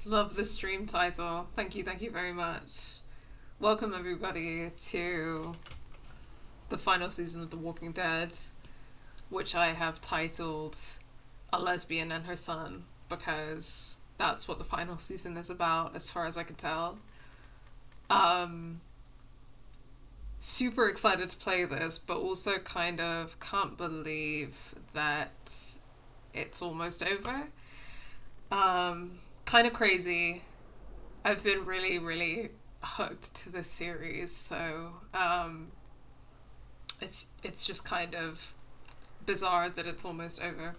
Love the stream title. Thank you very much. Welcome everybody to the final season of The Walking Dead, which I have titled A Lesbian and Her Son, because that's what the final season is about, as far as I can tell. Super excited to play this, but also kind of can't believe that it's almost over. Kind of crazy. I've been really hooked to this series, so it's just kind of bizarre that it's almost over.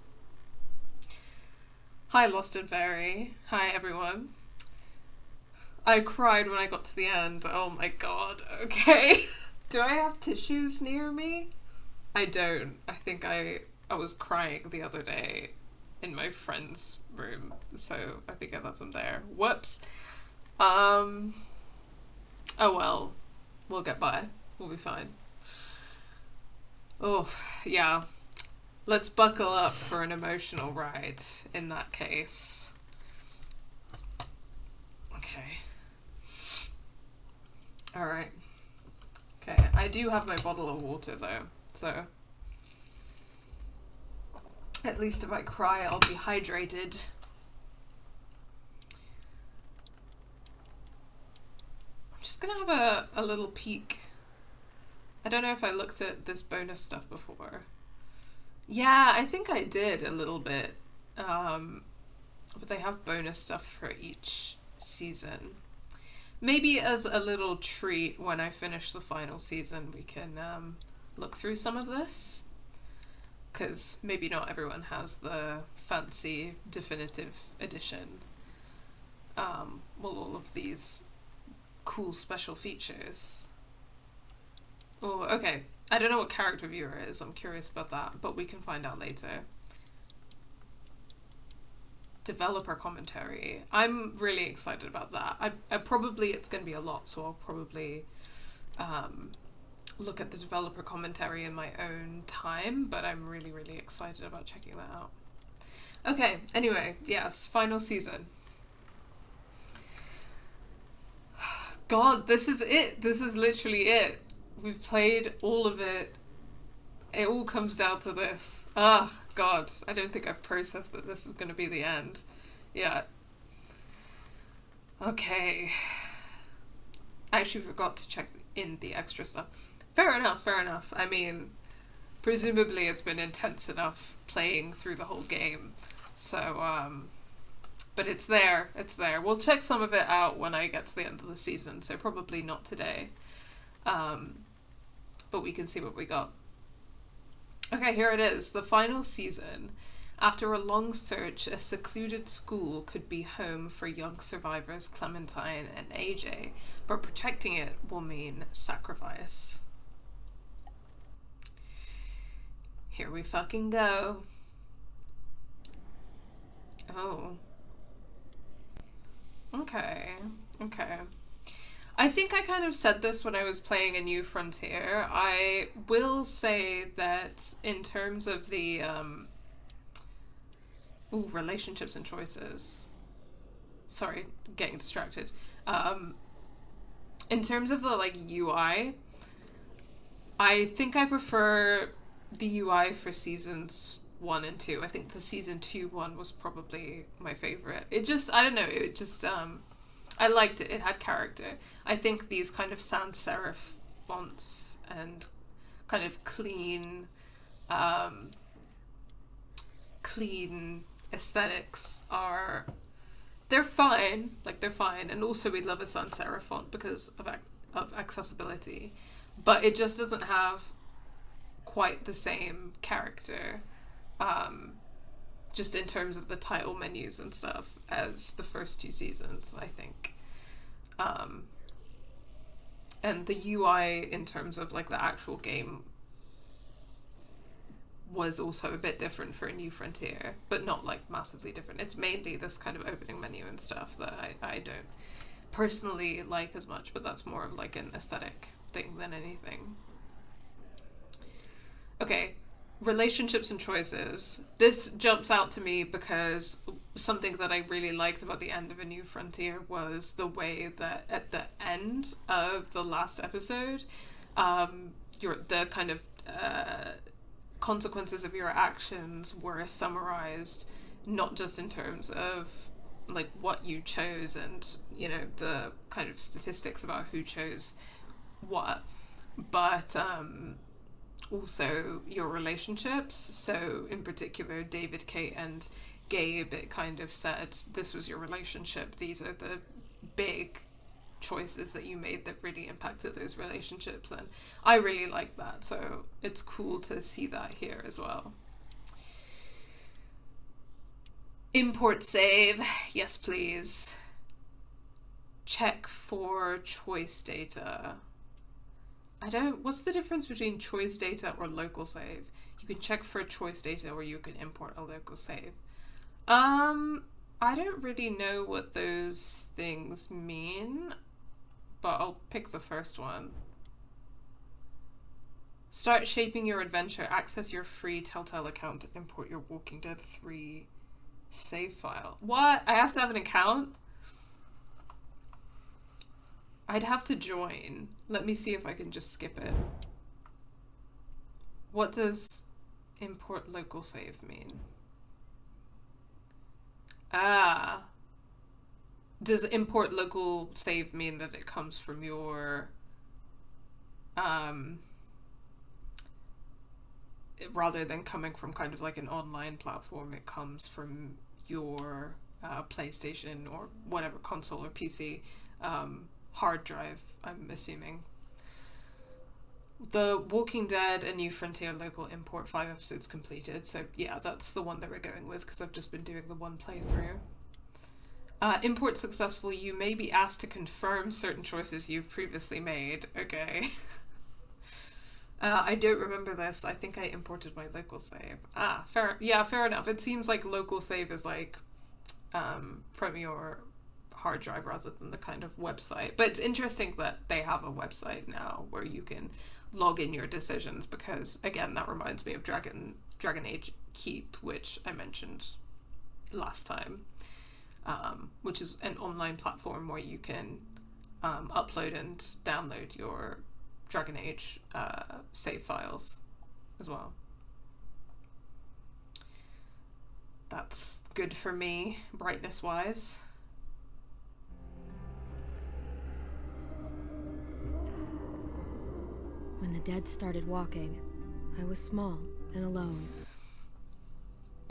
Hi Lost and Fairy. Hi everyone. I cried when I got to the end. Oh my god. Okay. Do I have tissues near me? I don't. I think I was crying the other day in my friend's room, so I think I left them there. Whoops. Oh well. We'll get by. We'll be fine. Oh, yeah. Let's buckle up for an emotional ride in that case. Okay. Alright. Okay, I do have my bottle of water though, so at least if I cry I'll be hydrated. I'm just gonna have a little peek. I don't know if I looked at this bonus stuff before. Yeah, I think I did a little bit. But they have bonus stuff for each season. Maybe as a little treat when I finish the final season, we can look through some of this. Because maybe not everyone has the fancy definitive edition. Well, all of these cool special features. Oh, okay. I don't know what character viewer is. I'm curious about that, but we can find out later. Developer commentary. I'm really excited about that. I probably, it's going to be a lot, so I'll probably look at the developer commentary in my own time, but I'm really excited about checking that out. Okay, anyway, yes, final season. God, this is it. This is literally it. We've played all of it. It all comes down to this. Ah, God. I don't think I've processed that this is going to be the end. Yeah. Okay. I actually forgot to check in the extra stuff. Fair enough. I mean, presumably it's been intense enough playing through the whole game. So, but it's there. We'll check some of it out when I get to the end of the season, so probably not today. But we can see what we got. Okay, here it is. The final season. After a long search, a secluded school could be home for young survivors Clementine and AJ, but protecting it will mean sacrifice. Here we fucking go. Oh. Okay. I think I kind of said this when I was playing A New Frontier. I will say that in terms of the relationships and choices. Sorry, getting distracted. In terms of the UI, I think I prefer the UI for seasons 1 and 2. I think the season 2 one was probably my favorite. It just, I don't know, it just I liked it. It had character. I think these kind of sans serif fonts and kind of clean aesthetics they're fine. They're fine. And also we'd love a sans serif font because of accessibility. But it just doesn't have quite the same character. Just in terms of the title menus and stuff, as the first 2 seasons, I think. And the UI in terms of the actual game was also a bit different for A New Frontier, but not massively different. It's mainly this kind of opening menu and stuff that I don't personally like as much, but that's more of an aesthetic thing than anything. Okay, relationships and choices. This jumps out to me because something that I really liked about the end of A New Frontier was the way that at the end of the last episode, the kind of consequences of your actions were summarized, not just in terms of like what you chose and, you know, the kind of statistics about who chose what, but also your relationships. So in particular, David, Kate, and Gabe, it kind of said this was your relationship. These are the big choices that you made that really impacted those relationships. And I really like that. So it's cool to see that here as well. Import save. Yes, please. Check for choice data. What's the difference between choice data or local save? You can check for choice data or you can import a local save. I don't really know what those things mean, but I'll pick the first one. Start shaping your adventure. Access your free Telltale account to import your Walking Dead 3 save file. What? I have to have an account? I'd have to join. Let me see if I can just skip it. What does import local save mean? Ah. Does import local save mean that it comes from your rather than coming from kind of like an online platform, it comes from your PlayStation or whatever console or PC hard drive, I'm assuming. The Walking Dead A New Frontier local import, 5 episodes completed. So yeah, that's the one that we're going with because I've just been doing the one playthrough. Import successful. You may be asked to confirm certain choices you've previously made. Okay. I don't remember this. I think I imported my local save. Fair enough. It seems like local save is like from your hard drive rather than the kind of website. But it's interesting that they have a website now where you can log in your decisions because, again, that reminds me of Dragon Age Keep, which I mentioned last time, which is an online platform where you can upload and download your Dragon Age save files as well. That's good for me, brightness-wise. When the dead started walking, I was small and alone.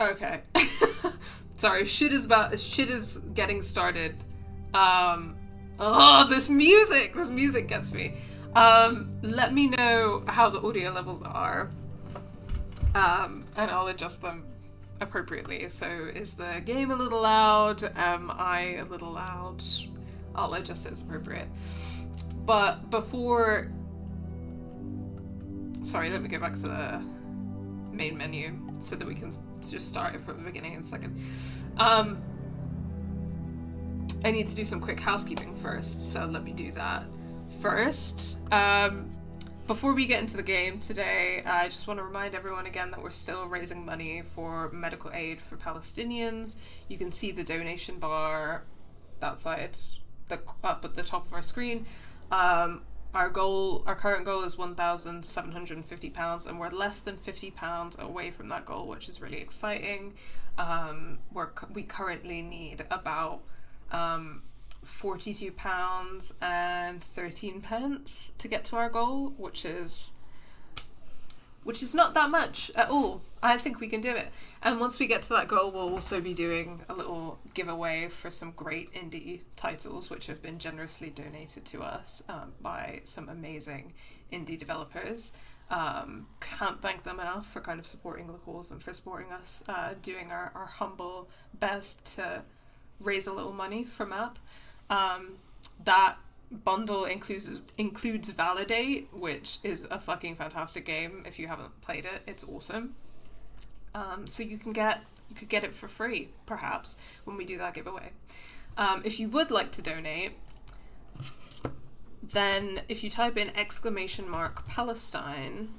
Okay. Sorry, shit is getting started. This music gets me. Let me know how the audio levels are, and I'll adjust them appropriately. So is the game a little loud? Am I a little loud? I'll adjust it as appropriate. But before... Sorry, let me go back to the main menu so that we can just start it from the beginning in a second. I need to do some quick housekeeping first, so let me do that first. Before we get into the game today, I just want to remind everyone again that we're still raising money for medical aid for Palestinians. You can see the donation bar outside, up at the top of our screen. Our current goal is £1,750, and we're less than £50 away from that goal, which is really exciting. We currently need about £42.13 to get to our goal, which is not that much at all. I think we can do it. And once we get to that goal, we'll also be doing a little giveaway for some great indie titles, which have been generously donated to us by some amazing indie developers. Can't thank them enough for kind of supporting the cause and for supporting us, doing our humble best to raise a little money for MAP. That bundle includes Validate, which is a fucking fantastic game. If you haven't played it, it's awesome. So you could get it for free, perhaps, when we do that giveaway. If you would like to donate, then if you type in !Palestine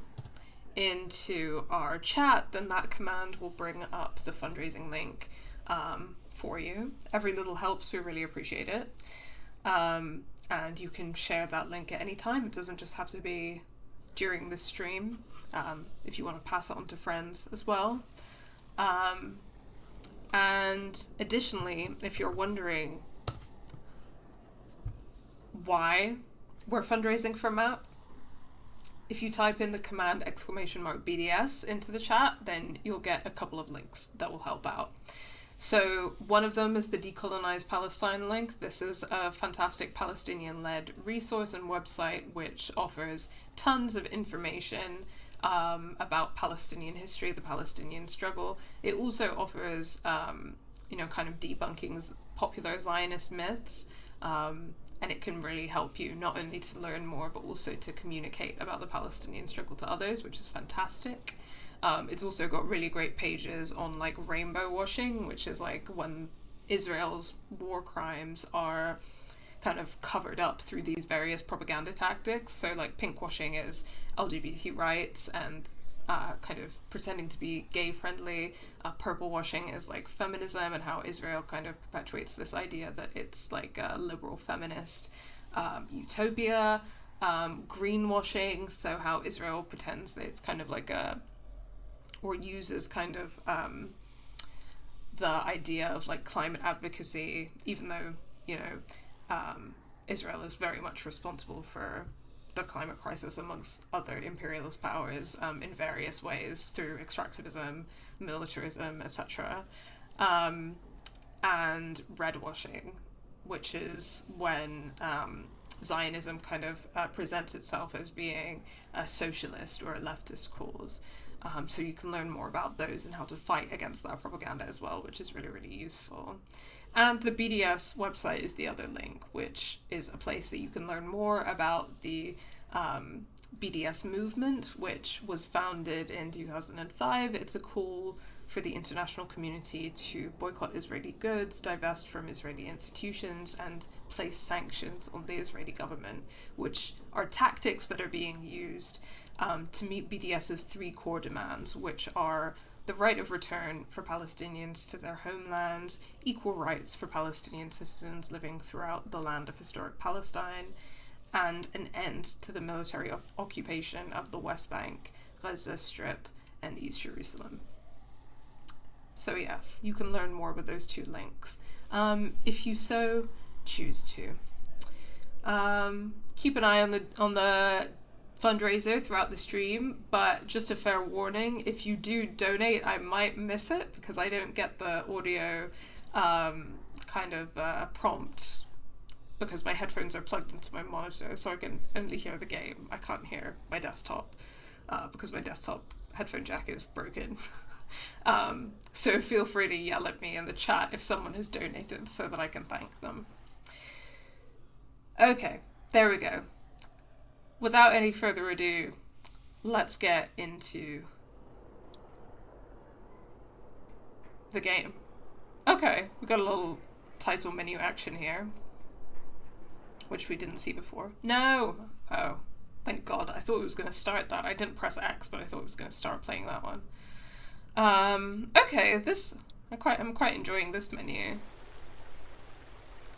into our chat, then that command will bring up the fundraising link for you. Every little helps, we really appreciate it. And you can share that link at any time. It doesn't just have to be during the stream. If you want to pass it on to friends as well. And additionally, if you're wondering why we're fundraising for MAP, if you type in the command !BDS into the chat, then you'll get a couple of links that will help out. So one of them is the Decolonize Palestine link. This is a fantastic Palestinian-led resource and website which offers tons of information about Palestinian history, the Palestinian struggle. It also offers, kind of debunking popular Zionist myths, and it can really help you not only to learn more, but also to communicate about the Palestinian struggle to others, which is fantastic. It's also got really great pages on like rainbow washing, which is like when Israel's war crimes are kind of covered up through these various propaganda tactics. So like pink washing is LGBT rights and kind of pretending to be gay friendly. Purple washing is like feminism and how Israel kind of perpetuates this idea that it's like a liberal feminist utopia. Greenwashing, so how Israel pretends that it's kind of like or uses kind of the idea of like climate advocacy, even though, Israel is very much responsible for the climate crisis amongst other imperialist powers in various ways through extractivism, militarism, etc. And red washing, which is when Zionism kind of presents itself as being a socialist or a leftist cause. So you can learn more about those and how to fight against that propaganda as well, which is really, really useful. And the BDS website is the other link, which is a place that you can learn more about the BDS movement, which was founded in 2005. It's a call for the international community to boycott Israeli goods, divest from Israeli institutions, and place sanctions on the Israeli government, which are tactics that are being used to meet BDS's three core demands, which are the right of return for Palestinians to their homelands, equal rights for Palestinian citizens living throughout the land of historic Palestine, and an end to the military occupation of the West Bank, Gaza Strip, and East Jerusalem. So yes, you can learn more with those two links, if you so choose to. Keep an eye on the fundraiser throughout the stream, but just a fair warning, if you do donate, I might miss it because I don't get the audio prompt because my headphones are plugged into my monitor, so I can only hear the game. I can't hear my desktop because my desktop headphone jack is broken. So feel free to yell at me in the chat if someone has donated so that I can thank them. Okay, there we go. Without any further ado, let's get into the game. Okay, we got a little title menu action here, which we didn't see before. No! Oh, thank God. I thought it was going to start that. I didn't press X, but I thought it was going to start playing that one. Okay, I'm quite enjoying this menu.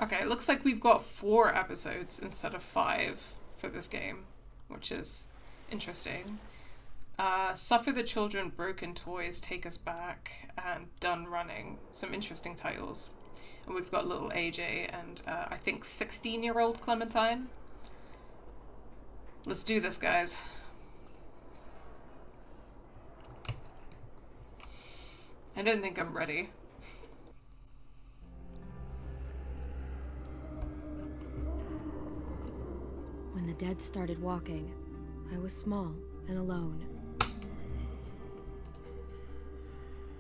Okay, it looks like we've got 4 episodes instead of 5 for this game, which is interesting. Suffer the Children, Broken Toys, Take Us Back, and Done Running. Some interesting titles. And we've got little AJ and I think 16-year-old Clementine. Let's do this, guys. I don't think I'm ready. When the dead started walking, I was small and alone.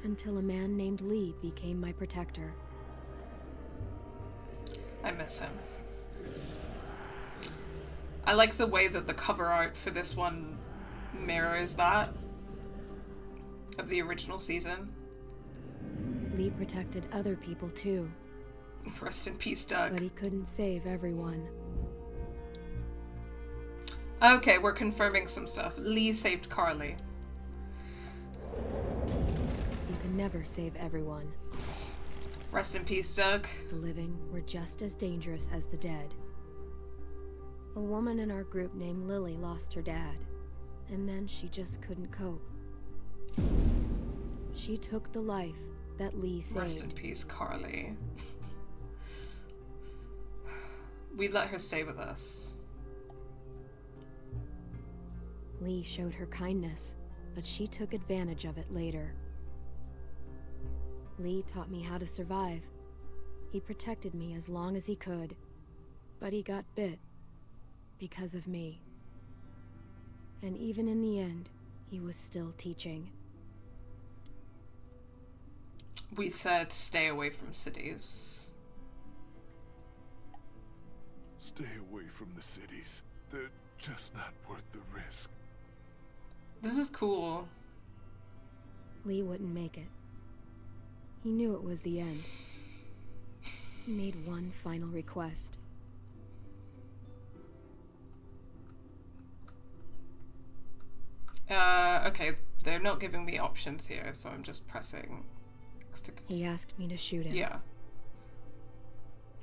Until a man named Lee became my protector. I miss him. I like the way that the cover art for this one mirrors that of the original season. Lee protected other people too. Rest in peace, Doug. But he couldn't save everyone. Okay, we're confirming some stuff. Lee saved Carly. never save everyone. Rest in peace, Doug. The living were just as dangerous as the dead. A woman in our group named Lily lost her dad, and then she just couldn't cope. She took the life that Lee saved. Rest in peace, Carly. We let her stay with us. Lee showed her kindness, but she took advantage of it later. Lee taught me how to survive. He protected me as long as he could, but he got bit because of me. And even in the end, he was still teaching. We said stay away from cities. Stay away from the cities. They're just not worth the risk. This is cool. Lee wouldn't make it. He knew it was the end. He made one final request. Okay, they're not giving me options here, so I'm just pressing X to... He asked me to shoot him. Yeah.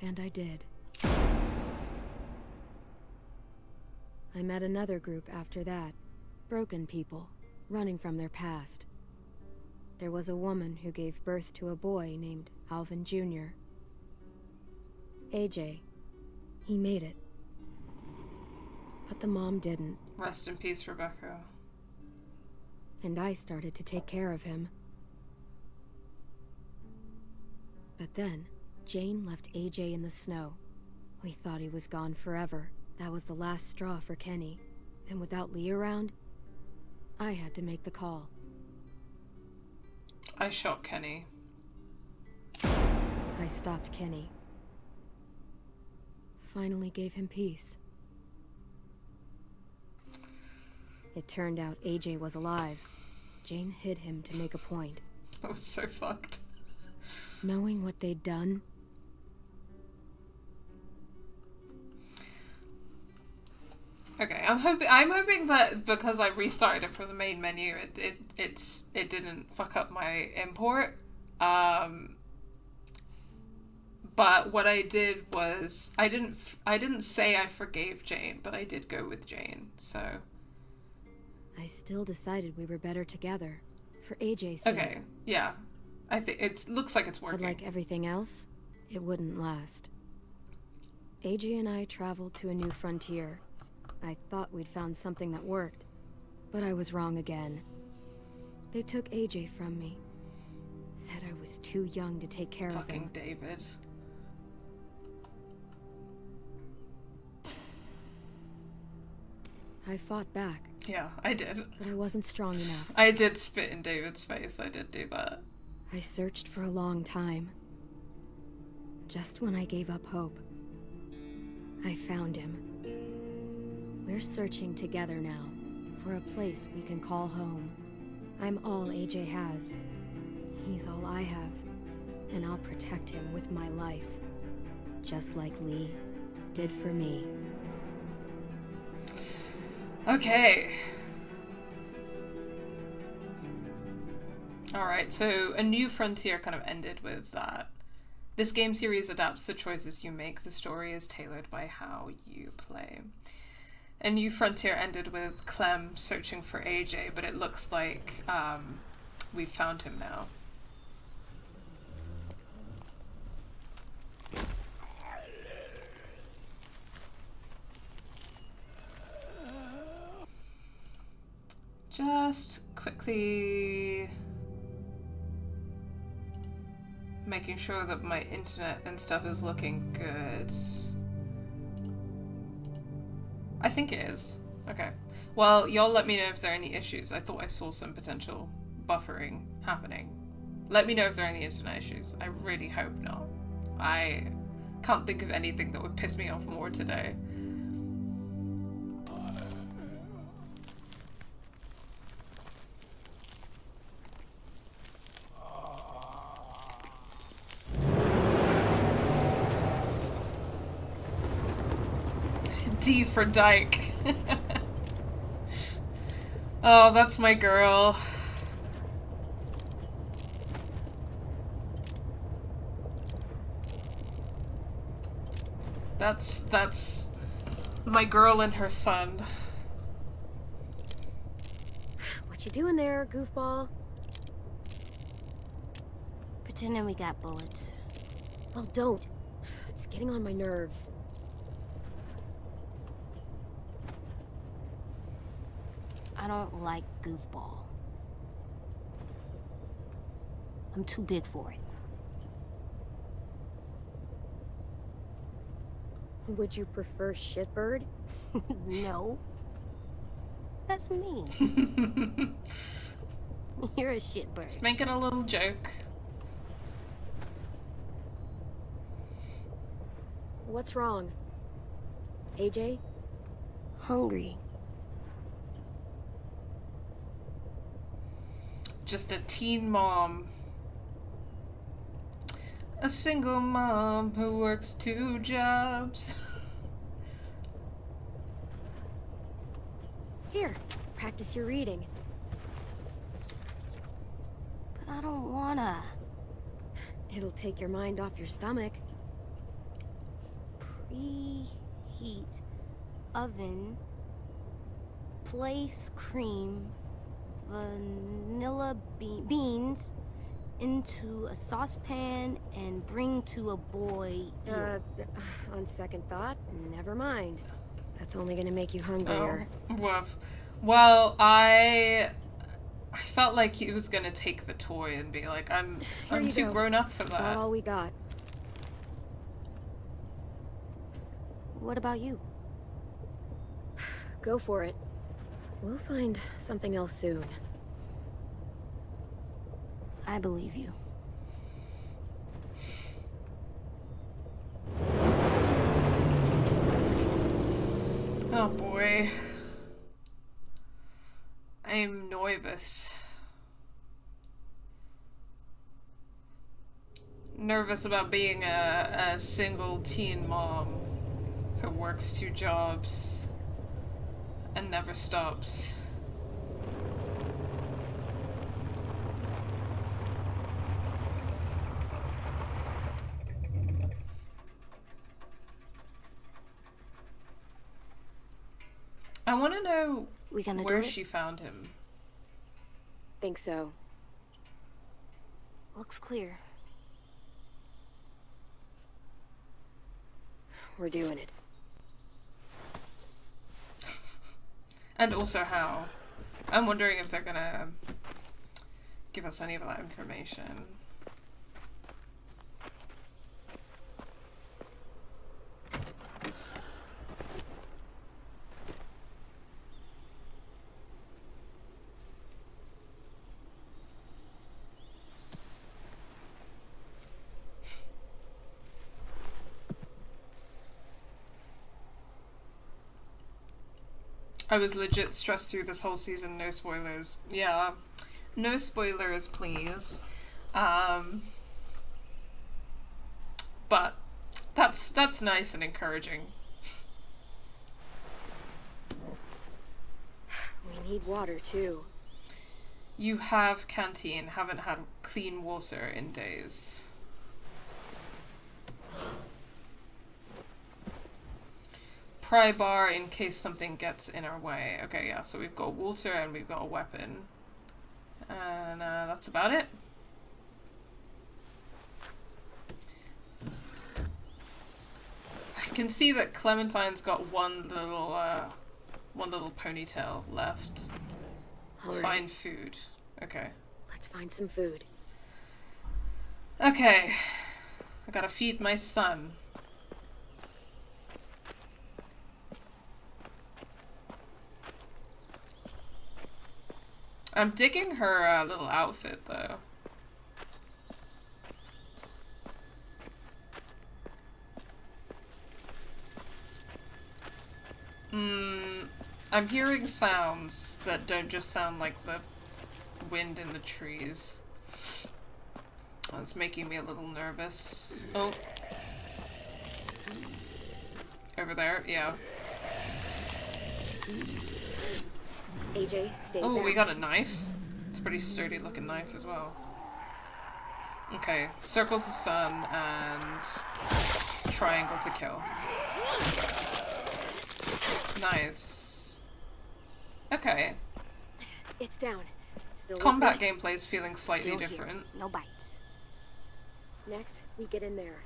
And I did. I met another group after that. Broken people, running from their past. There was a woman who gave birth to a boy named Alvin Jr. AJ. He made it. But the mom didn't. Rest in peace, Rebecca. And I started to take care of him. But then, Jane left AJ in the snow. We thought he was gone forever. That was the last straw for Kenny. And without Lee around, I had to make the call. I shot Kenny. I stopped Kenny. Finally gave him peace. It turned out AJ was alive. Jane hid him to make a point. I was so fucked. Knowing what they'd done. Okay, I'm hoping that because I restarted it from the main menu, it didn't fuck up my import. But what I did was I didn't say I forgave Jane, but I did go with Jane. So I still decided we were better together, for AJ's sake. okay, yeah, I think it looks like it's working. But like everything else, it wouldn't last. AJ and I traveled to a new frontier. I thought we'd found something that worked, but I was wrong again. They took AJ from me. Said I was too young to take care of him. Fucking David. I fought back. Yeah, I did. But I wasn't strong enough. I did spit in David's face. I did do that. I searched for a long time. Just when I gave up hope, I found him. We're searching together now for a place we can call home. I'm all AJ has. He's all I have. And I'll protect him with my life. Just like Lee did for me. Okay. Alright, so A New Frontier kind of ended with that. This game series adapts the choices you make. The story is tailored by how you play. A New Frontier ended with Clem searching for AJ, but it looks like we've found him now. Just quickly making sure that my internet and stuff is looking good. I think it is. Okay. Well, y'all let me know if there are any issues. I thought I saw some potential buffering happening. Let me know if there are any internet issues. I really hope not. I can't think of anything that would piss me off more today. D for Dyke. Oh, that's my girl. That's my girl and her son. What you doing there, goofball? Pretending we got bullets. Well, don't. It's getting on my nerves. I don't like goofball. I'm too big for it. Would you prefer shitbird? No. That's me. You're a shitbird. Making a little joke. What's wrong? AJ? Hungry. Just a teen mom. A single mom who works 2 jobs. Here, practice your reading. But I don't wanna. It'll take your mind off your stomach. Preheat oven. Place cream. Vanilla beans into a saucepan and bring to a boil. On second thought, never mind. That's only gonna make you hungrier. Oh, woof. Well, I felt like he was gonna take the toy and be like, I'm too grown up for that. Not all we got. What about you? Go for it. We'll find something else soon. I believe you. Oh boy. I'm nervous. Nervous about being a single teen mom who works 2 jobs and never stops. I want to know where she found him. Think so. Looks clear. We're doing it. And also how. I'm wondering if they're gonna give us any of that information. I was legit stressed through this whole season, no spoilers. Yeah. No spoilers, please. But that's nice and encouraging. We need water, too. You have canteen, haven't had clean water in days. Pry bar in case something gets in our way. Okay, yeah, so we've got water and we've got a weapon. And that's about it. I can see that Clementine's got one little ponytail left. All right. Find food. Okay. Let's find some food. Okay. I gotta feed my son. I'm digging her little outfit, though. I'm hearing sounds that don't just sound like the wind in the trees. That's making me a little nervous. Oh. Over there, yeah. AJ, stay back. Oh, we got a knife. It's a pretty sturdy looking knife as well. Okay, circle to stun and triangle to kill. Nice. Okay. It's down. Still Combat gameplay is feeling slightly Still here. different. No bites. Next, we get in there.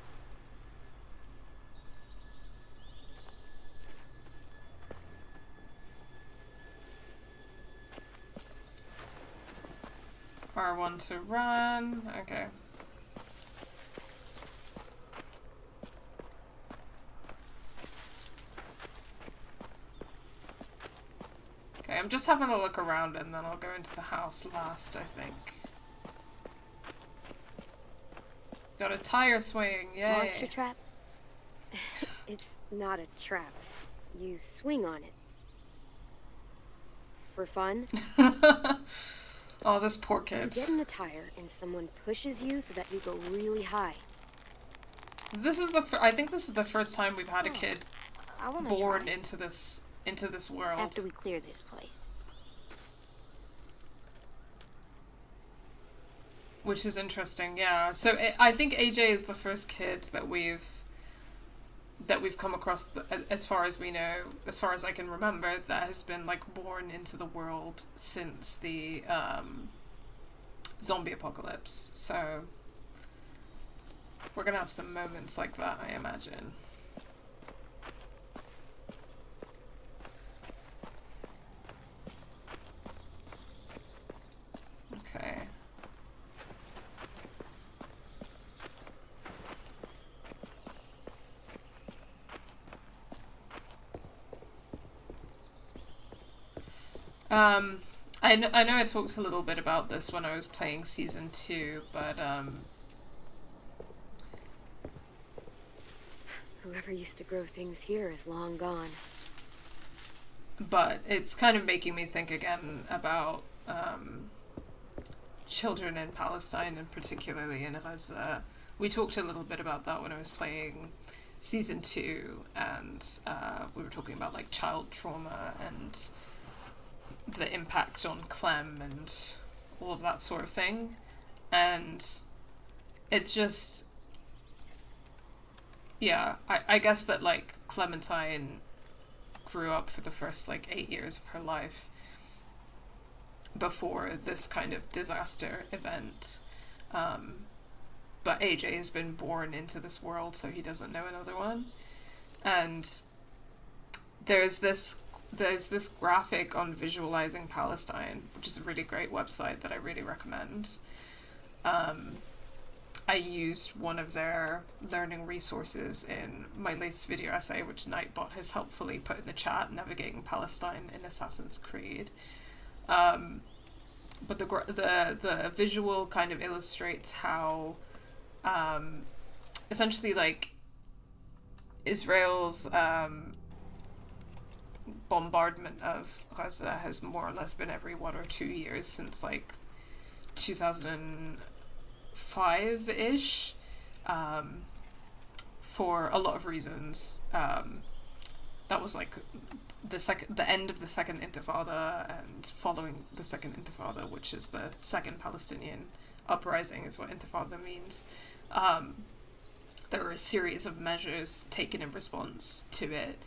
R1 to run. Okay. Okay, I'm just having a look around and then I'll go into the house last, I think. Got a tire swing, yay! Monster trap? It's not a trap. You swing on it. For fun? Oh, this poor You kid. get in a tire and someone pushes you so that you go really high. This is the I think this is the first time we've had a kid I wanna born try. into this world. After we clear this place. Which is interesting, yeah. So I think AJ is the first kid that we've come across, as far as we know, as far as I can remember, that has been like born into the world since the zombie apocalypse. So we're gonna have some moments like that, I imagine. Okay. I know I talked a little bit about this when I was playing Season 2, but Whoever used to grow things here is long gone. but it's kind of making me think again about children in Palestine, and particularly in Gaza. We talked a little bit about that when I was playing Season 2, and we were talking about like child trauma and the impact on Clem and all of that sort of thing. And it's just, yeah, I guess that like Clementine grew up for the first like 8 years of her life before this kind of disaster event. But AJ has been born into this world, so he doesn't know another one. And there's this graphic on Visualizing Palestine, which is a really great website that I really recommend. I used one of their learning resources in my latest video essay, which Nightbot has helpfully put in the chat, Navigating Palestine in Assassin's Creed. But the visual kind of illustrates how essentially like Israel's bombardment of Gaza has more or less been every 1 or 2 years since like 2005-ish, for a lot of reasons. That was like the end of the Second Intifada, and following the Second Intifada, which is the Second Palestinian Uprising, is what Intifada means. There were a series of measures taken in response to it,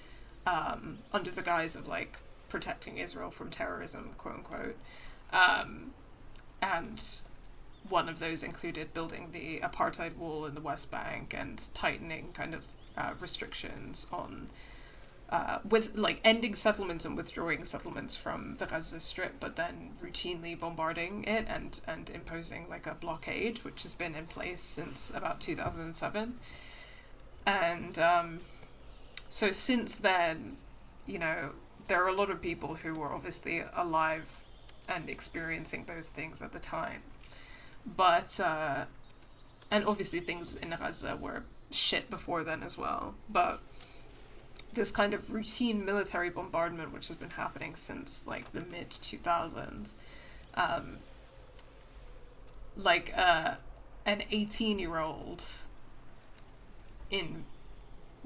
under the guise of like protecting Israel from terrorism, quote unquote. And one of those included building the apartheid wall in the West Bank and tightening kind of restrictions on with like ending settlements and withdrawing settlements from the Gaza Strip, but then routinely bombarding it and imposing like a blockade, which has been in place since about 2007. And so since then, you know, there are a lot of people who were obviously alive and experiencing those things at the time. But, and obviously things in Gaza were shit before then as well. But this kind of routine military bombardment, which has been happening since like the mid-2000s, like an 18-year-old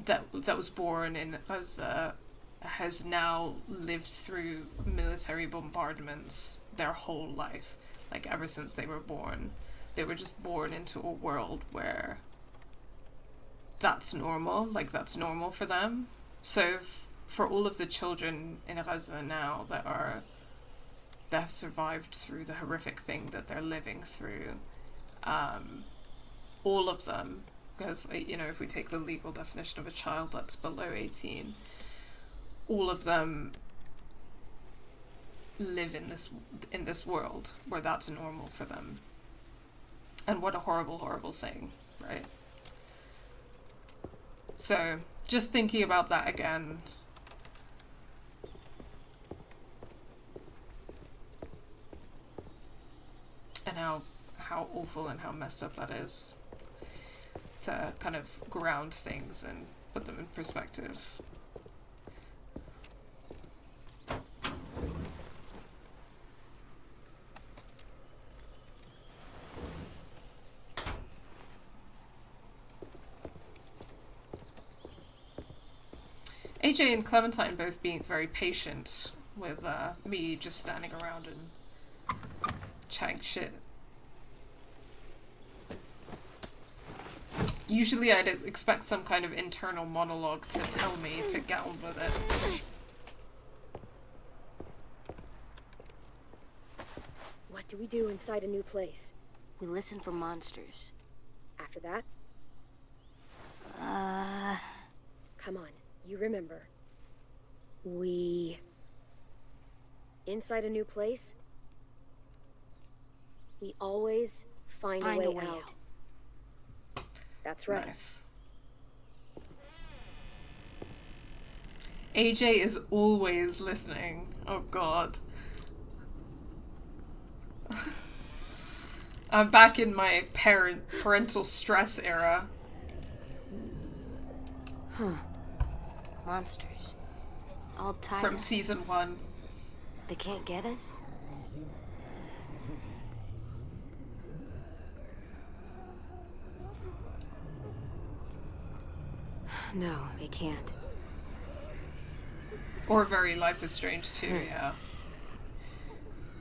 that was born in Gaza has now lived through military bombardments their whole life, like ever since they were born. They were just born into a world where that's normal, like that's normal for them. So for all of the children in Gaza now that have survived through the horrific thing that they're living through, all of them, because, you know, if we take the legal definition of a child that's below 18, all of them live in this world where that's normal for them. And what a horrible, horrible thing, right? So, just thinking about that again. And how awful and how messed up that is. To kind of ground things and put them in perspective. AJ and Clementine both being very patient with me just standing around and chatting shit. Usually I'd expect some kind of internal monologue to tell me to get on with it. What do we do inside a new place? We listen for monsters. After that? Come on, you remember. Inside a new place, we always find a way out. That's right. Nice. AJ is always listening. Oh god. I'm back in my parental stress era. Huh. Monsters. All tied From up. season 1. They can't get us? No, they can't. Or very Life is Strange too, yeah.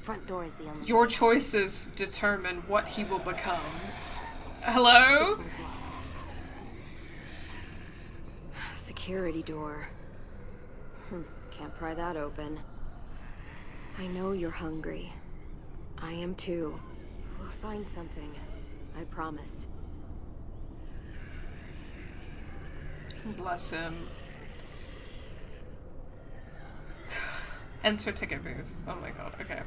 Front door is the only. Your choices determine what he will become. Hello? This one's locked. Security door. Can't pry that open. I know you're hungry. I am too. We'll find something. I promise. Bless him. Enter ticket booth. Oh my god, okay.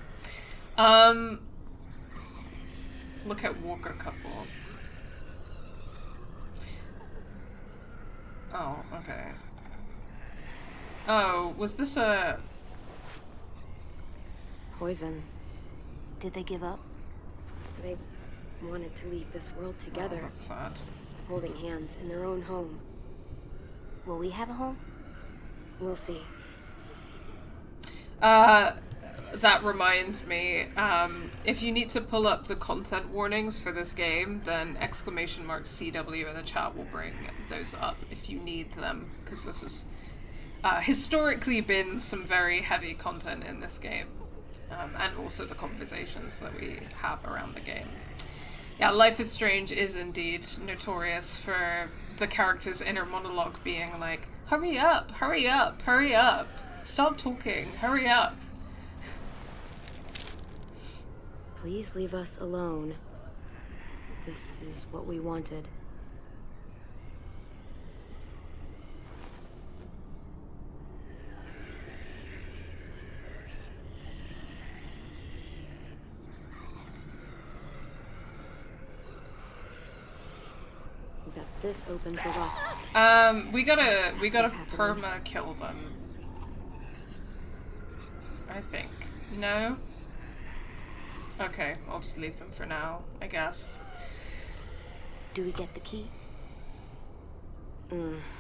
Look at Walker couple. Oh, okay. Oh, was this a... Poison. Did they give up? They wanted to leave this world together, Oh, that's sad. holding hands in their own home. Will we have a home? We'll see. That reminds me, if you need to pull up the content warnings for this game, then !CW in the chat will bring those up if you need them, because this has historically been some very heavy content in this game, and also the conversations that we have around the game. Yeah, Life is Strange is indeed notorious for the character's inner monologue being like, hurry up, hurry up, hurry up, stop talking, hurry up. Please leave us alone. This is what we wanted. This opens the lock. We gotta perma kill them. I think. No? Okay, I'll just leave them for now, I guess. Do we get the key?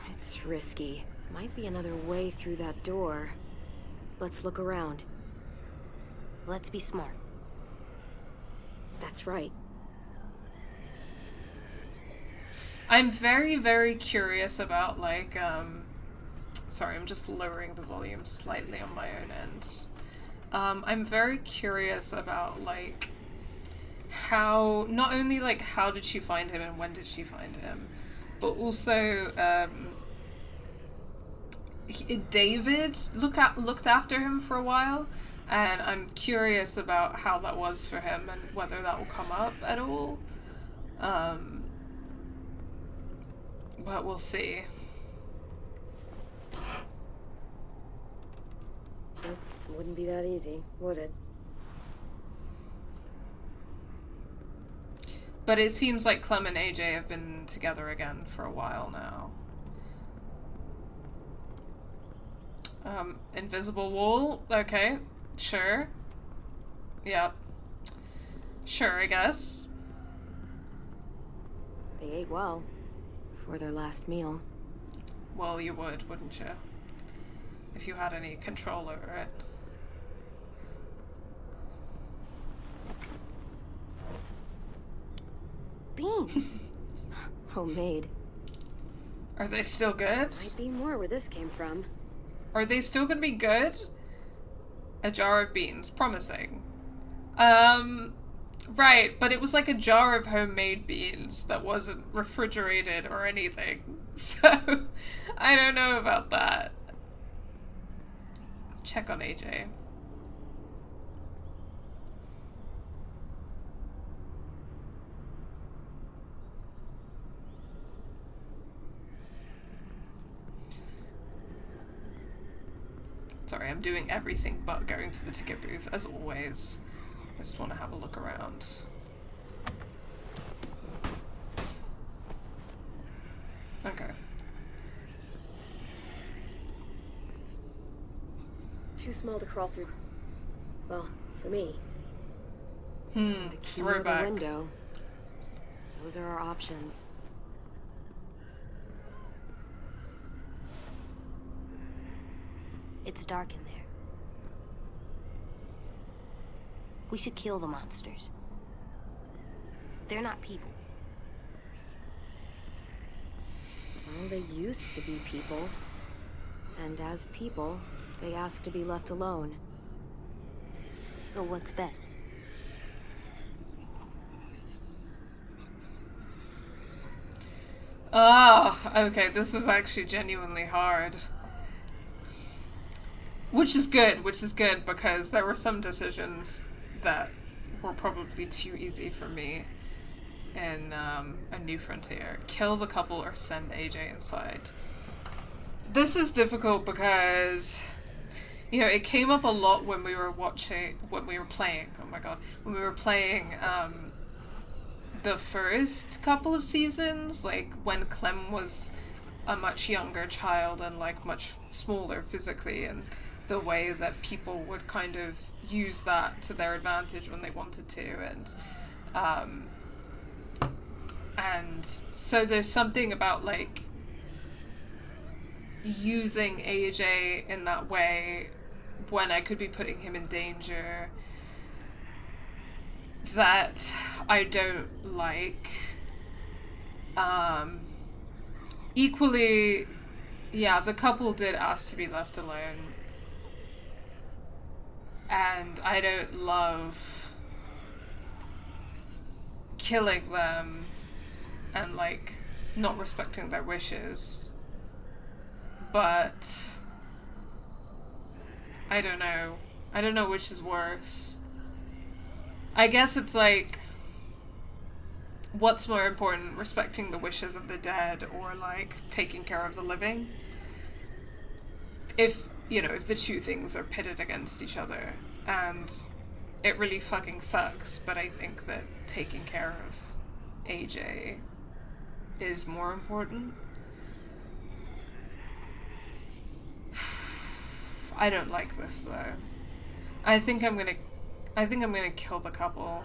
It's risky. Might be another way through that door. Let's look around. Let's be smart. That's right. I'm very, very curious about, like, sorry, I'm just lowering the volume slightly on my own end. I'm very curious about, like, how, not only, like, how did she find him and when did she find him, but also David looked after him for a while, and I'm curious about how that was for him and whether that will come up at all. But we'll see. It wouldn't be that easy, would it? But it seems like Clem and AJ have been together again for a while now. Invisible wall? Okay, sure. Yep. Sure, I guess. They ate well for their last meal. Well, you would, wouldn't you? If you had any control over it. Beans. Homemade. Are they still good? Might be more where this came from. Are they still gonna be good? A jar of beans. Promising. Right, but it was like a jar of homemade beans that wasn't refrigerated or anything. So, I don't know about that. Check on AJ. Sorry, I'm doing everything but going to the ticket booth, as always. I just want to have a look around. Okay. Too small to crawl through. Well, for me. The key or throwback. The window. Those are our options. It's dark in there. We should kill the monsters. They're not people. Well, they used to be people. And as people, they ask to be left alone. So what's best? Oh, okay, this is actually genuinely hard. Which is good because there were some decisions that were probably too easy for me in A New Frontier. Kill the couple or send AJ inside. This is difficult because, you know, it came up a lot when we were playing the first couple of seasons, like when Clem was a much younger child and like much smaller physically, and the way that people would kind of use that to their advantage when they wanted to, and so there's something about like using AJ in that way when I could be putting him in danger that I don't like. Equally, yeah, the couple did ask to be left alone. And I don't love killing them and, like, not respecting their wishes. But I don't know. I don't know which is worse. I guess it's like, what's more important, respecting the wishes of the dead or, like, taking care of the living? If the two things are pitted against each other, and it really fucking sucks, but I think that taking care of AJ is more important. I don't like this though. I think I'm gonna kill the couple.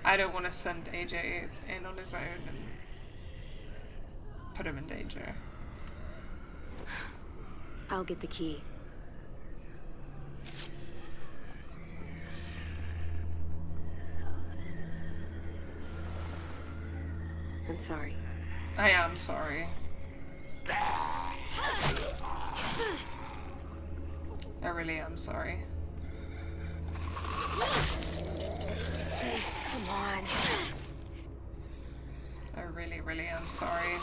I don't want to send AJ in on his own and put him in danger. I'll get the key. I'm sorry. I am sorry. I really am sorry. Come on. I really, really am sorry.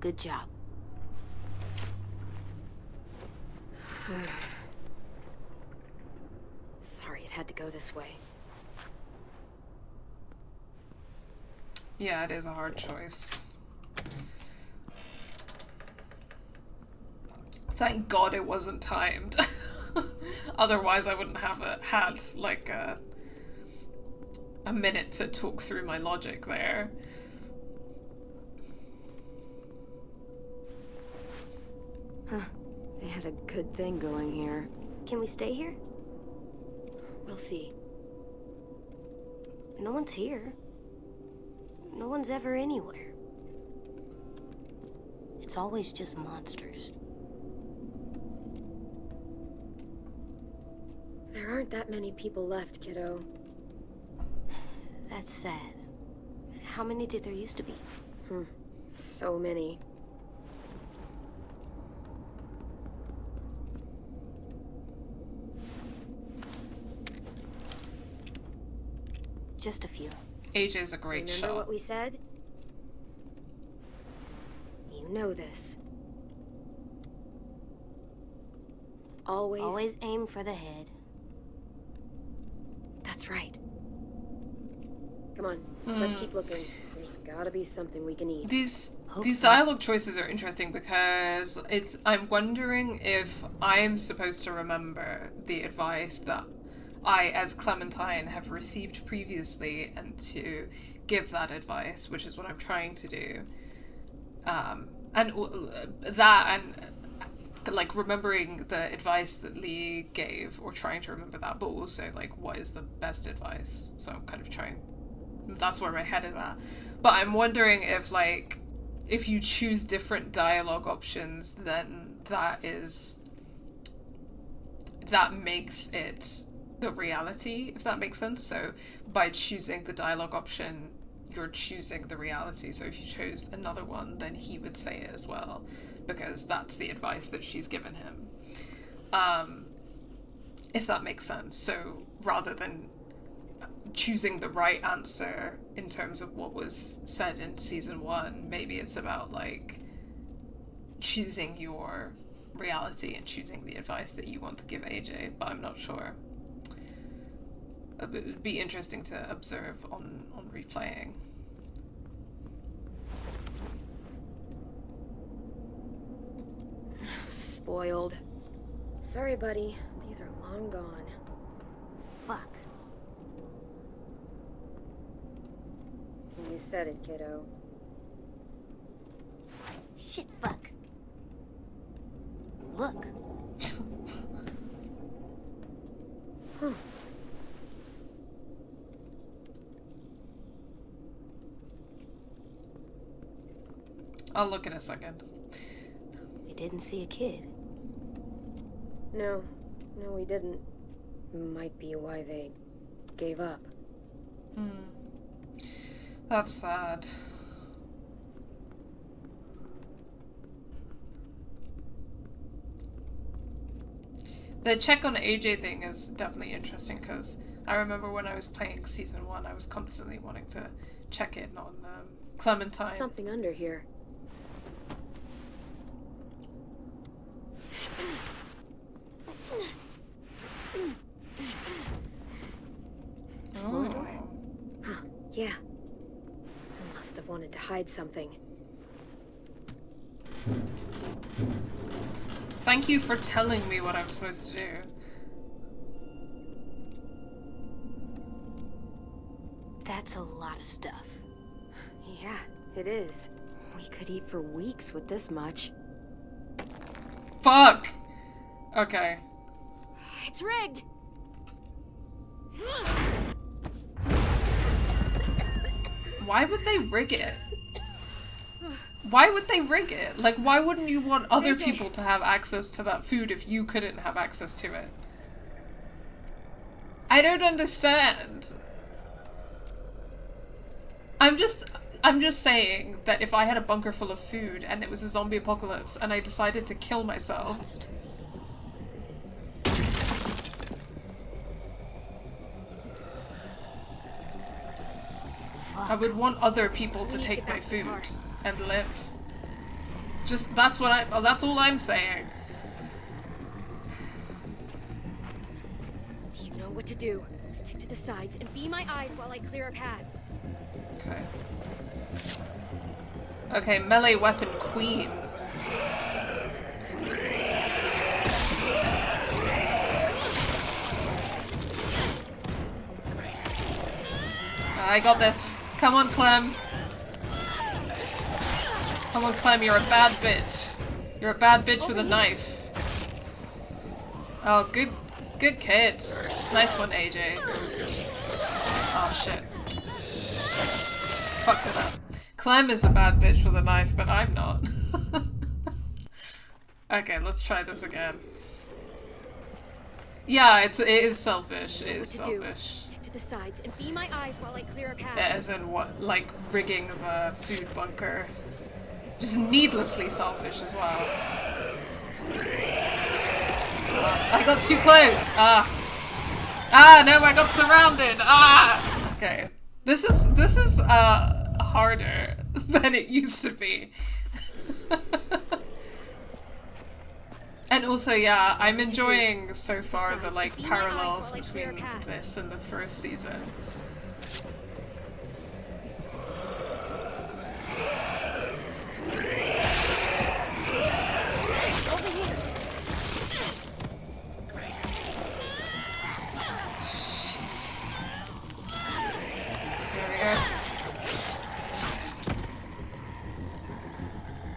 Good job. Sorry it had to go this way. Yeah, it is a hard choice. Thank God it wasn't timed. Otherwise I wouldn't have had like a minute to talk through my logic there. Huh. They had a good thing going here. Can we stay here? We'll see. No one's here. No one's ever anywhere. It's always just monsters. There aren't that many people left, kiddo. That's sad. How many did there used to be? So many. Just a few. AJ's a great Remember shot. what we said? You know this. Always aim for the head. That's right. Come on, let's keep looking. There's gotta be something we can eat. These Hopefully. dialogue choices are interesting because I'm wondering if I'm supposed to remember the advice that I, as Clementine, have received previously and to give that advice, which is what I'm trying to do. Like remembering the advice that Lee gave, or trying to remember that, but also like what is the best advice. So I'm kind of trying, that's where my head is at. But I'm wondering if like, if you choose different dialogue options, then that makes it the reality, if that makes sense. So by choosing the dialogue option, you're choosing the reality. So if you chose another one, then he would say it as well, because that's the advice that she's given him. If that makes sense. So rather than choosing the right answer in terms of what was said in season 1, maybe it's about like choosing your reality and choosing the advice that you want to give AJ, but I'm not sure. It would be interesting to observe on replaying. Spoiled. Sorry, buddy. These are long gone. Fuck. You said it, kiddo. Shit, fuck. Look. I'll look in a second. We didn't see a kid. No, we didn't. Might be why they gave up. That's sad. The check on AJ thing is definitely interesting, because I remember when I was playing season 1, I was constantly wanting to check in on Clementine. Something under here. Floor door? Huh, yeah. I must have wanted to hide something. Thank you for telling me what I'm supposed to do. That's a lot of stuff. Yeah, it is. We could eat for weeks with this much. Fuck! Okay. It's rigged! Why would they rig it? Why would they rig it? Like, why wouldn't you want other people to have access to that food if you couldn't have access to it? I don't understand. I'm just saying that if I had a bunker full of food and it was a zombie apocalypse and I decided to kill myself... I would want other people to take my food and live. Just, that's all I'm saying. You know what to do. Stick to the sides and be my eyes while I clear a path. Okay. Okay, melee weapon queen. I got this. Come on, Clem. Come on, Clem, you're a bad bitch. You're a bad bitch with a knife. Oh, good kid. Nice one, AJ. Oh, shit. Fucked it up. Clem is a bad bitch with a knife, but I'm not. Okay, let's try this again. Yeah, it is selfish. It is selfish. Stick to the sides and be my eyes while I clear a path. As in what, like rigging the food bunker. Just needlessly selfish as well. I got too close. No, I got surrounded. Okay. This is harder than it used to be. And also, yeah, I'm enjoying so far the like parallels between this and the first season.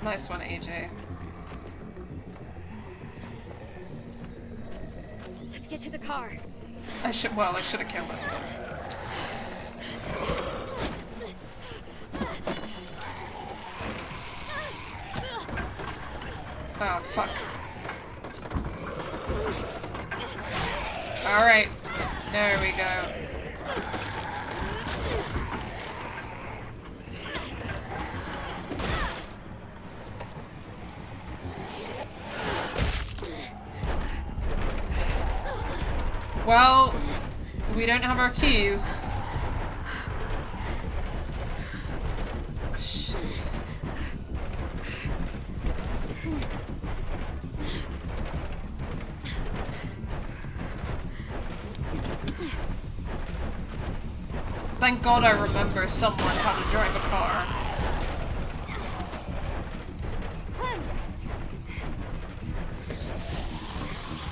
Nice one, AJ. Let's get to the car. I should have killed him. Oh, fuck. Alright. There we go. Well, we don't have our keys. Shit. Thank God I remember someone how to drive a car.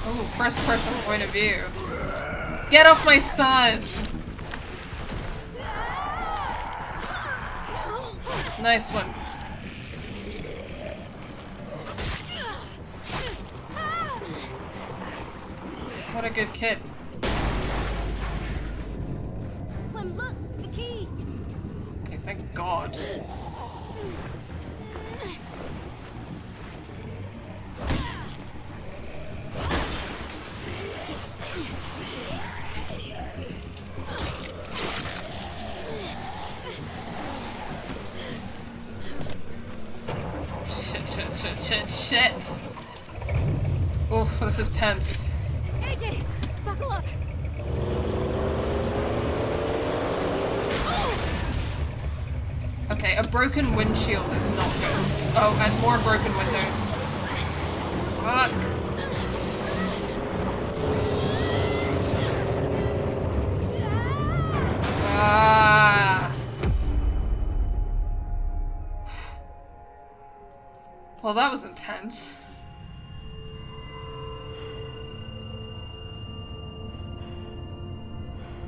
Oh, first person point of view. Get off my son! Nice one. What a good kid. Clem, look! The keys! Okay, thank God. Shit. Oof, this is tense. AJ, buckle up. Okay, a broken windshield is not good. Oh, and more broken windows. Fuck. Well, that was intense.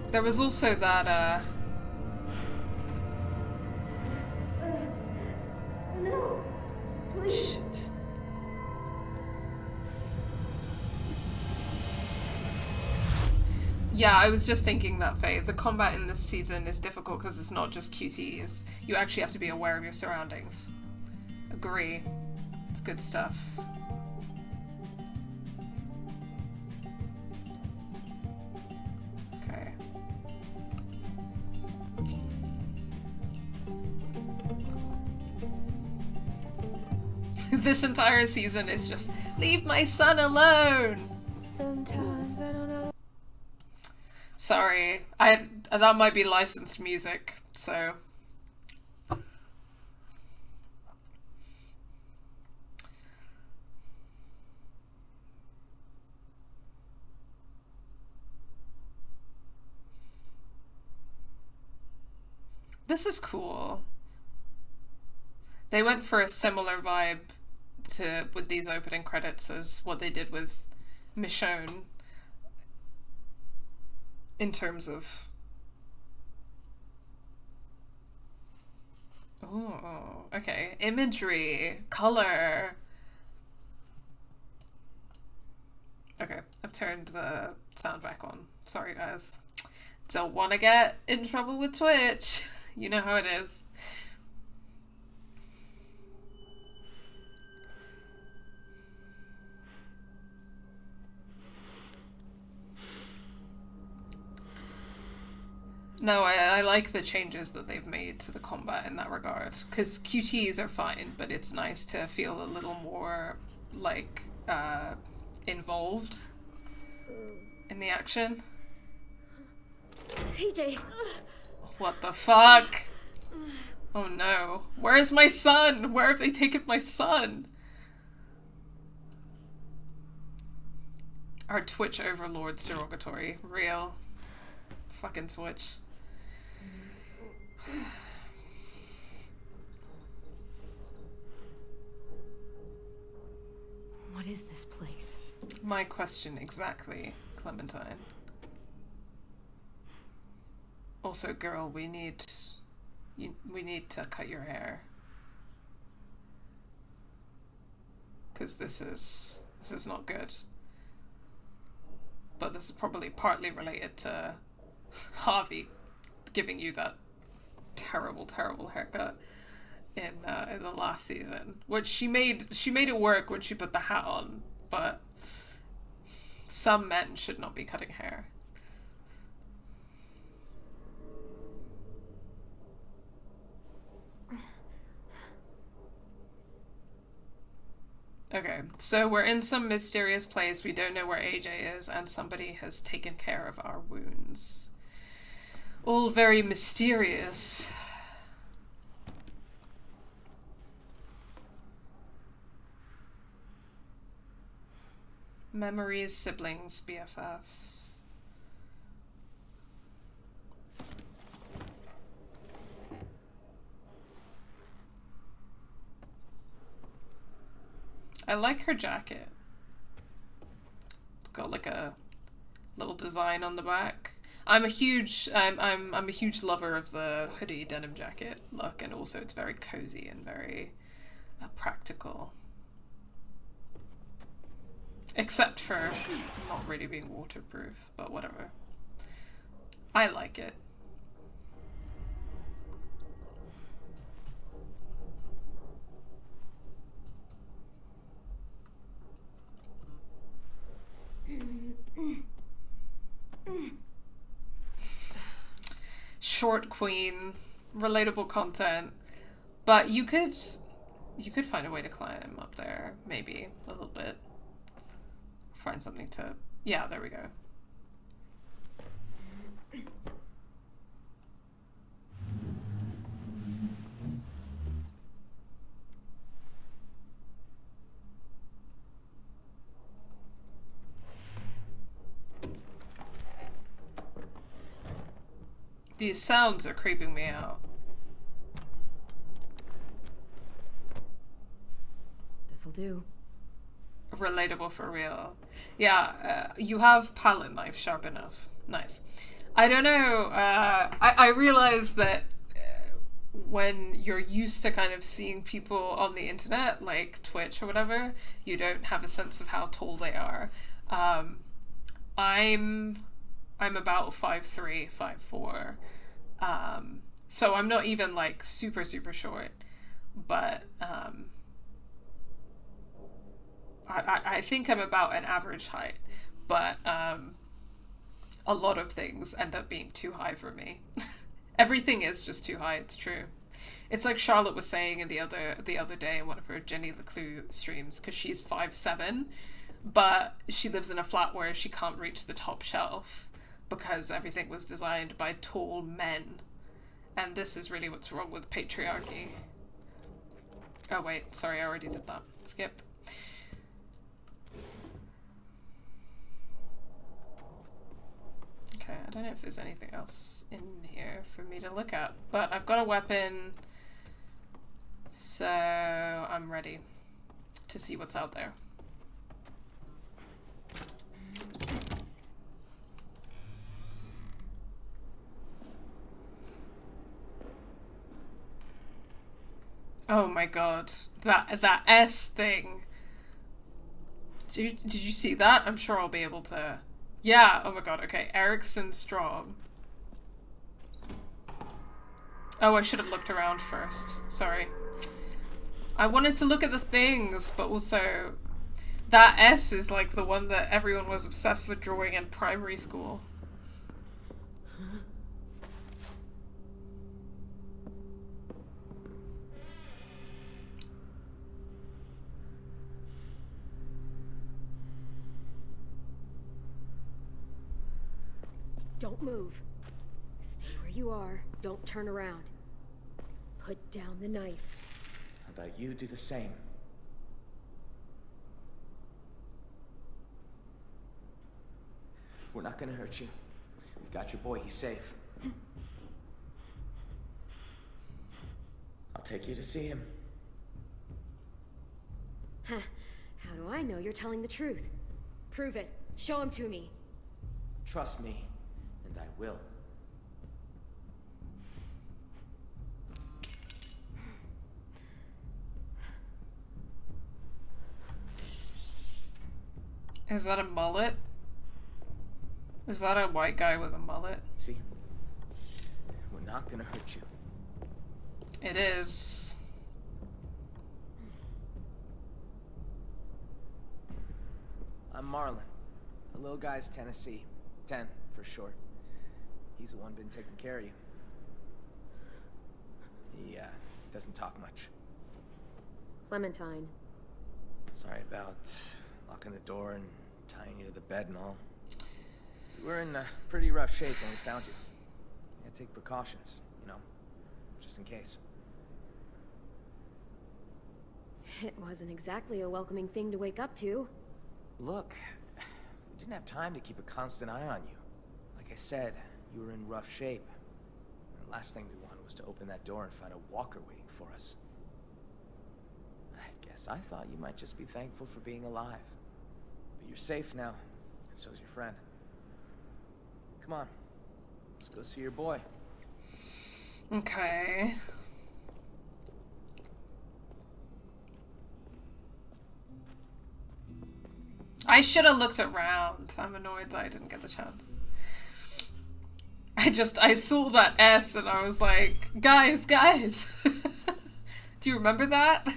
There was also that, shit. Yeah, I was just thinking that, Faye. The combat in this season is difficult because it's not just QTEs. You actually have to be aware of your surroundings. Agree. It's good stuff. Okay. This entire season is just, leave my son alone! Sometimes I don't know. Sorry, that might be licensed music. So this is cool. They went for a similar vibe with these opening credits as what they did with Michonne in terms of... Oh, okay. Imagery, color. Okay, I've turned the sound back on. Sorry, guys. Don't want to get in trouble with Twitch. You know how it is. No, I like the changes that they've made to the combat in that regard. Because QTs are fine, but it's nice to feel a little more, like, involved in the action. AJ! What the fuck? Oh no. Where's my son? Where have they taken my son? Our Twitch overlords derogatory. Real. Fucking Twitch. What is this place? My question exactly, Clementine. Also, girl, we need to cut your hair. 'Cause this is not good. But this is probably partly related to Harvey giving you that terrible, terrible haircut in the last season. Which she made it work when she put the hat on, but some men should not be cutting hair. Okay, so we're in some mysterious place, we don't know where AJ is, and somebody has taken care of our wounds. All very mysterious. Memories, siblings, BFFs. I like her jacket. It's got like a little design on the back. I'm a huge lover of the hoodie denim jacket look, and also it's very cozy and very practical. Except for not really being waterproof, but whatever. I like it. Short queen, relatable content, but you could find a way to climb up there, maybe a little bit. Find something to... Yeah, there we go. These sounds are creeping me out. This'll do. Relatable for real. Yeah, you have palette knife sharp enough. Nice. I don't know, I realize that when you're used to kind of seeing people on the internet, like Twitch or whatever, you don't have a sense of how tall they are. I'm about 5'3", 5'4", so I'm not even like super short, but I think I'm about an average height, but a lot of things end up being too high for me. Everything is just too high, it's true. It's like Charlotte was saying in the other day in one of her Jenny LeClue streams, because she's 5'7", but she lives in a flat where she can't reach the top shelf because everything was designed by tall men. And this is really what's wrong with patriarchy. Oh wait, sorry, I already did that. Skip. Okay, I don't know if there's anything else in here for me to look at, but I've got a weapon, so I'm ready to see what's out there. Oh my god, that S thing. Did you see that? I'm sure I'll be able to. Yeah, oh my god, okay. Erickson Strong. Oh, I should have looked around first. Sorry. I wanted to look at the things, but also that S is like the one that everyone was obsessed with drawing in primary school. Don't move. Stay where you are. Don't turn around. Put down the knife. How about you do the same? We're not gonna hurt you. We've got your boy, he's safe. I'll take you to see him. Huh. How do I know you're telling the truth? Prove it. Show him to me. Trust me, and I will. Is that a mullet? Is that a white guy with a mullet? See? We're not gonna hurt you. It is. I'm Marlon. The little guy's Tennessee. 10, for short. He's the one been taking care of you. He, doesn't talk much. Clementine. Sorry about locking the door and tying you to the bed and all. We were in pretty rough shape when we found you. You had to take precautions, you know, just in case. It wasn't exactly a welcoming thing to wake up to. Look, we didn't have time to keep a constant eye on you. Like I said, you were in rough shape. And the last thing we wanted was to open that door and find a walker waiting for us. I guess I thought you might just be thankful for being alive. But you're safe now, and so's your friend. Come on, let's go see your boy. Okay. I should have looked around. I'm annoyed that I didn't get the chance. I saw that S and I was like, guys. Do you remember that?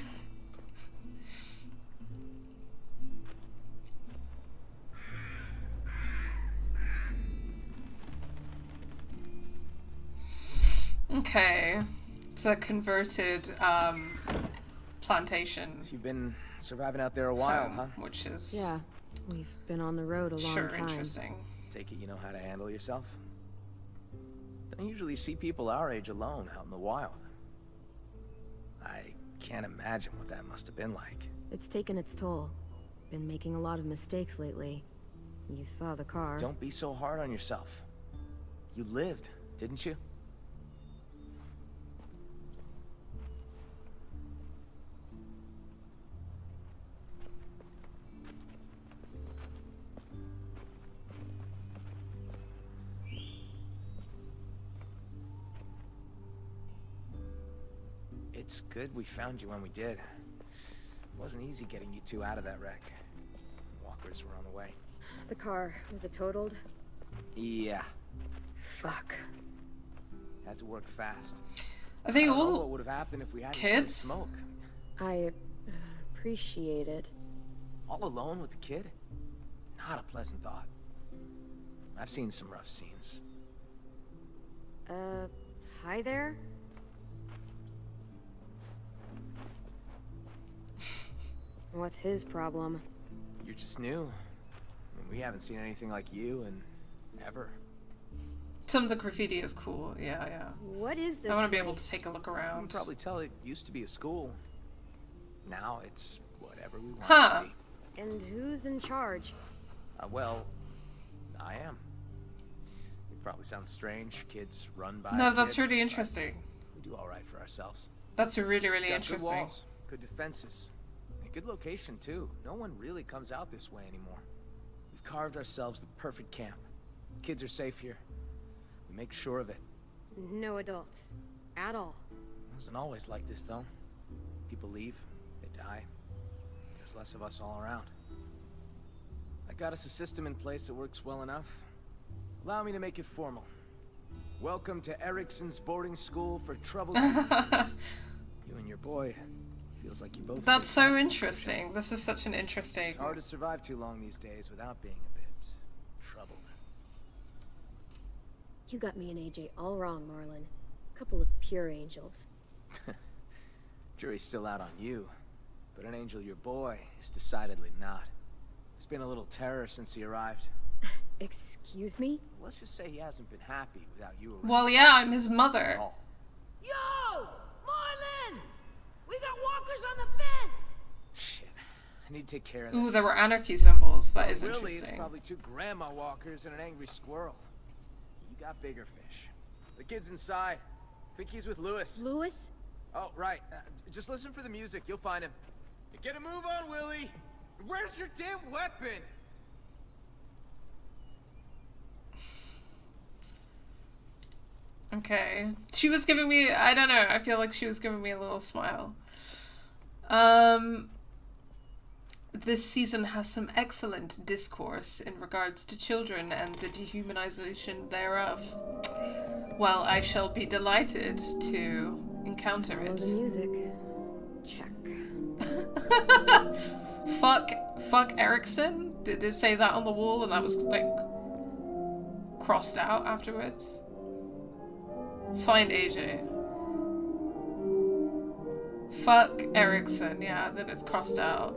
Okay. It's a converted plantation. You've been surviving out there a while, home, huh? Which is Yeah, we've been on the road a long sure time. interesting. Take it you know how to handle yourself? Don't usually see people our age alone out in the wild. I can't imagine what that must have been like. It's taken its toll. Been making a lot of mistakes lately. You saw the car. Don't be so hard on yourself. You lived, didn't you? It's good we found you when we did. It wasn't easy getting you two out of that wreck. Walkers were on the way. The car, was it totaled? Yeah. Fuck. Had to work fast. Are they I don't know all what would have happened if we had kids? smoke. I appreciate it. All alone with the kid? Not a pleasant thought. I've seen some rough scenes. Hi there? What's his problem? You're just new. I mean, we haven't seen anything like you in ever. Some of the graffiti is cool. Yeah, yeah. What is this? I want to be place? able to take a look You can around. probably tell it used to be a school. Now it's whatever we want Huh. it to be. And who's in charge? Well, I am. It probably sounds strange. Kids run by. No, a that's kid, really but interesting. We do all right for ourselves. That's really, really Got good interesting. walls, good defenses, and a good location too. No one really comes out this way anymore. We've carved ourselves the perfect camp. Kids are safe here. We make sure of it. No adults. At all. It wasn't always like this though. People leave, they die. There's less of us all around. I got us a system in place that works well enough. Allow me to make it formal. Welcome to Erickson's boarding school for troubled youth. You and your boy. Feels like you both. That's so interesting. This is such an interesting. It's hard to survive too long these days without being a bit troubled. You got me and AJ all wrong, Marlon. Couple of pure angels. Jury's still out on you, but an angel your boy is decidedly not. He's been a little terror since he arrived. Excuse me? Let's just say he hasn't been happy without you around. Well, yeah, I'm his mother. All. Yo! Marlon! We got walkers on the fence! Shit. I need to take care of this. Ooh, there were anarchy symbols. That is Really, interesting. it's probably 2 grandma walkers and an angry squirrel. You got bigger fish. The kid's inside. Think he's with Lewis. Lewis? Oh, right. Just listen for the music. You'll find him. Get a move on, Willie. Where's your damn weapon? Okay. She was giving me, I don't know, I feel like she was giving me a little smile. This season has some excellent discourse in regards to children and the dehumanization thereof. Well, I shall be delighted to encounter Follow it. the music. Check. Fuck Erickson? Did it say that on the wall and that was like crossed out afterwards? Find AJ. Fuck Erickson, yeah, then it's crossed out.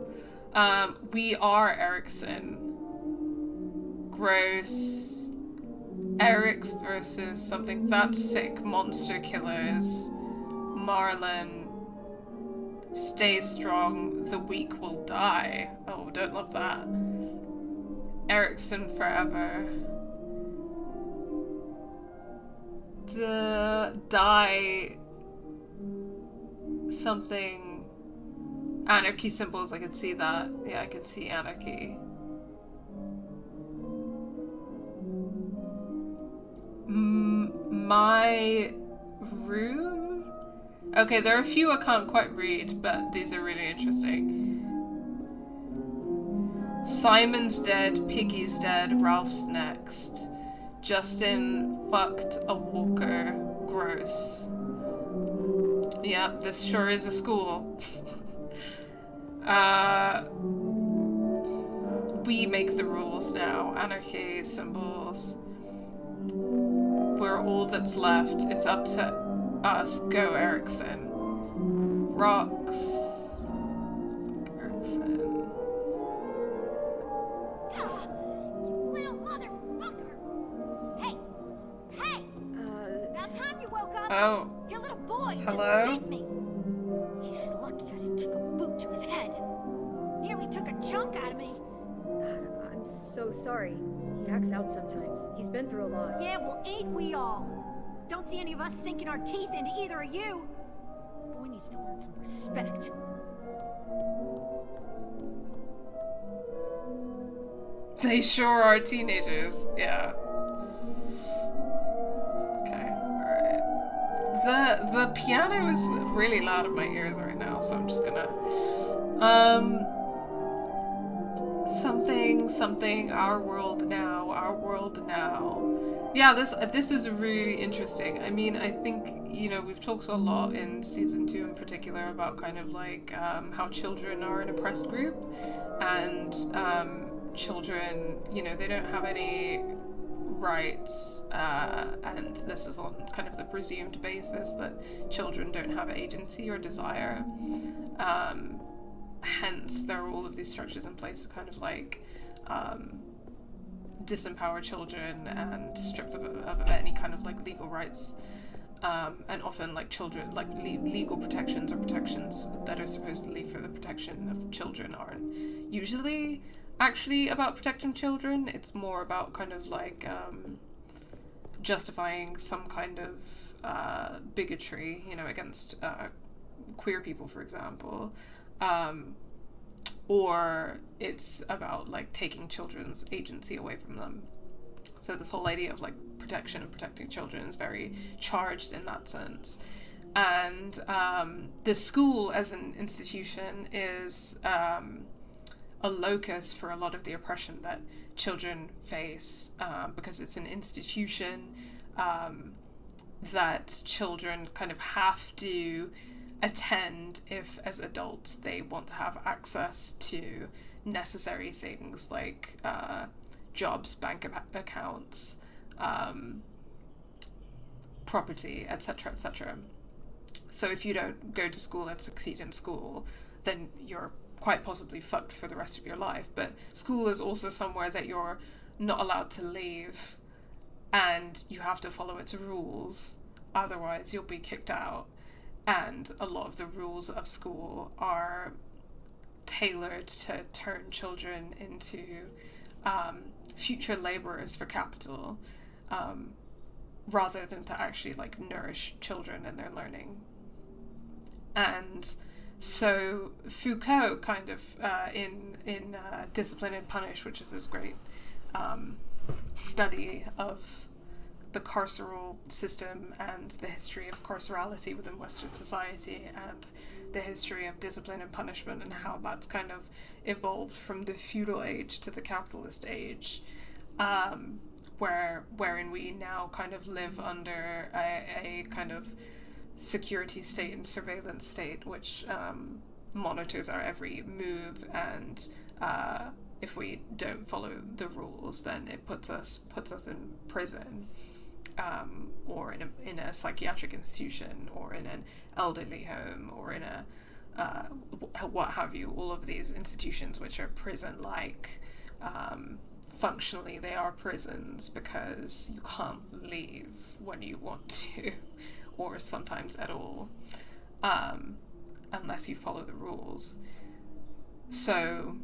We are Erickson. Gross. Eric's versus something that's sick. Monster killers. Marlon. Stay strong. The weak will die. Oh, don't love that. Erickson forever. Die something. Anarchy symbols, I can see that. Yeah, I can see anarchy. My room? Okay, there are a few I can't quite read, but these are really interesting. Simon's dead, Piggy's dead, Ralph's next. Justin fucked a walker. Gross. Yep, this sure is a school. We make the rules now. Anarchy symbols. We're all that's left. It's up to us. Go, Erickson. Rocks. Erickson. Little motherfucker! Hey! Hey! About time you woke up! Oh. Your little boy Hello? just bit me! He's lucky I didn't take a boot to his head. Nearly took a chunk out of me. I'm so sorry. He acts out sometimes. He's been through a lot. Yeah, well, ain't we all? Don't see any of us sinking our teeth into either of you. Boy needs to learn some respect. They sure are teenagers. Yeah. Okay, alright. The piano is really loud in my ears right now, so I'm just gonna something our world now. Yeah, this is really interesting. I mean, I think, you know, we've talked a lot in season 2 in particular about kind of like how children are an oppressed group, and children, you know, they don't have any rights, and this is on kind of the presumed basis that children don't have agency or desire. Hence, there are all of these structures in place to kind of like disempower children and strip them of any kind of like legal rights. And often like children, like legal protections or protections that are supposedly for the protection of children aren't usually actually about protecting children. It's more about kind of like justifying some kind of bigotry, you know, against queer people, for example. Or it's about like taking children's agency away from them. So this whole idea of like protection and protecting children is very charged in that sense. And the school as an institution is a locus for a lot of the oppression that children face, because it's an institution that children kind of have to attend if, as adults, they want to have access to necessary things like jobs, bank accounts, property, etc., etc. So if you don't go to school and succeed in school, then you're quite possibly fucked for the rest of your life. But school is also somewhere that you're not allowed to leave, and you have to follow its rules, otherwise you'll be kicked out. And a lot of the rules of school are tailored to turn children into future laborers for capital, rather than to actually like nourish children and their learning. And so Foucault kind of in Discipline and Punish, which is this great study of the carceral system and the history of carcerality within Western society and the history of discipline and punishment and how that's kind of evolved from the feudal age to the capitalist age, wherein we now kind of live under a kind of security state and surveillance state which monitors our every move, and if we don't follow the rules, then it puts us in prison, or in a psychiatric institution, or in an elderly home, or in a what have you. All of these institutions which are prison-like, functionally they are prisons because you can't leave when you want to, or sometimes at all, unless you follow the rules. So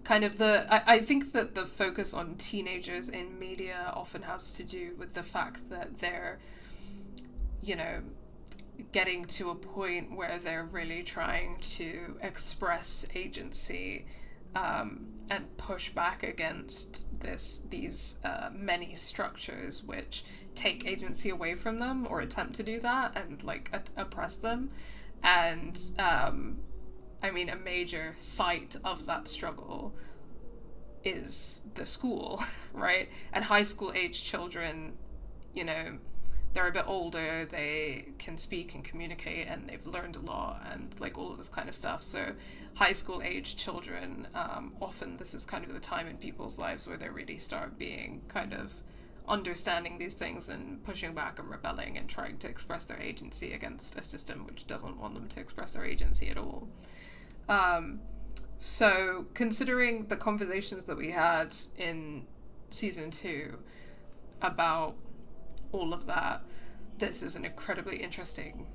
kind of I think that the focus on teenagers in media often has to do with the fact that they're, you know, getting to a point where they're really trying to express agency, and push back against these many structures which take agency away from them or attempt to do that and like oppress them. And I mean, a major site of that struggle is the school, right? And high school age children, you know, they're a bit older, they can speak and communicate, and they've learned a lot, and like all of this kind of stuff. So high school age children, often this is kind of the time in people's lives where they really start being kind of understanding these things and pushing back and rebelling and trying to express their agency against a system which doesn't want them to express their agency at all. So considering the conversations that we had in season 2 about all of that, this is an incredibly interesting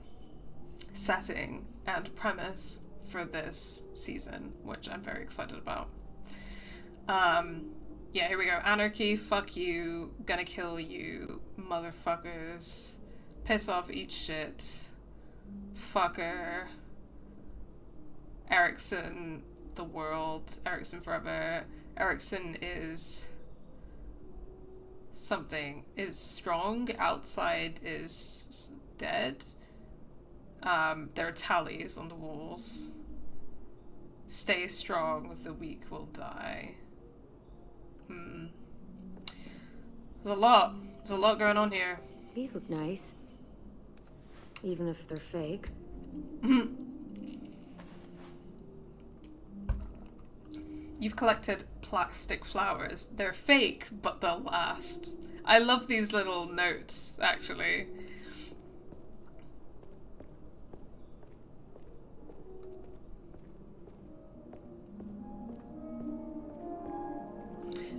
setting and premise for this season, which I'm very excited about. Yeah, here we go. Anarchy, fuck you, gonna kill you, motherfuckers, piss off, eat shit, fucker, Erickson, the world, Erickson forever. Erickson is something, is strong, outside is dead. There are tallies on the walls. Stay strong, the weak will die. There's a lot going on here. These look nice. Even if they're fake. You've collected plastic flowers. They're fake, but they'll last. I love these little notes, actually.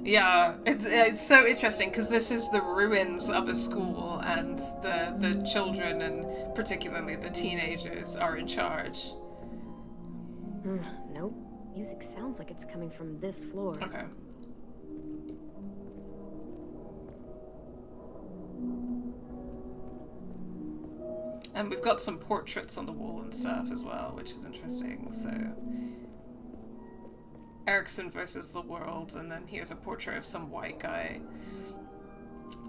Yeah, it's so interesting because this is the ruins of a school, and the children and particularly the teenagers are in charge. Nope. Music sounds like it's coming from this floor. Okay. And we've got some portraits on the wall and stuff as well, which is interesting. So, Erickson versus the world, and then here's a portrait of some white guy.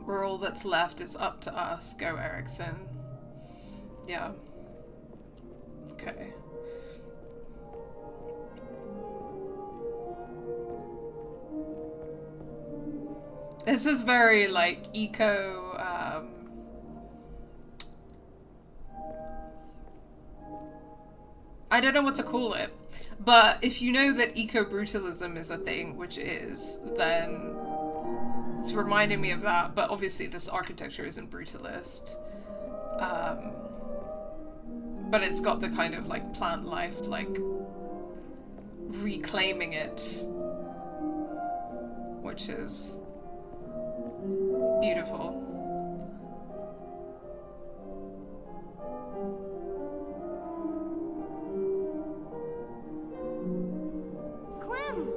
We're all that's left is up to us. Go, Erickson. Yeah. Okay. This is very, like, eco, I don't know what to call it, but if you know that eco-brutalism is a thing, which is, then it's reminding me of that, but obviously this architecture isn't brutalist. But it's got the kind of, like, plant life, like, reclaiming it, which is beautiful. Clem!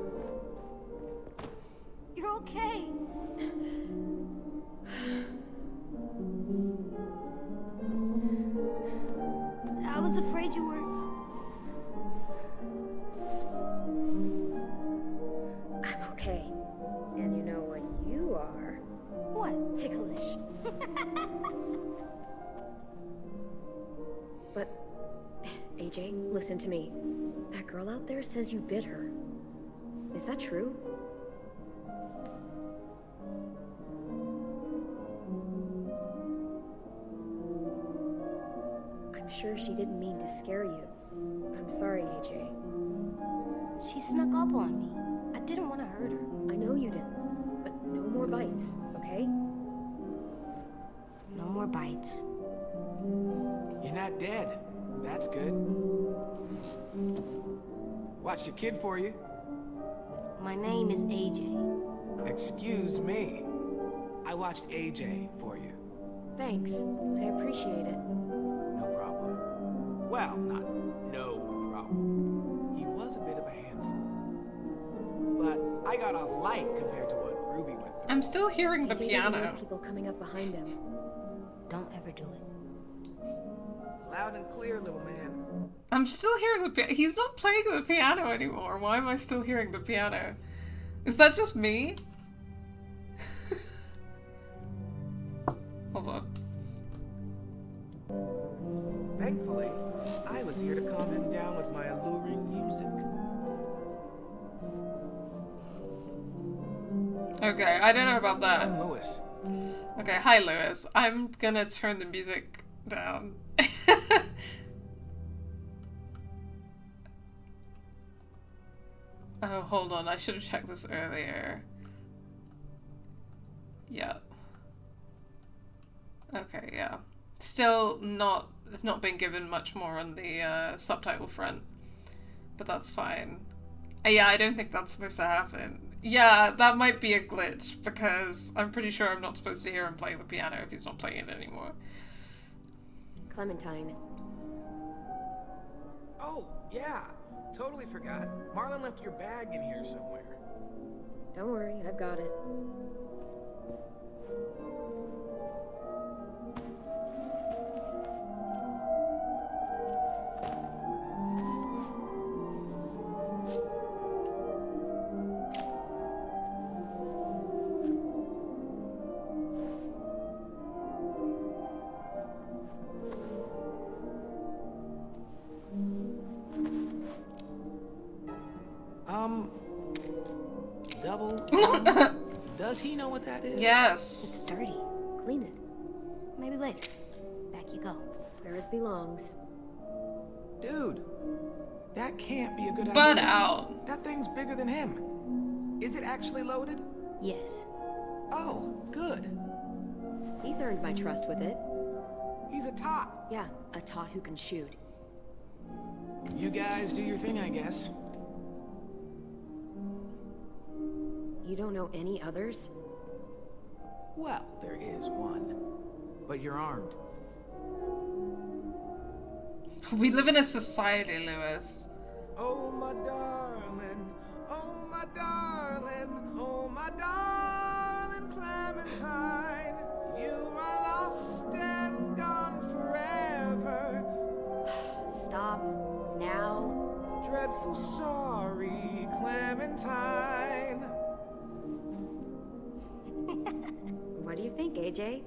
You're okay. I was afraid you were... I'm okay. And you know what you are? What? Ticklish. But, AJ, listen to me. That girl out there says you bit her. Is that true? I'm sure she didn't mean to scare you. I'm sorry, AJ. She snuck up on me. I didn't want to hurt her. I know you didn't, but no more bites, okay? No more bites. You're not dead. That's good. Watched your kid for you. My name is AJ. Excuse me. I watched AJ for you. Thanks. I appreciate it. No problem. Well, not no problem. He was a bit of a handful. But I got off light compared to what Ruby went through. I'm still hearing the AJ doesn't piano. like people coming up behind him. Don't ever do it. Loud and clear, little man. I'm still hearing the piano. He's not playing the piano anymore. Why am I still hearing the piano? Is that just me? Hold on. Thankfully, I was here to calm him down with my alluring music. Okay, I don't know about that. I'm Lewis. Okay, hi Lewis. I'm gonna turn the music down. Oh, hold on. I should have checked this earlier. Yeah. Okay, yeah. Still not been given much more on the subtitle front, but that's fine. Yeah, I don't think that's supposed to happen. Yeah, that might be a glitch, because I'm pretty sure I'm not supposed to hear him playing the piano if he's not playing it anymore. Clementine. Oh, yeah. Totally forgot. Marlon left your bag in here somewhere. Don't worry, I've got it. Double. Does he know what that is? Yes. It's dirty. Clean it. Maybe later. Back you go. Where it belongs. Dude, that can't be a good Bud idea. out. That thing's bigger than him. Is it actually loaded? Yes. Oh, good. He's earned my trust with it. He's a tot. Yeah, a tot who can shoot. You guys do your thing, I guess. You don't know any others? Well, there is one. But you're armed. We live in a society, Lewis. Oh my darling, oh my darling, oh my darling Clementine, you are lost and gone forever. Stop. Now. Dreadful sorry, Clementine. What do you think, AJ?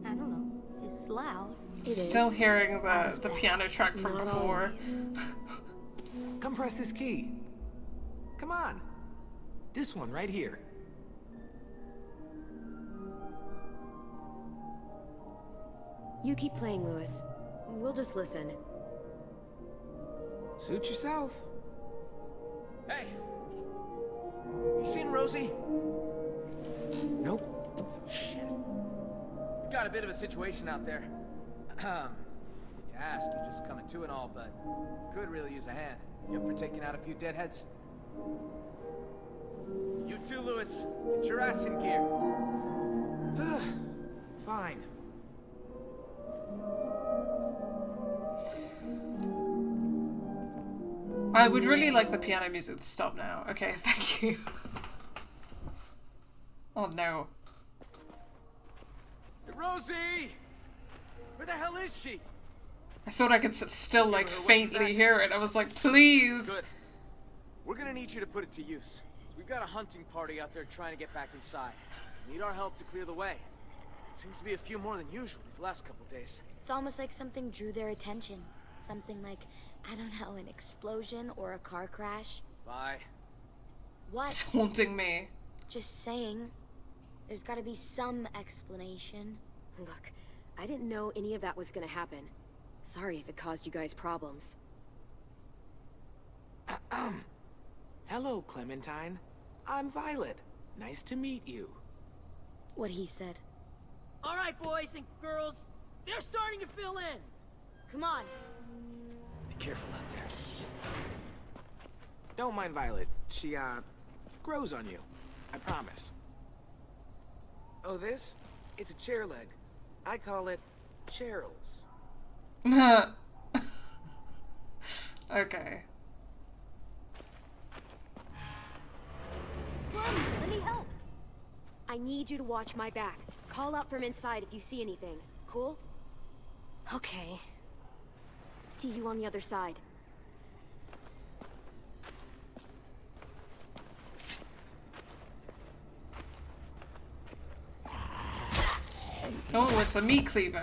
I don't know. It's loud. Still hearing the piano track from Not before. always. Come press this key. Come on. This one right here. You keep playing, Lewis. We'll just listen. Suit yourself. Hey. You seen Rosie? Nope. Shit. We've got a bit of a situation out there. Hate to ask, you're just coming to it all, but could really use a hand. You up for taking out a few deadheads? You too, Lewis. Get your ass in gear. Fine. I would really like the piano music to stop now. Okay, thank you. Oh no. Rosie! Where the hell is she? I thought I could still like faintly hear it. I was like, please. Good. We're gonna need you to put it to use. We've got a hunting party out there trying to get back inside. Need our help to clear the way. Seems to be a few more than usual these last couple days. It's almost like something drew their attention. Something like, I don't know, an explosion or a car crash. Bye. What? It's haunting me. Just saying. There's gotta be some explanation. Look, I didn't know any of that was gonna happen. Sorry if it caused you guys problems. Hello, Clementine. I'm Violet. Nice to meet you. What he said. All right, boys and girls, they're starting to fill in. Come on. Be careful out there. Don't mind Violet. She, grows on you. I promise. Oh, this? It's a chair leg. I call it Cheryl's. Okay. Clem, let me help. I need you to watch my back. Call out from inside if you see anything. Cool? Okay. See you on the other side. Oh, it's a meat cleaver.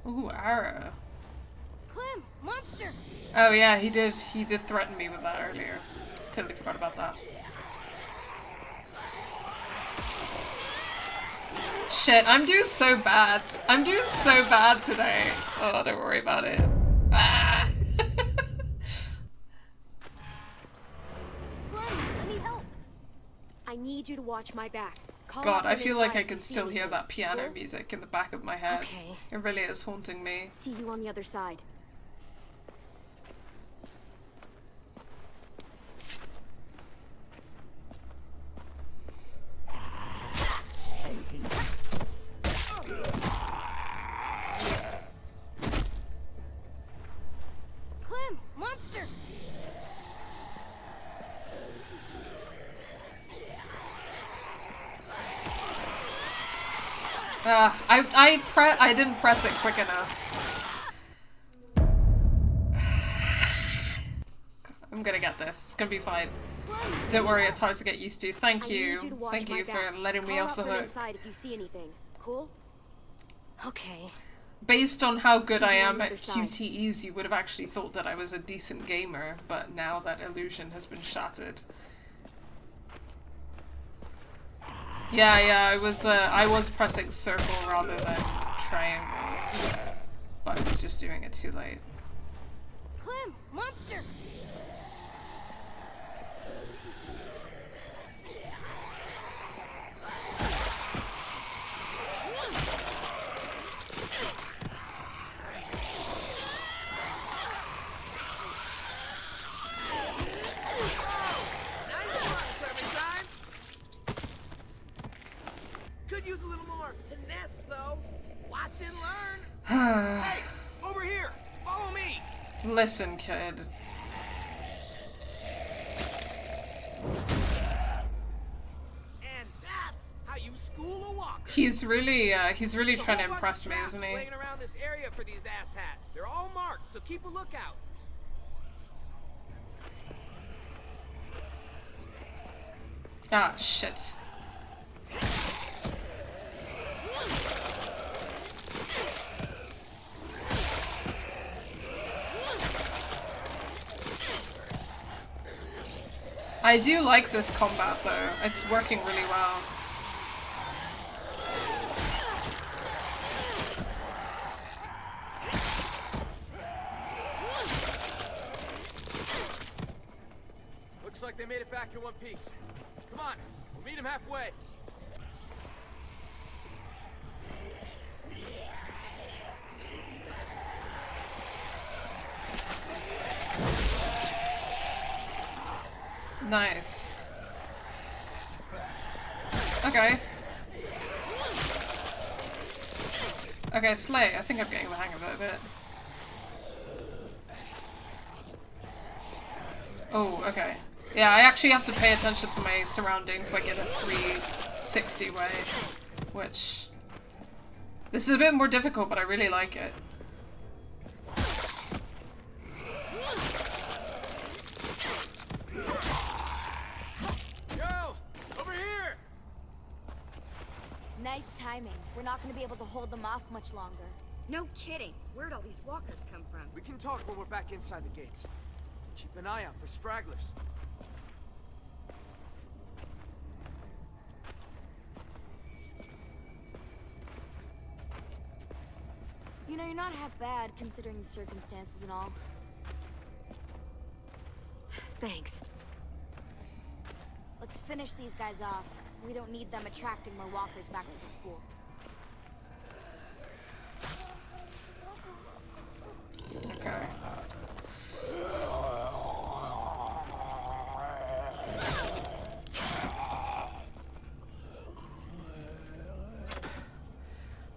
Ooh, arrow. Clem, monster! Oh yeah, he did threaten me with that earlier. Totally forgot about that. Shit, I'm doing so bad. I'm doing so bad today. Oh, don't worry about it. Ah. Clem, let me help. I need you to watch my back. Call God, out I from feel like inside I if you can see still hear anything. that piano Cool? music in the back of my head. Okay. It really is haunting me. See you on the other side. Clem, monster! I didn't press it quick enough. I'm gonna get this. It's gonna be fine. Don't worry, it's hard to get used to. Thank you. Thank you for letting me off the hook. Inside if you see anything. Cool? Okay. Based on how good I am at other side. QTEs, you would have actually thought that I was a decent gamer, but now that illusion has been shattered. Yeah, I was pressing circle rather than triangle, but I was just doing it too late. Clem, monster! Watch and learn. Hey, over here. Follow me. Listen, kid. And that's how you school a walker. He's really trying to impress me, isn't he? Laying around this area for these asshats. They're all marked, so keep a lookout. Ah, shit. I do like this combat though. It's working really well. Looks like they made it back in one piece. Come on, we'll meet them halfway. Nice. Okay. Okay, Slay. I think I'm getting the hang of it a bit. Oh, okay. Yeah, I actually have to pay attention to my surroundings, like in a 360 way, which... This is a bit more difficult, but I really like it. Nice timing. We're not going to be able to hold them off much longer. No kidding. Where'd all these walkers come from? We can talk when we're back inside the gates. Keep an eye out for stragglers. You know, you're not half bad, considering the circumstances and all. Thanks. Let's finish these guys off. We don't need them attracting more walkers back to the school. Okay.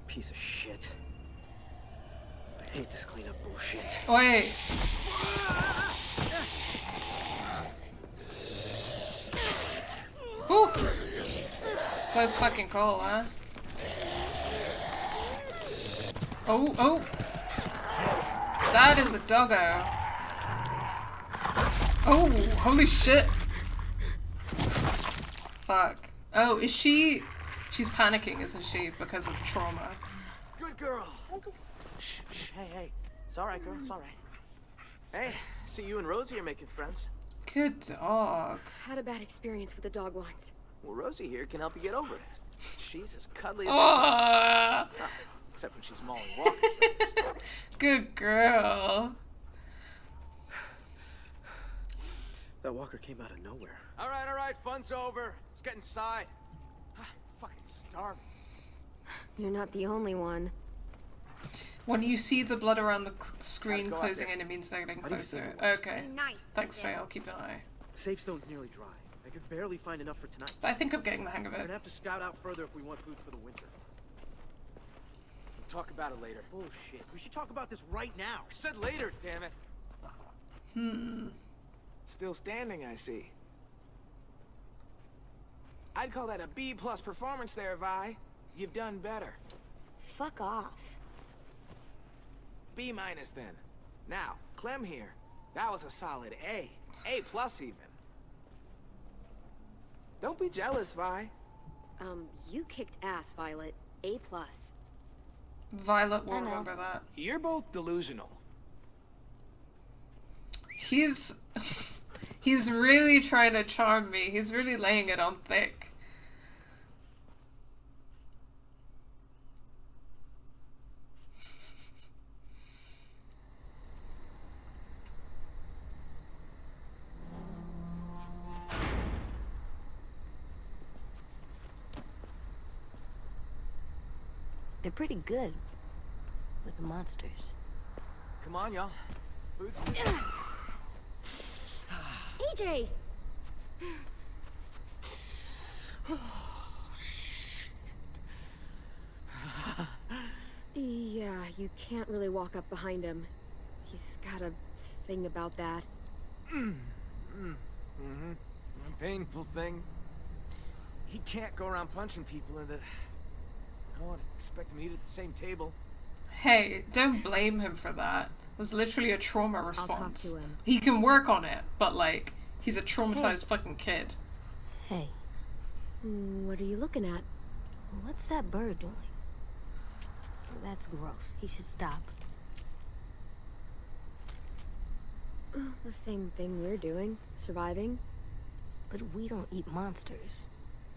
Piece of shit. I hate this cleanup bullshit. Wait. Whew. Close fucking call, huh? Oh, oh. That is a doggo. Oh, holy shit. Fuck. Oh, is she... She's panicking, isn't she? Because of trauma. Good girl. Shh, shh, hey. It's alright, girl, it's alright. Hey, see you and Rosie are making friends. Good dog. Had a bad experience with the dog once. Well, Rosie here can help you get over it. She's as cuddly as except when she's mauling walkers, that is. Good girl. That walker came out of nowhere. Alright, fun's over. Let's get inside. I'm fucking starving. You're not the only one. When you see the blood around the screen Go out closing there. in, it means they're getting How do you closer. feel it Okay. Nice. Thanks, Faye. I'll keep an eye. The safe stone's nearly dry. I could barely find enough for tonight. But I think I'm getting the hang of We're it. gonna have to scout out further if we want food for the winter. We'll talk about it later. Bullshit. We should talk about this right now. I said later, damn it. Still standing, I see. I'd call that a B+ performance there, Vi. You've done better. Fuck off. B- then. Now, Clem here. That was a solid A. A+ even. Don't be jealous, Vi. You kicked ass, Violet. A+. Violet will I know. remember that. You're both delusional. He's... He's really trying to charm me. He's really laying it on thick. They're pretty good with the monsters. Come on, y'all. Food's AJ! You can't really walk up behind him. He's got a thing about that. A painful thing. He can't go around punching people in the... I don't expect him to eat at the same table. Hey, don't blame him for that. It was literally a trauma response. I'll talk to him. He can work on it, but like, he's a traumatized fucking kid. Hey, What are you looking at? what's that bird doing? That's gross. He should stop. The same thing we're doing. Surviving. But we don't eat monsters.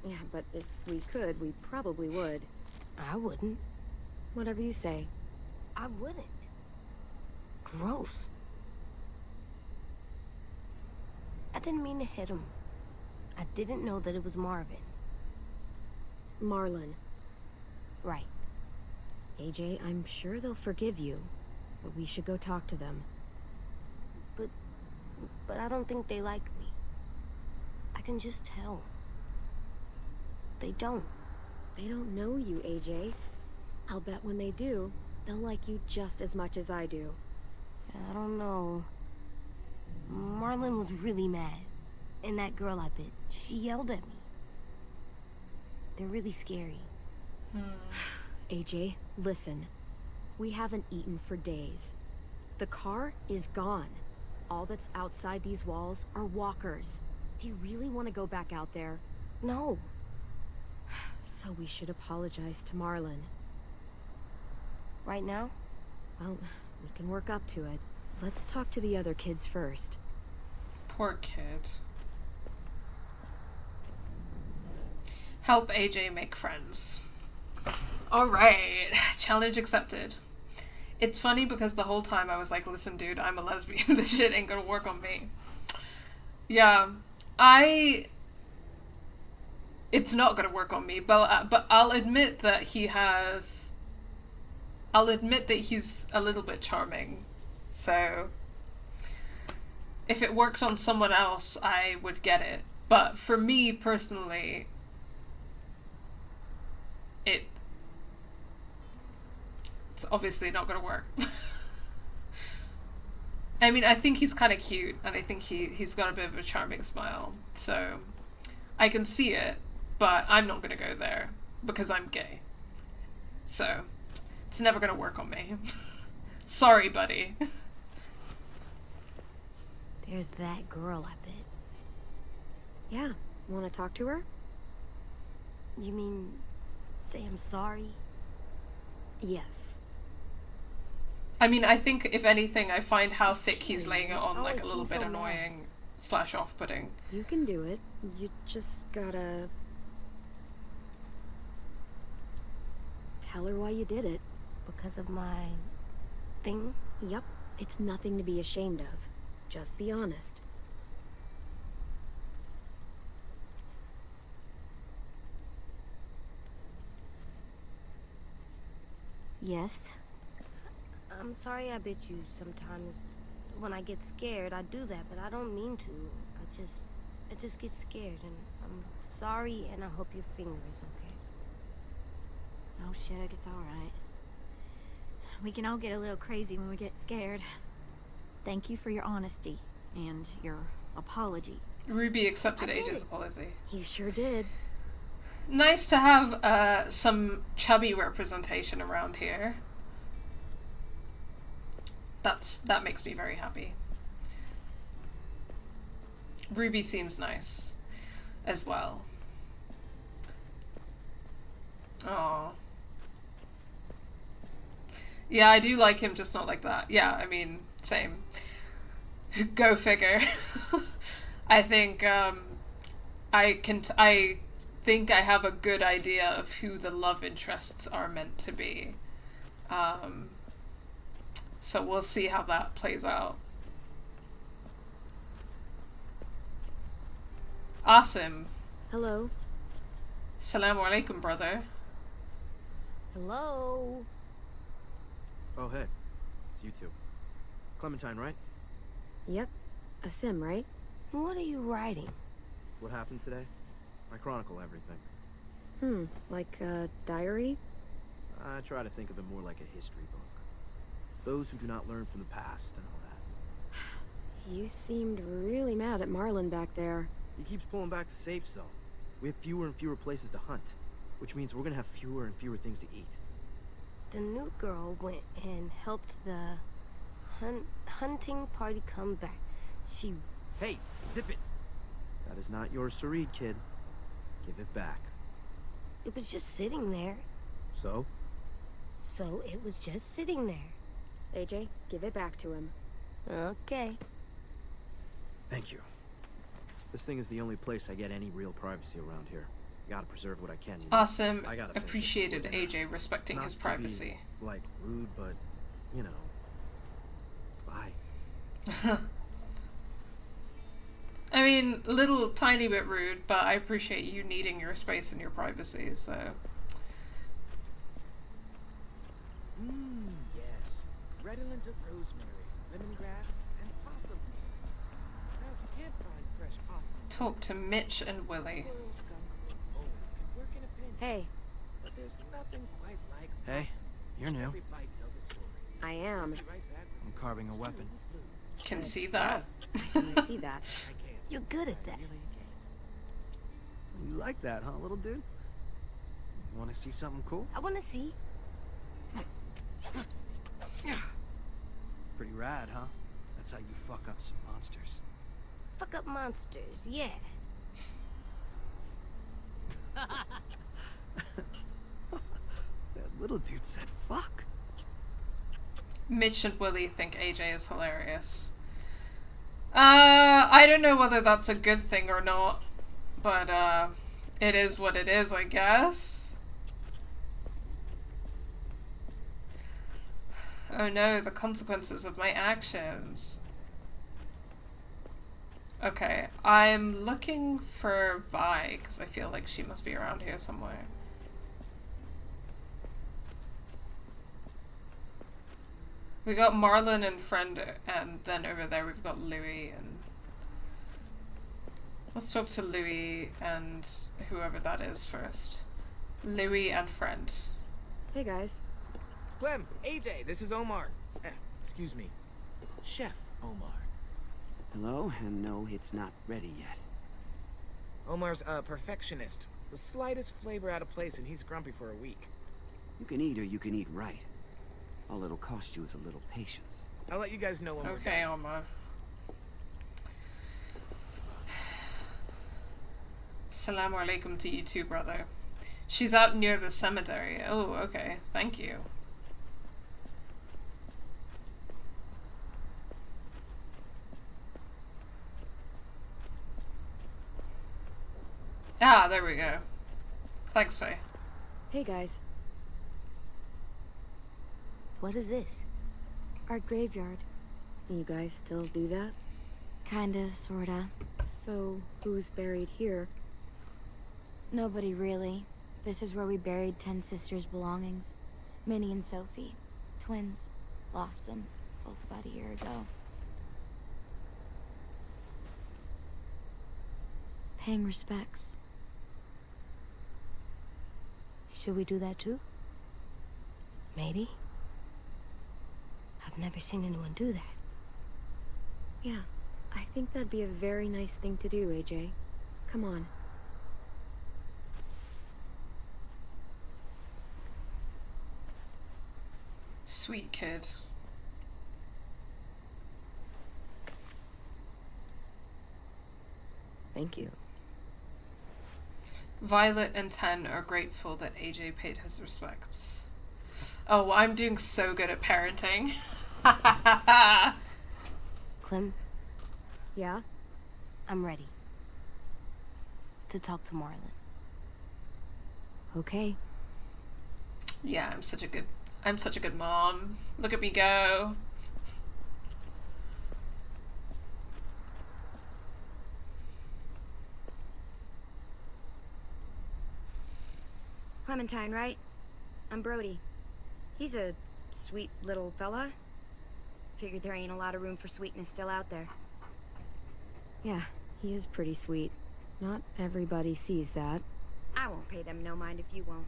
Yeah, but if we could, we probably would. I wouldn't. Whatever you say. I wouldn't. Gross. I didn't mean to hit him. I didn't know that it was Marvin. Marlon. Right. AJ, I'm sure they'll forgive you. But we should go talk to them. But I don't think they like me. I can just tell. They don't. They don't know you, AJ. I'll bet when they do, they'll like you just as much as I do. I don't know. Marlon was really mad. And that girl I bit, she yelled at me. They're really scary. AJ, listen. We haven't eaten for days. The car is gone. All that's outside these walls are walkers. Do you really want to go back out there? No. So we should apologize to Marlon. Right now? Well, we can work up to it. Let's talk to the other kids first. Poor kid. Help AJ make friends. Alright, challenge accepted. It's funny because the whole time I was like, listen dude, I'm a lesbian, this shit ain't gonna work on me. Yeah, it's not gonna work on me, but I'll admit that he's a little bit charming. So, if it worked on someone else, I would get it. But for me personally, it's obviously not gonna work. I mean, I think he's kind of cute, and I think he's got a bit of a charming smile, so I can see it, but I'm not gonna go there because I'm gay. So it's never gonna work on me. Sorry, buddy. There's that girl I bit. Yeah, want to talk to her? You mean say I'm sorry? Yes. I mean, I think if anything, I find how thick he's laying it on like a little bit annoying / off-putting. You can do it. You just gotta... tell her why you did it. Because of my... thing? Yep. It's nothing to be ashamed of. Just be honest. Yes. I'm sorry I bit you sometimes. When I get scared, I do that, but I don't mean to. I just get scared, and I'm sorry, and I hope your finger is okay. Oh shit, it's alright. We can all get a little crazy when we get scared. Thank you for your honesty and your apology. Ruby accepted AJ's apology. You sure did. Nice to have some chubby representation around here. That makes me very happy. Ruby seems nice as well. Aww. Yeah, I do like him, just not like that. Yeah, I mean, same. Go figure. I think I think I have a good idea of who the love interests are meant to be. So we'll see how that plays out. Asim. Hello. Assalamu alaikum, brother. Hello? Oh, hey. It's you two. Clementine, right? Yep. A sim, right? What are you writing? What happened today? I chronicle everything. Like a diary? I try to think of it more like a history book. Those who do not learn from the past and all that. You seemed really mad at Marlin back there. He keeps pulling back the safe zone. We have fewer and fewer places to hunt, which means we're gonna have fewer and fewer things to eat. The new girl went and helped the hunting party come back. She... Hey, zip it! That is not yours to read, kid. Give it back. It was just sitting there. So? So it was just sitting there. AJ, give it back to him. Okay. Thank you. This thing is the only place I get any real privacy around here. Gotta preserve what I can. You know? Awesome. I gotta finish Appreciated this work. AJ respecting Not his to be, privacy. like, rude, but, you know. Bye. I mean, little tiny bit rude, but I appreciate you needing your space and your privacy, so... Yes. Redolent of rosemary, lemongrass, and possum meat. Now, if you can't find fresh possum... Talk to Mitch and Willie. squirrel, skunk, or mole can work in a pinch. Hey. But there's nothing quite like Hey, possum. you're new. Every bite tells a story. I am. Be right back with I'm carving a weapon. Can see that. I see that. I can't. You're good at that. Really can't. You like that, huh, little dude? Want to see something cool? I want to see. Pretty rad, huh? That's how you fuck up some monsters. Fuck up monsters, yeah. That little dude said fuck. Mitch and Willie think AJ is hilarious. I don't know whether that's a good thing or not, but it is what it is, I guess. Oh no, the consequences of my actions. Okay, I'm looking for Vi, because I feel like she must be around here somewhere. We got Marlin and Friend, and then over there we've got Louis, and... Let's talk to Louis and whoever that is first. Louis and Friend. Hey guys. Clem, AJ, this is Omar. Excuse me. Chef Omar. Hello, and no, it's not ready yet. Omar's a perfectionist. The slightest flavor out of place and he's grumpy for a week. You can eat or you can eat right. All it'll cost you is a little patience. I'll let you guys know when we're Okay, done. Omar. Assalamu alaikum to you too, brother. She's out near the cemetery. Oh, okay. Thank you. Ah, there we go. Thanks, Faye. Hey guys. What is this? Our graveyard. You guys still do that? Kinda, sorta. So, who's buried here? Nobody really. This is where we buried 10 sisters' belongings. Minnie and Sophie. Twins. Lost them. Both about a year ago. Paying respects. Should we do that too? Maybe. I've never seen anyone do that. Yeah, I think that'd be a very nice thing to do, AJ. Come on. Sweet kid. Thank you. Violet and Ten are grateful that AJ paid his respects. Oh, I'm doing so good at parenting. Clem, Yeah? I'm ready to talk to Marlin. Okay. Yeah, I'm such a good mom. Look at me go. Clementine, right? I'm Brody. He's a sweet little fella. Figured there ain't a lot of room for sweetness still out there. Yeah, he is pretty sweet. Not everybody sees that. I won't pay them no mind if you won't.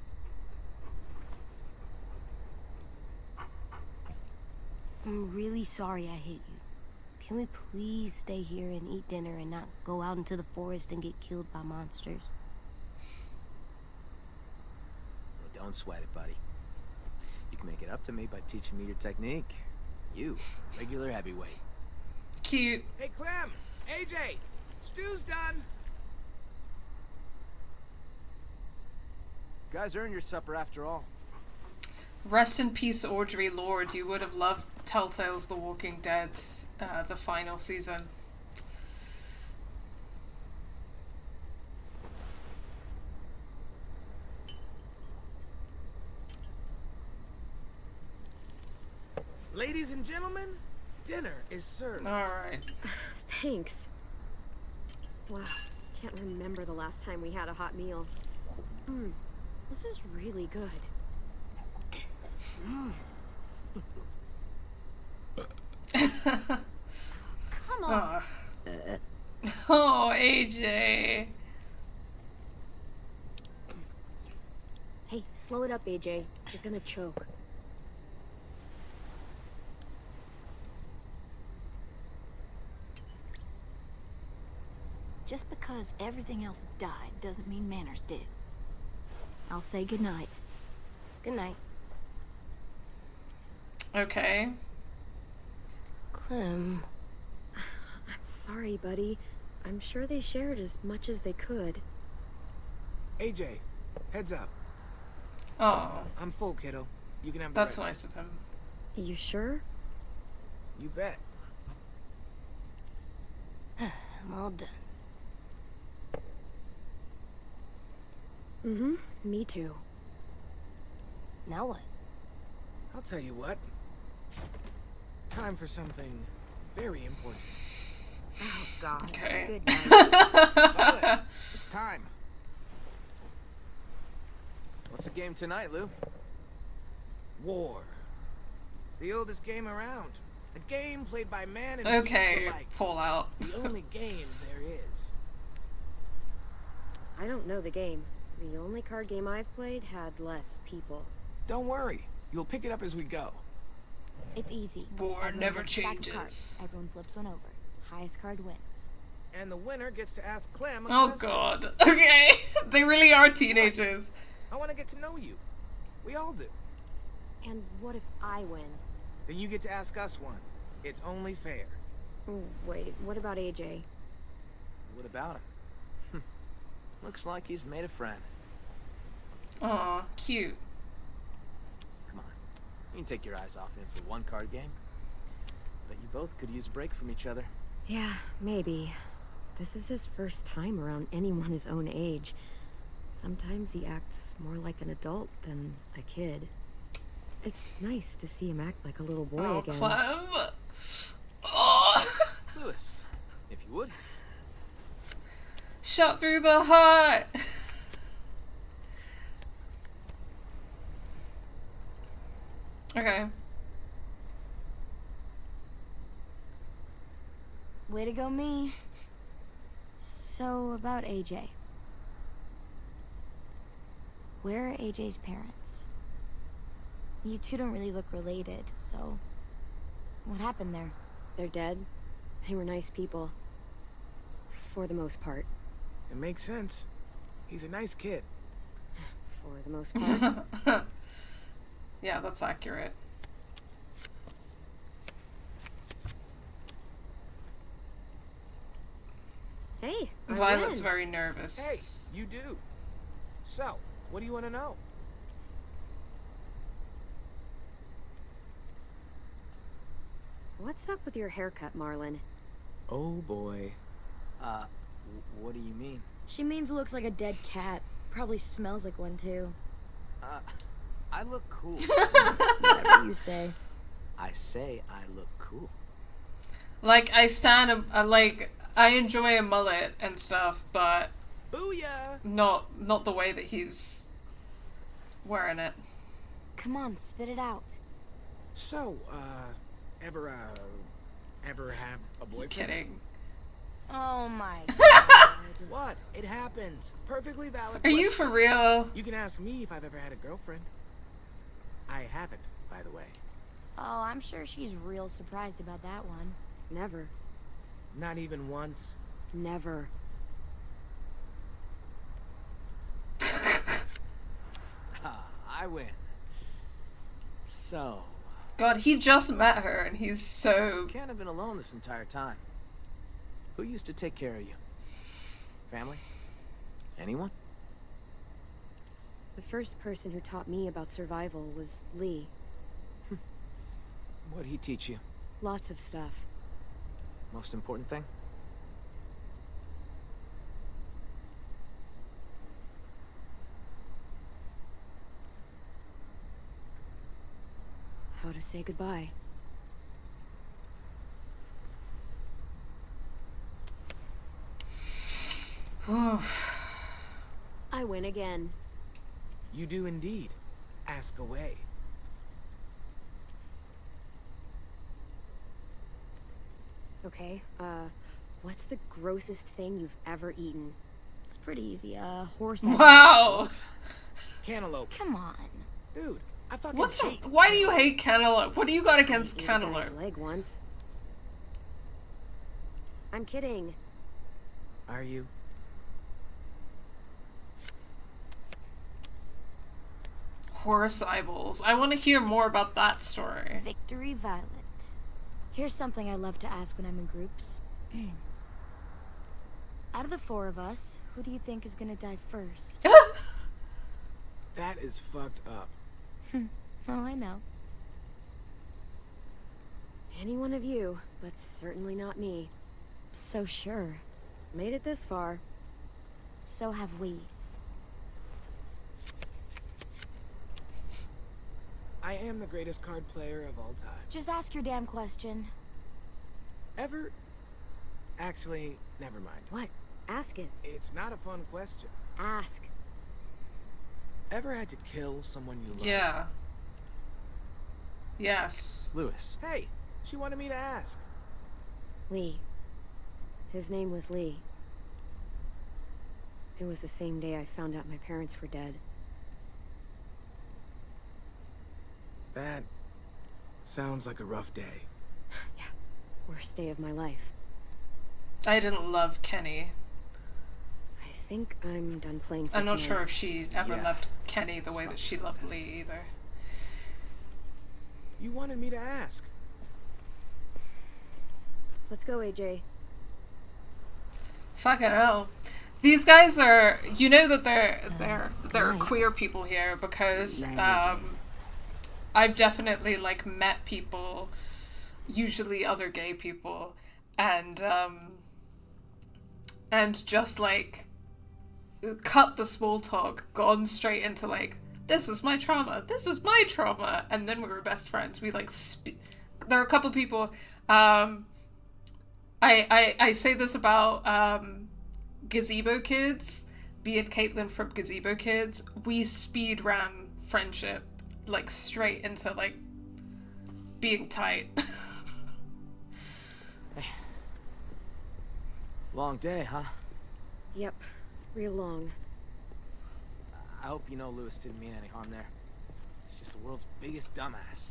I'm really sorry I hit you. Can we please stay here and eat dinner and not go out into the forest and get killed by monsters? Well, don't sweat it, buddy. You can make it up to me by teaching me your technique. You, regular heavyweight. Cute. Hey, Clem! AJ! Stew's done! You guys earned your supper after all. Rest in peace, Audrey Lorde. You would have loved Telltale's The Walking Dead, the final season. Ladies and gentlemen, dinner is served. Alright. Thanks. Wow, can't remember the last time we had a hot meal. This is really good. Come on. Oh, AJ. Hey, slow it up, AJ. You're gonna choke. Just because everything else died doesn't mean manners did. I'll say goodnight. Good night. Okay. Clem. I'm sorry, buddy. I'm sure they shared as much as they could. AJ, heads up. Oh, I'm full, kiddo. You can have the that's rest. nice of him. You sure? You bet. I'm all done. Mm-hmm. Me too. Now what? I'll tell you what. Time for something very important. Oh, God. Okay. Good night. Violet, it's time. What's the game tonight, Lou? War. The oldest game around. A game played by man and Okay, beast alike. Fallout. The only game there is. I don't know the game. The only card game I've played had less people. Don't worry. You'll pick it up as we go. It's easy. War Everyone never gets a stack of cards. changes. Everyone flips one over. Highest card wins. And the winner gets to ask Clem a Oh question. god. Okay. They really are teenagers. I want to get to know you. We all do. And what if I win? Then you get to ask us one. It's only fair. Wait, what about AJ? What about him? Looks like he's made a friend. Aw, cute. Come on. You can take your eyes off him for one card game. Bet you both could use a break from each other. Yeah, maybe. This is his first time around anyone his own age. Sometimes he acts more like an adult than a kid. It's nice to see him act like a little boy Oh, again. Clem. Oh. Lewis, if you would. Shot through the heart. Okay. Way to go, me. So, about AJ. Where are AJ's parents? You two don't really look related, so... What happened there? They're dead. They were nice people. For the most part. It makes sense. He's a nice kid. For the most part. Yeah, that's accurate. Hey, I Violet's win. very nervous. Hey, you do. So, what do you want to know? What's up with your haircut, Marlon? Oh boy. What do you mean? She means it looks like a dead cat. Probably smells like one too. I look cool. Whatever you say. I say I look cool. Like, I stand like, I enjoy a mullet and stuff, but Booyah! not the way that he's wearing it. Come on, spit it out. So, ever have a boyfriend? Kidding. Oh my god. What? It happens. Perfectly valid Are you question. for real? You can ask me if I've ever had a girlfriend. I haven't, by the way. Oh, I'm sure she's real surprised about that one. Never. Not even once? Never. I win. So... God, he just met her and he's so... Can't have been alone this entire time. Who used to take care of you? Family? Anyone? The first person who taught me about survival was Lee. What'd he teach you? Lots of stuff. Most important thing? How to say goodbye. I win again. You do indeed. Ask away. Okay, what's the grossest thing you've ever eaten? It's pretty easy. Horse. Wow. Cantaloupe. Come on. Dude, I fucking Why do you hate cantaloupe? What do you got against I ate a cantaloupe? guy's leg once. I'm kidding. Are you? Horse eyeballs. I want to hear more about that story. Victory Violet. Here's something I love to ask when I'm in groups. Out of the 4 of us, who do you think is gonna die first? That is fucked up. Oh, I know. Any one of you, but certainly not me. So sure. Made it this far. So have we. I am the greatest card player of all time. Just ask your damn question. Ever? Actually, never mind. What? Ask it. It's not a fun question. Ask. Ever had to kill someone you love? Yeah. Yes. Lewis. Hey, she wanted me to ask. Lee. His name was Lee. It was the same day I found out my parents were dead. That sounds like a rough day. Yeah. Worst day of my life. I didn't love Kenny. I think I'm done playing for I'm not tonight. sure if she ever loved Kenny the way that she loved Lee either. You wanted me to ask. Let's go, AJ. Fucking hell. These guys are, you know that they're queer people here because I've definitely like met people, usually other gay people, and just like cut the small talk, gone straight into like, this is my trauma, and then we were best friends. We like there are a couple people, I say this about Gazebo Kids, me and Caitlin from Gazebo Kids, we speed ran friendship like straight into like being tight. Long day, huh? Yep, real long. I hope you know Lewis didn't mean any harm there. He's just the world's biggest dumbass.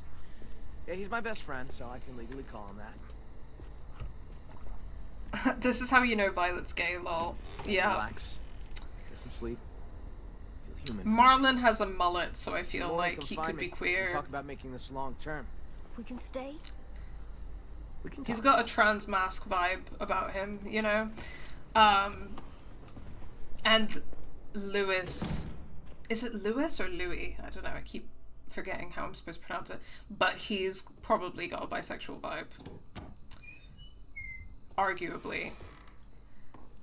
Yeah, he's my best friend, so I can legally call him that. This is how you know Violet's gay, lol. Yeah. Relax. Get some sleep. Feel human. Marlon has a mullet, so I feel like he could be queer. Talk about making this long term. We can stay? We can He's talk. got a trans mask vibe about him, you know? And Lewis... Is it Lewis or Louis? I don't know, I keep forgetting how I'm supposed to pronounce it. But he's probably got a bisexual vibe. Arguably.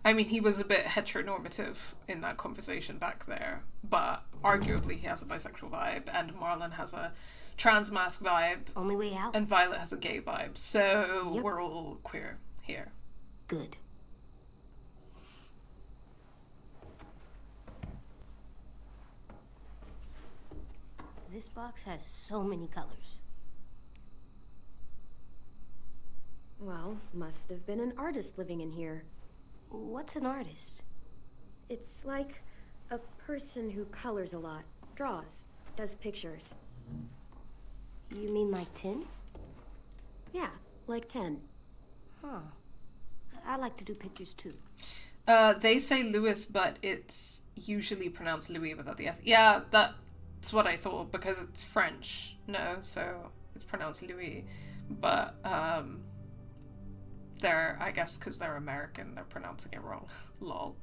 I mean, he was a bit heteronormative in that conversation back there, but arguably he has a bisexual vibe, and Marlon has a trans mask vibe. Only way out. And Violet has a gay vibe, so Yep. we're all queer here. Good. This box has so many colors. Well, must have been an artist living in here. What's an artist? It's like a person who colors a lot, draws, does pictures. You mean like 10? Yeah, like 10. Huh. I like to do pictures too. They say Louis, but it's usually pronounced Louis without the S. Yeah, that's what I thought, because it's French. No, so it's pronounced Louis. But, they're, I guess because they're American, they're pronouncing it wrong. Lol.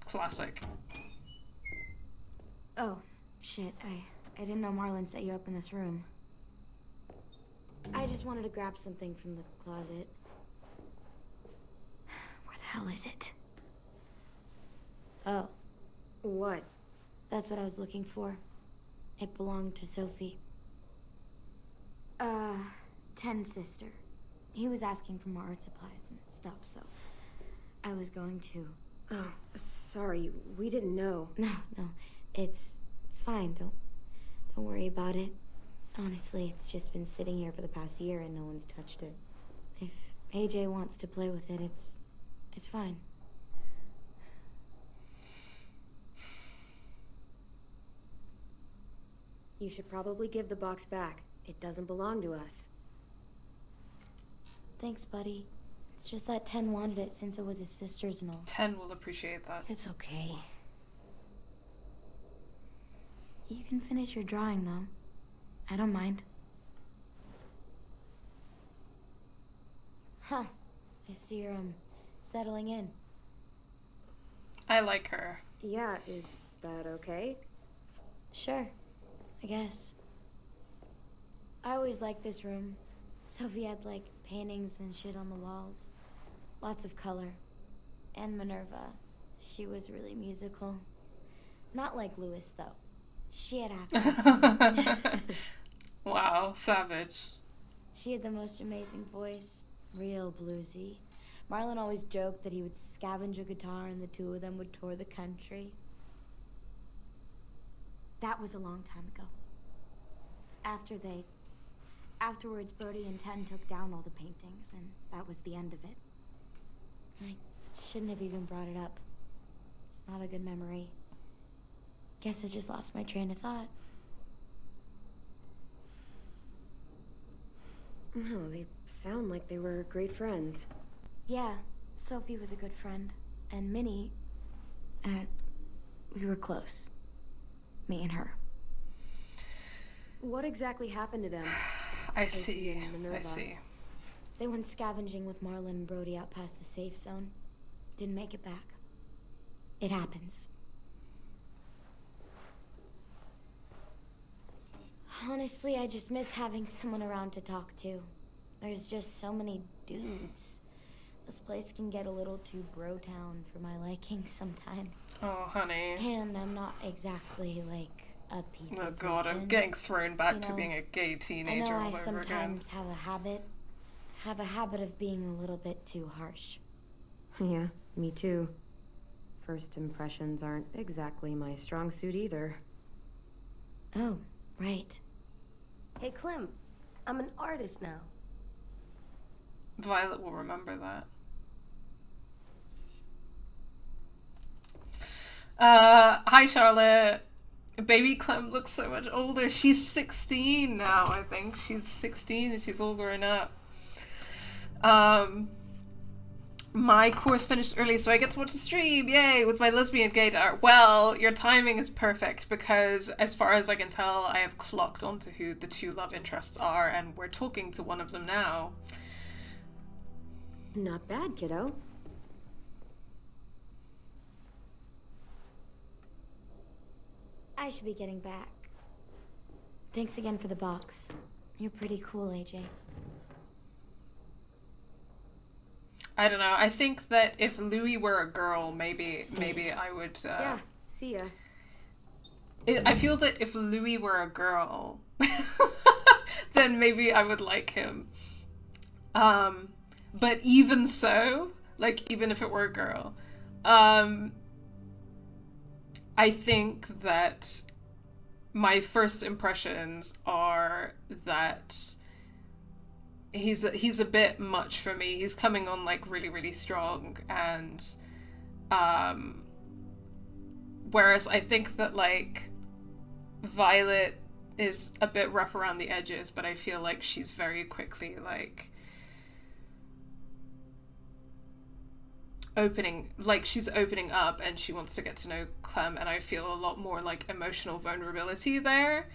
Classic. Oh, shit. I didn't know Marlon set you up in this room. I just wanted to grab something from the closet. Where the hell is it? Oh. What? That's what I was looking for. It belonged to Sophie. Ten's sister. He was asking for more art supplies and stuff, so I was going to. Oh, sorry. We didn't know. No. It's fine. Don't worry about it. Honestly, it's just been sitting here for the past year and no one's touched it. If AJ wants to play with it, it's fine. You should probably give the box back. It doesn't belong to us. Thanks, buddy. It's just that Ten wanted it since it was his sister's and all. Ten will appreciate that. It's okay. You can finish your drawing, though. I don't mind. Huh. I see you're, settling in. I like her. Yeah, is that okay? Sure. I guess. I always liked this room. Sophie had, like, paintings and shit on the walls. Lots of color. And Minerva. She was really musical. Not like Louis, though. She had half. Wow, savage. She had the most amazing voice. Real bluesy. Marlon always joked that he would scavenge a guitar and the two of them would tour the country. That was a long time ago. Afterwards, Brody and Ten took down all the paintings, and that was the end of it. I shouldn't have even brought it up. It's not a good memory. Guess I just lost my train of thought. Oh, they sound like they were great friends. Yeah, Sophie was a good friend. And Minnie, we were close. Me and her. What exactly happened to them? I see. They went scavenging with Marlon and Brody out past the safe zone. Didn't make it back. It happens. Honestly, I just miss having someone around to talk to. There's just so many dudes. This place can get a little too bro-town for my liking sometimes. Oh, honey. And I'm not exactly, like, a people Oh god, person. I'm getting thrown back to being a gay teenager all over again. I sometimes have a habit of being a little bit too harsh. Yeah, me too. First impressions aren't exactly my strong suit either. Oh, right. Hey, Clem, I'm an artist now. Violet will remember that. Hi, Charlotte. Baby Clem looks so much older. She's 16 now, I think. She's 16 and she's all grown up. My course finished early, so I get to watch the stream. Yay, with my lesbian gaydar. Well, your timing is perfect because, as far as I can tell, I have clocked onto who the two love interests are, and we're talking to one of them now. Not bad, kiddo. I should be getting back. Thanks again for the box. You're pretty cool, AJ. I don't know. I think that if Louis were a girl, maybe I would. Yeah, see ya. I feel that if Louis were a girl, then maybe I would like him. But even so, like, even if it were a girl, I think that my first impressions are that he's a bit much for me. He's coming on, like, really, really strong, and whereas I think that, like, Violet is a bit rough around the edges, but I feel like she's very quickly like she's opening up and she wants to get to know Clem, and I feel a lot more like emotional vulnerability there.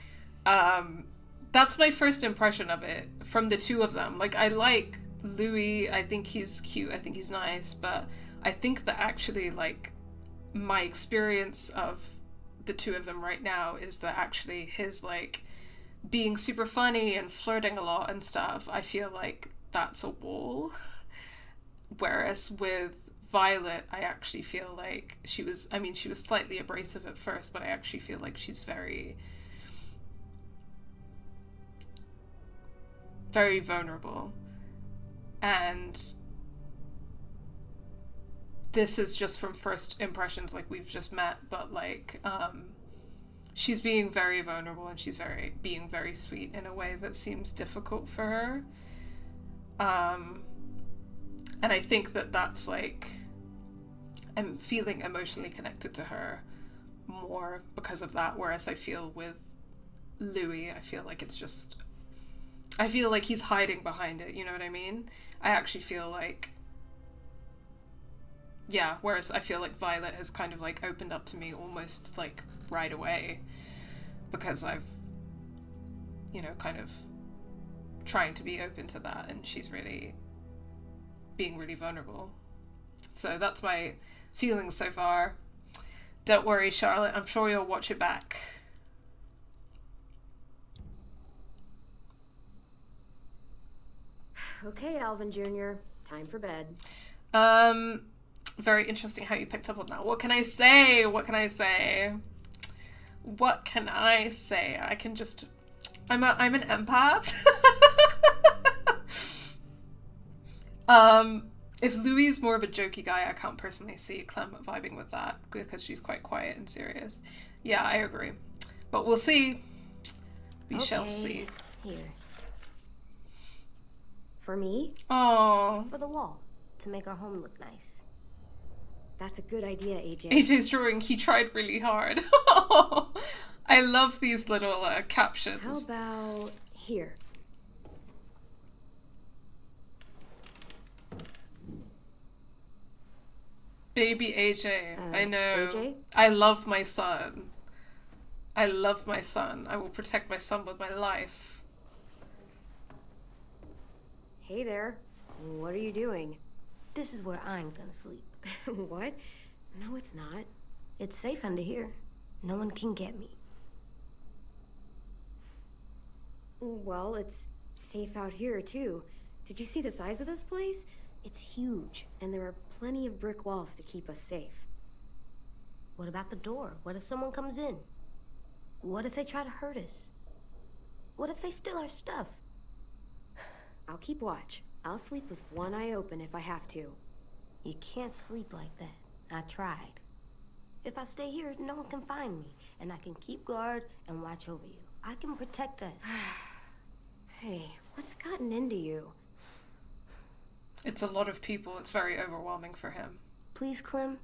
That's my first impression of it from the two of them. Like, I like Louis, I think he's cute, I think he's nice, but I think that actually, like, my experience of the two of them right now is that actually his, like, being super funny and flirting a lot and stuff, I feel like that's a wall. Whereas with Violet, I actually feel like she was slightly abrasive at first, but I actually feel like she's very, very vulnerable. And this is just from first impressions, like, we've just met, but like, she's being very vulnerable and she's being very sweet in a way that seems difficult for her. And I think that that's like, I'm feeling emotionally connected to her more because of that, whereas I feel with Louis, I feel like he's hiding behind it, you know what I mean? I actually feel like, yeah, whereas I feel like Violet has kind of like opened up to me almost like right away, because I've, you know, kind of trying to be open to that, and she's really being really vulnerable. So that's my feelings so far. Don't worry, Charlotte, I'm sure you'll watch it back. Okay, Alvin Jr., time for bed. Very interesting how you picked up on that. What can I say? I can just... I'm an empath. If Louis is more of a jokey guy, I can't personally see Clem vibing with that, because she's quite quiet and serious. Yeah, I agree. But we'll see. We shall see. Here. For me? Oh. For the wall, to make our home look nice. That's a good idea, AJ. AJ's drawing, he tried really hard. I love these little captions. How about here? Baby AJ, I know. AJ? I love my son. I will protect my son with my life. Hey there. What are you doing? This is where I'm gonna sleep. What? No, it's not. It's safe under here. No one can get me. Well, it's safe out here, too. Did you see the size of this place? It's huge, and there are plenty of brick walls to keep us safe. What about the door? What if someone comes in? What if they try to hurt us? What if they steal our stuff? I'll keep watch. I'll sleep with one eye open if I have to. You can't sleep like that. I tried. If I stay here, no one can find me, and I can keep guard and watch over you. I can protect us. Hey, what's gotten into you? It's a lot of people. It's very overwhelming for him. Please, Clem.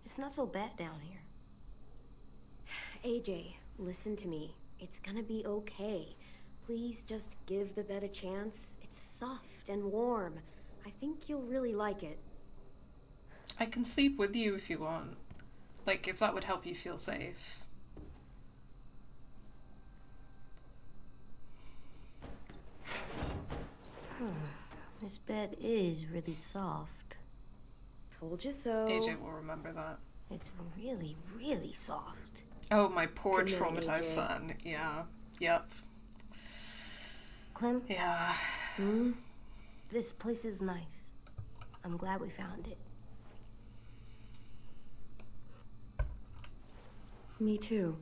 It's not so bad down here. AJ, listen to me. It's gonna be okay. Please just give the bed a chance. It's soft and warm. I think you'll really like it. I can sleep with you if you want. Like, if that would help you feel safe. This bed is really soft. Told you so. AJ will remember that. It's really, really soft. Oh, my poor Good night, traumatized AJ. son. Yeah. Yep. Clem? Yeah. This place is nice. I'm glad we found it. Me too.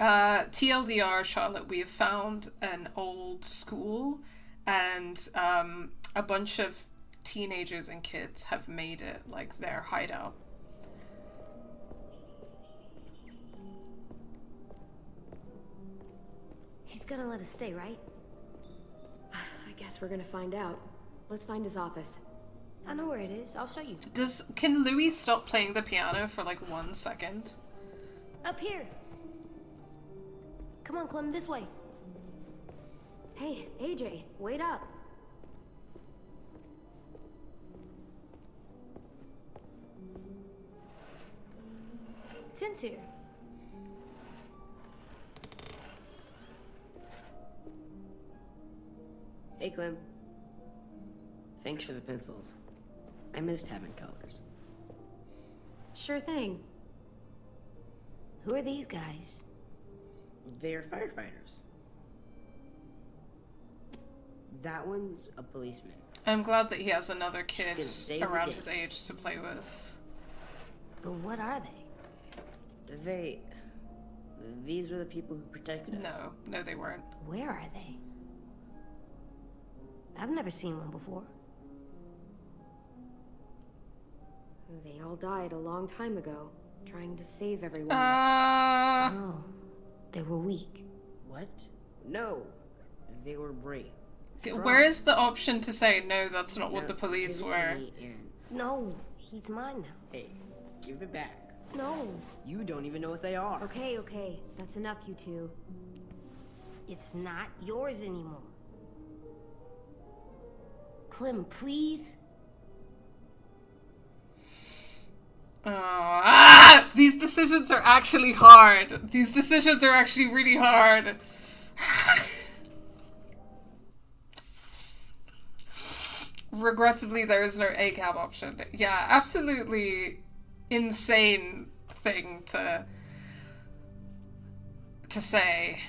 TLDR, Charlotte, we have found an old school, and a bunch of teenagers and kids have made it like their hideout. He's gonna let us stay, right? I guess we're gonna find out. Let's find his office. I know where it is. I'll show you. Can Louis stop playing the piano for like 1 second? Up here. Come on, Clem, this way. Hey, AJ, wait up. Tint's here. Hey, Clem. Thanks for the pencils. I missed having colors. Sure thing. Who are these guys? They're firefighters. That one's a policeman. I'm glad that he has another kid gonna save the around day. his age to play with. But what are they? These were the people who protected us. No, they weren't. Where are they? I've never seen one before. They all died a long time ago, trying to save everyone. Oh, they were weak. What? No, they were brave. Where is the option to say, no, that's not what Now, the police give it to were? me and- No, he's mine now. Hey, give it back. No. You don't even know what they are. Okay, that's enough, you two. It's not yours anymore. Clem, please? These decisions are actually hard. These decisions are actually really hard. Regrettably, there is no ACAB option. Yeah, absolutely insane thing to say.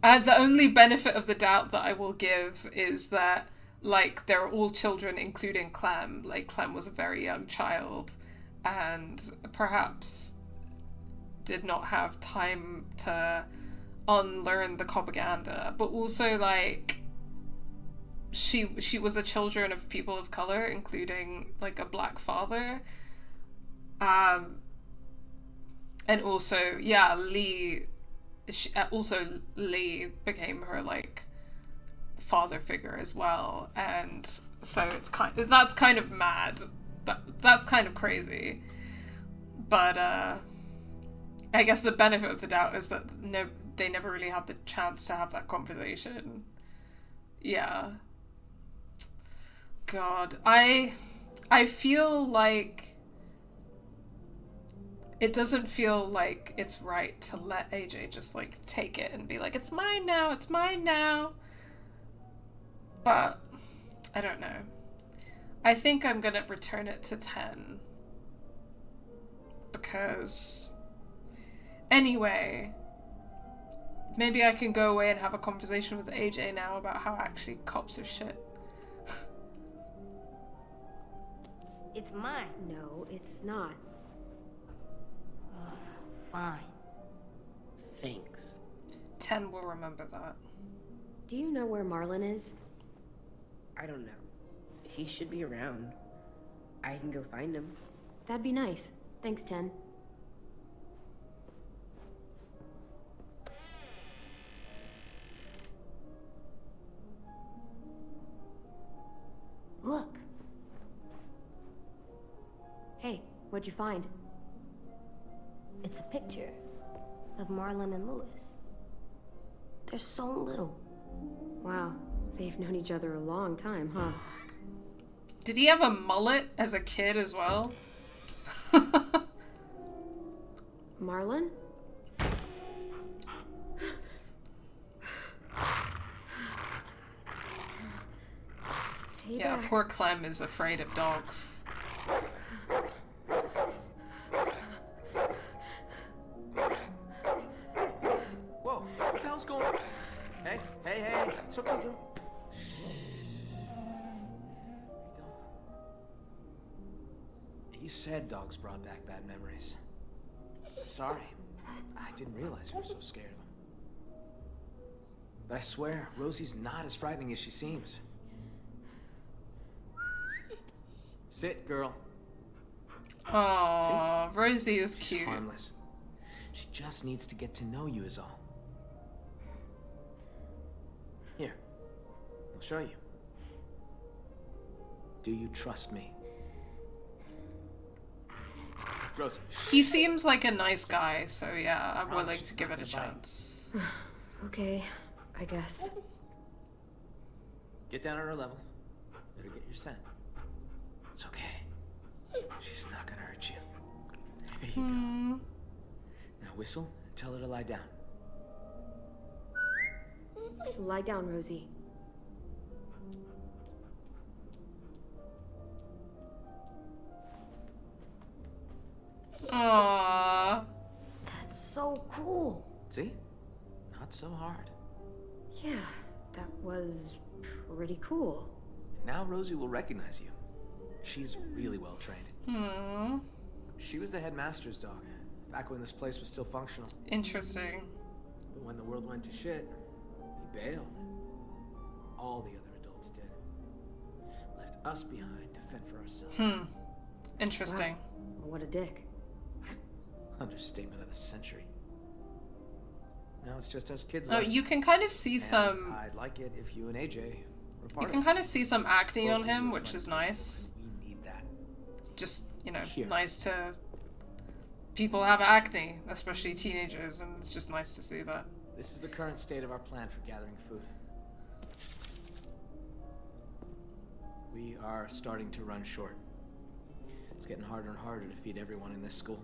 The only benefit of the doubt that I will give is that, like, they're all children, including Clem. Like, Clem was a very young child and perhaps did not have time to unlearn the propaganda. But also, like, she was a children of people of color, including, like, a black father. And also, yeah, Lee became her, like, father figure as well, and so that's kind of mad. That's kind of crazy. But I guess the benefit of the doubt is that they never really had the chance to have that conversation. Yeah. God, I feel like it doesn't feel like it's right to let AJ just, like, take it and be like, it's mine now. But I don't know. I think I'm gonna return it to 10. Because anyway, maybe I can go away and have a conversation with AJ now about how actually cops are shit. It's mine. No, it's not. Fine. Thanks. 10 will remember that. Do you know where Marlon is? I don't know. He should be around. I can go find him. That'd be nice. Thanks, 10. Look. Hey, what'd you find? It's a picture of Marlon and Lewis. They're so little. Wow, they've known each other a long time, huh? Did he have a mullet as a kid as well? Marlon? Stay Yeah, back. poor Clem is afraid of dogs. Whoa, what the hell's going on? Hey, it's okay, girl. You said dogs brought back bad memories. I'm sorry. I didn't realize you were so scared of them. But I swear, Rosie's not as frightening as she seems. Sit, girl. Aww, Rosie is She's cute. harmless. She just needs to get to know you is all. Here, I'll show you. Do you trust me? Rosie. He seems like a nice guy, so yeah, I'm willing to give it a Goodbye. chance. Okay, I guess. Get down on her level. Better get your scent. It's okay. She's not gonna hurt you. There you go. Now whistle and tell her to lie down. Lie down, Rosie. Aww. That's so cool. See? Not so hard. Yeah, that was pretty cool. Now Rosie will recognize you. She's really well trained. Hmm. She was the headmaster's dog, back when this place was still functional. Interesting. But when the world went to shit, he bailed. All the other adults did. Left us behind to fend for ourselves. Interesting. Wow. What a dick. Understatement of the century. Now it's just us kids. Oh, you can kind of see and some. I'd like it if you and AJ were part You of can it. kind of see some acne Both on of you him, are which is plenty nice. We need that. Just, you know, Here. nice to. People have acne, especially teenagers, and it's just nice to see that. This is the current state of our plan for gathering food. We are starting to run short. It's getting harder and harder to feed everyone in this school.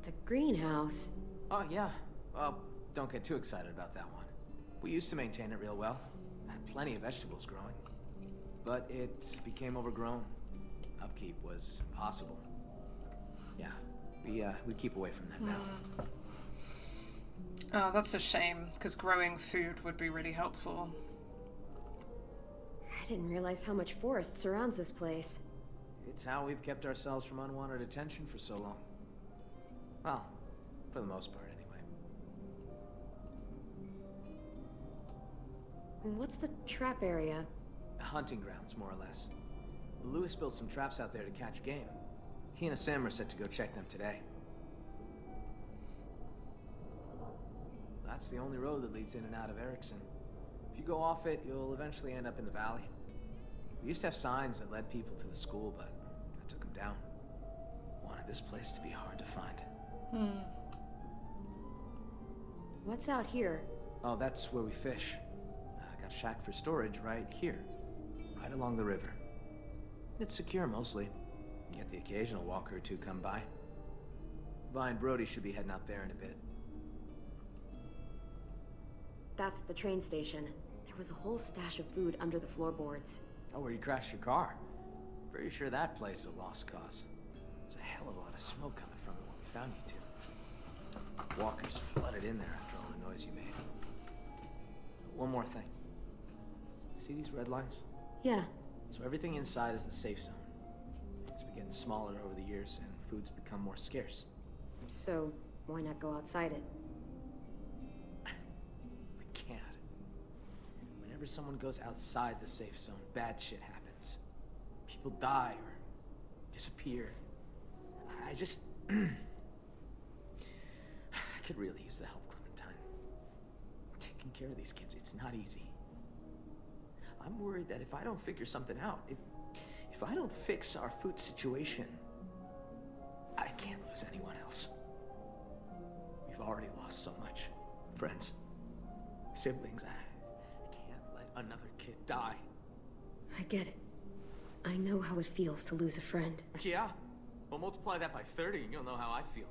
The greenhouse. Oh, yeah. Well, don't get too excited about that one. We used to maintain it real well. Had plenty of vegetables growing. But it became overgrown. Upkeep was impossible. Yeah, we keep away from that now. Oh, that's a shame, because growing food would be really helpful. I didn't realize how much forest surrounds this place. It's how we've kept ourselves from unwanted attention for so long. Well, for the most part, anyway. What's the trap area? Hunting grounds, more or less. Lewis built some traps out there to catch game. He and Sam are set to go check them today. That's the only road that leads in and out of Erickson. If you go off it, you'll eventually end up in the valley. We used to have signs that led people to the school, but I took them down. Wanted this place to be hard to find. What's out here? Oh, that's where we fish. I got a shack for storage right here. Right along the river. It's secure mostly. Get the occasional walker or two come by. Vi and Brody should be heading out there in a bit. That's the train station. There was a whole stash of food under the floorboards. Oh, where you crashed your car. Pretty sure that place is a lost cause. There's a hell of a lot of smoke coming from it when we found you two. Walkers flooded in there after all the noise you made. One more thing. See these red lines? Yeah. So everything inside is the safe zone. It's been getting smaller over the years, and food's become more scarce. So, why not go outside it? We can't. Whenever someone goes outside the safe zone, bad shit happens. People die or disappear. I just... I could really use the help, Clementine. Taking care of these kids, it's not easy. I'm worried that if I don't figure something out, if I don't fix our food situation, I can't lose anyone else. We've already lost so much. Friends, siblings, I can't let another kid die. I get it. I know how it feels to lose a friend. Yeah? Well, multiply that by 30 and you'll know how I feel.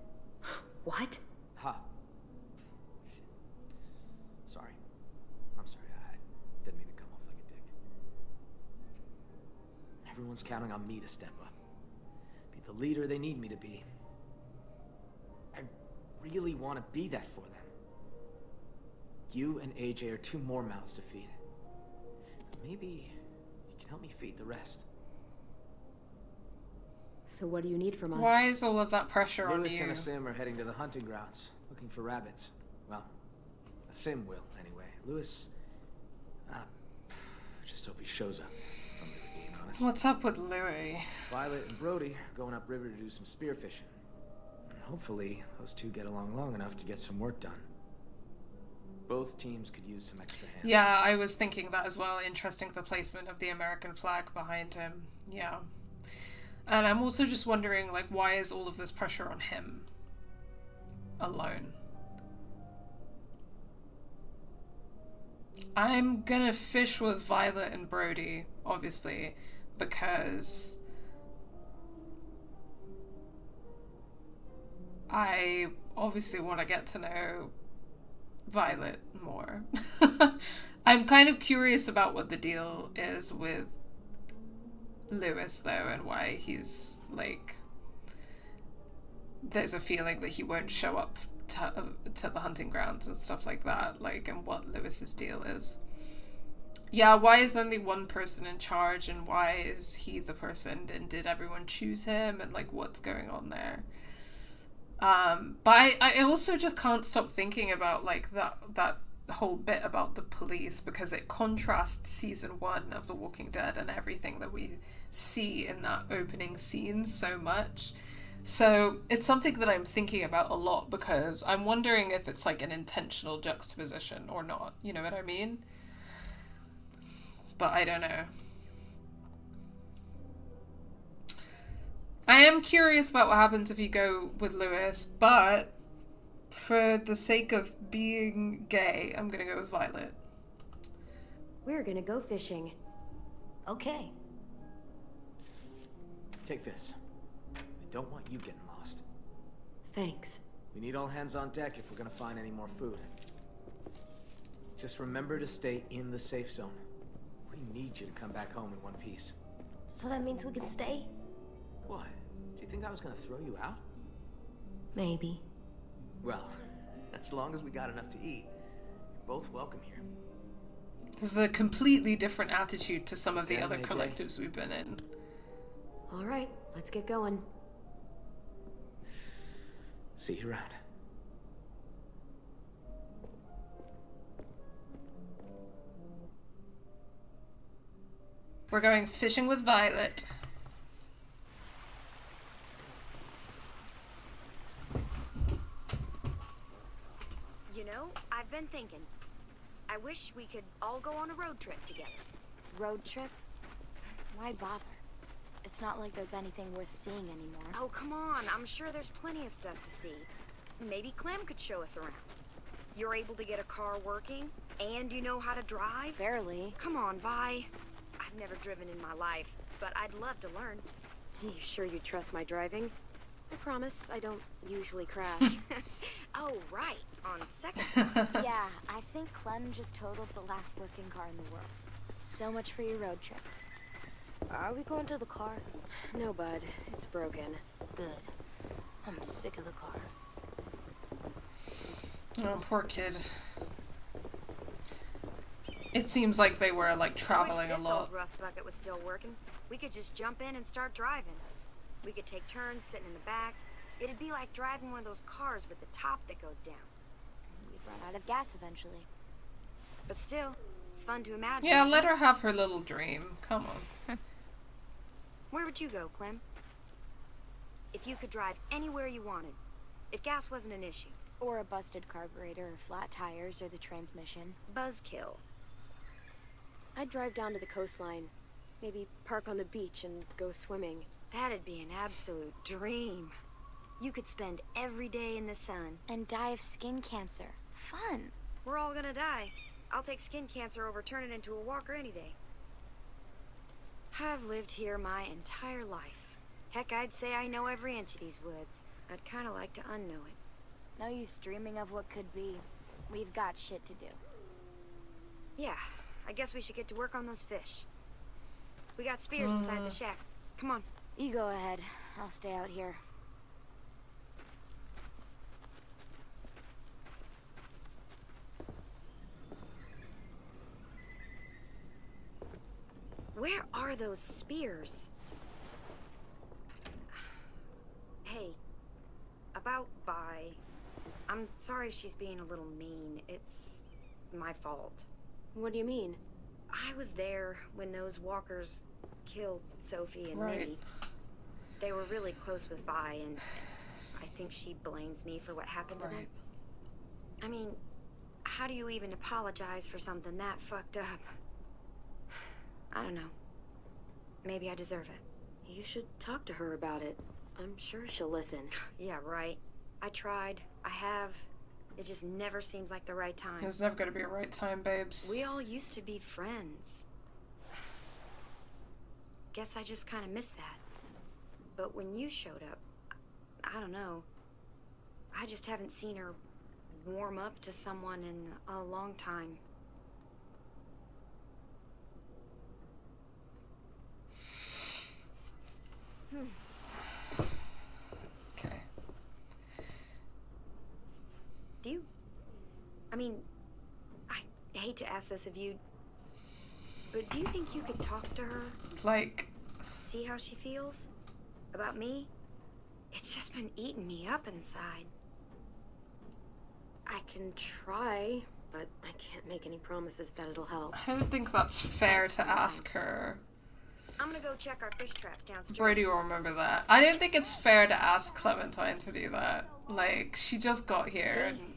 What? Ha. Shit. Sorry. I'm sorry, I didn't mean to come off like a dick. Everyone's counting on me to step up. Be the leader they need me to be. I really want to be that for them. You and AJ are 2 more mouths to feed. Maybe you can help me feed the rest. So what do you need from us? Why is all of that pressure on Lewis you? and Asim are heading to the hunting grounds, looking for rabbits. Well, Asim will, anyway. Lewis, just hope he shows up, if I'm really being honest. What's up with Louis? Violet and Brody are going upriver to do some spearfishing. And hopefully, those two get along long enough to get some work done. Both teams could use some extra hands. Yeah, I was thinking that as well. Interesting, the placement of the American flag behind him. Yeah. And I'm also just wondering, like, why is all of this pressure on him alone? I'm gonna fish with Violet and Brody, obviously, because I obviously want to get to know Violet more. I'm kind of curious about what the deal is with Lewis, though, and why he's, like, there's a feeling that he won't show up to the hunting grounds and stuff like that, like, and what Lewis's deal is. Yeah, why is only one person in charge, and why is he the person, and did everyone choose him, and, like, what's going on there? But I also just can't stop thinking about, like, that whole bit about the police, because it contrasts season 1 of The Walking Dead and everything that we see in that opening scene so much. So it's something that I'm thinking about a lot, because I'm wondering if it's like an intentional juxtaposition or not, you know what I mean? But I don't know. I am curious about what happens if you go with Lewis, but for the sake of being gay, I'm gonna go with Violet. We're gonna go fishing. Okay. Take this. I don't want you getting lost. Thanks. We need all hands on deck if we're gonna find any more food. Just remember to stay in the safe zone. We need you to come back home in one piece. So that means we can stay? What? Do you think I was gonna throw you out? Maybe. Well, as long as we got enough to eat, you're both welcome here. This is a completely different attitude to some of the Clem other and AJ. collectives we've been in. All right, let's get going. See you around. We're going fishing with Violet. You know, I've been thinking. I wish we could all go on a road trip together. Road trip? Why bother? It's not like there's anything worth seeing anymore. Oh, come on. I'm sure there's plenty of stuff to see. Maybe Clem could show us around. You're able to get a car working, and you know how to drive? Barely. Come on, Vi. I've never driven in my life, but I'd love to learn. You sure you trust my driving? I promise I don't usually crash. Oh, right. On second. Yeah, I think Clem just totaled the last working car in the world. So much for your road trip. Are we going to the car? No, bud. It's broken. Good. I'm sick of the car. Oh, poor kid. It seems like they were, like, traveling I wish a this lot. old rust bucket was still working. We could just jump in and start driving. We could take turns sitting in the back. It'd be like driving one of those cars with the top that goes down. We'd run out of gas eventually. But still, it's fun to imagine. Yeah, let her have her little dream. Come on. Where would you go, Clem? If you could drive anywhere you wanted. If gas wasn't an issue. Or a busted carburetor, or flat tires, or the transmission. Buzzkill. I'd drive down to the coastline. Maybe park on the beach and go swimming. That'd be an absolute dream. You could spend every day in the sun. And die of skin cancer. Fun. We're all gonna die. I'll take skin cancer over turning into a walker any day. I've lived here my entire life. Heck, I'd say I know every inch of these woods. I'd kinda like to unknow it. No use dreaming of what could be. We've got shit to do. Yeah, I guess we should get to work on those fish. We got spears inside the shack. Come on. You go ahead. I'll stay out here. Where are those spears? Hey, about Vi. I'm sorry she's being a little mean. It's my fault. What do you mean? I was there when those walkers killed Sophie and Right. Minnie. They were really close with Vi, and I think she blames me for what happened to them. Right. I mean, how do you even apologize for something that fucked up? I don't know. Maybe I deserve it. You should talk to her about it. I'm sure she'll listen. Yeah, right. I tried. I have. It just never seems like the right time. There's never gonna be a right time, babes. We all used to be friends. Guess I just kind of missed that. But when you showed up, I don't know. I just haven't seen her warm up to someone in a long time. Okay. Do you... I mean, I hate to ask this of you, but do you think you could talk to her? Like... See how she feels? About me? It's just been eating me up inside. I can try, but I can't make any promises that it'll help. I don't think that's fair to ask her. I'm gonna go check our fish traps downstairs. Brody will remember that. I don't think it's fair to ask Clementine to do that. Like, she just got here. And...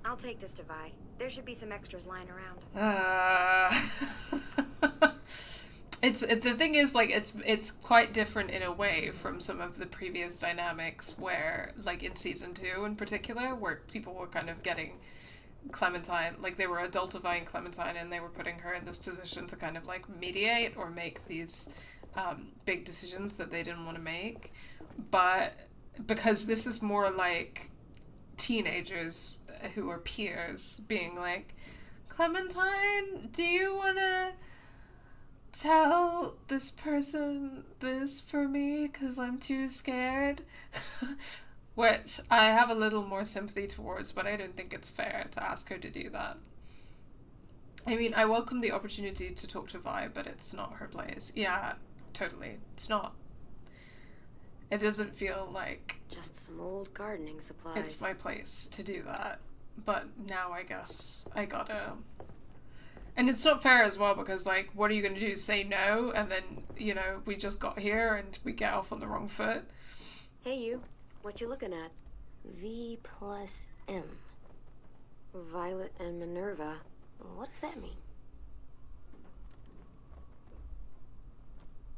I'll take this to Vi. There should be some extras lying around. The thing is, like, it's quite different in a way from some of the previous dynamics where, like, in season 2 in particular, where people were kind of getting Clementine, like, they were adultifying Clementine and they were putting her in this position to kind of, like, mediate or make these big decisions that they didn't want to make. But because this is more like teenagers who are peers being like, Clementine, do you want to tell this person this for me because I'm too scared? Which I have a little more sympathy towards, but I don't think it's fair to ask her to do that. I mean, I welcome the opportunity to talk to Vi, but it's not her place. Yeah, totally. It's not. It doesn't feel like... Just some old gardening supplies. It's my place to do that. But now I guess I gotta... And it's not fair as well because, like, what are you going to do? Say no? And then, you know, we just got here and we get off on the wrong foot? Hey, you. What you looking at? V plus M. Violet and Minerva. What does that mean?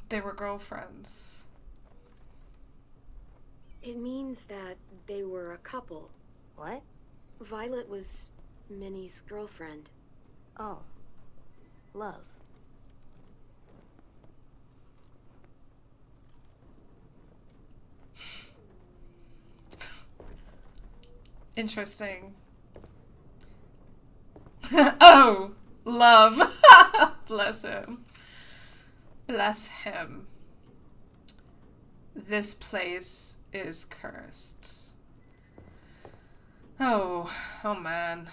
They were girlfriends. It means that they were a couple. What? Violet was Minnie's girlfriend. Oh. Love. Interesting. Oh! Love! Bless him. Bless him. This place is cursed. Oh man.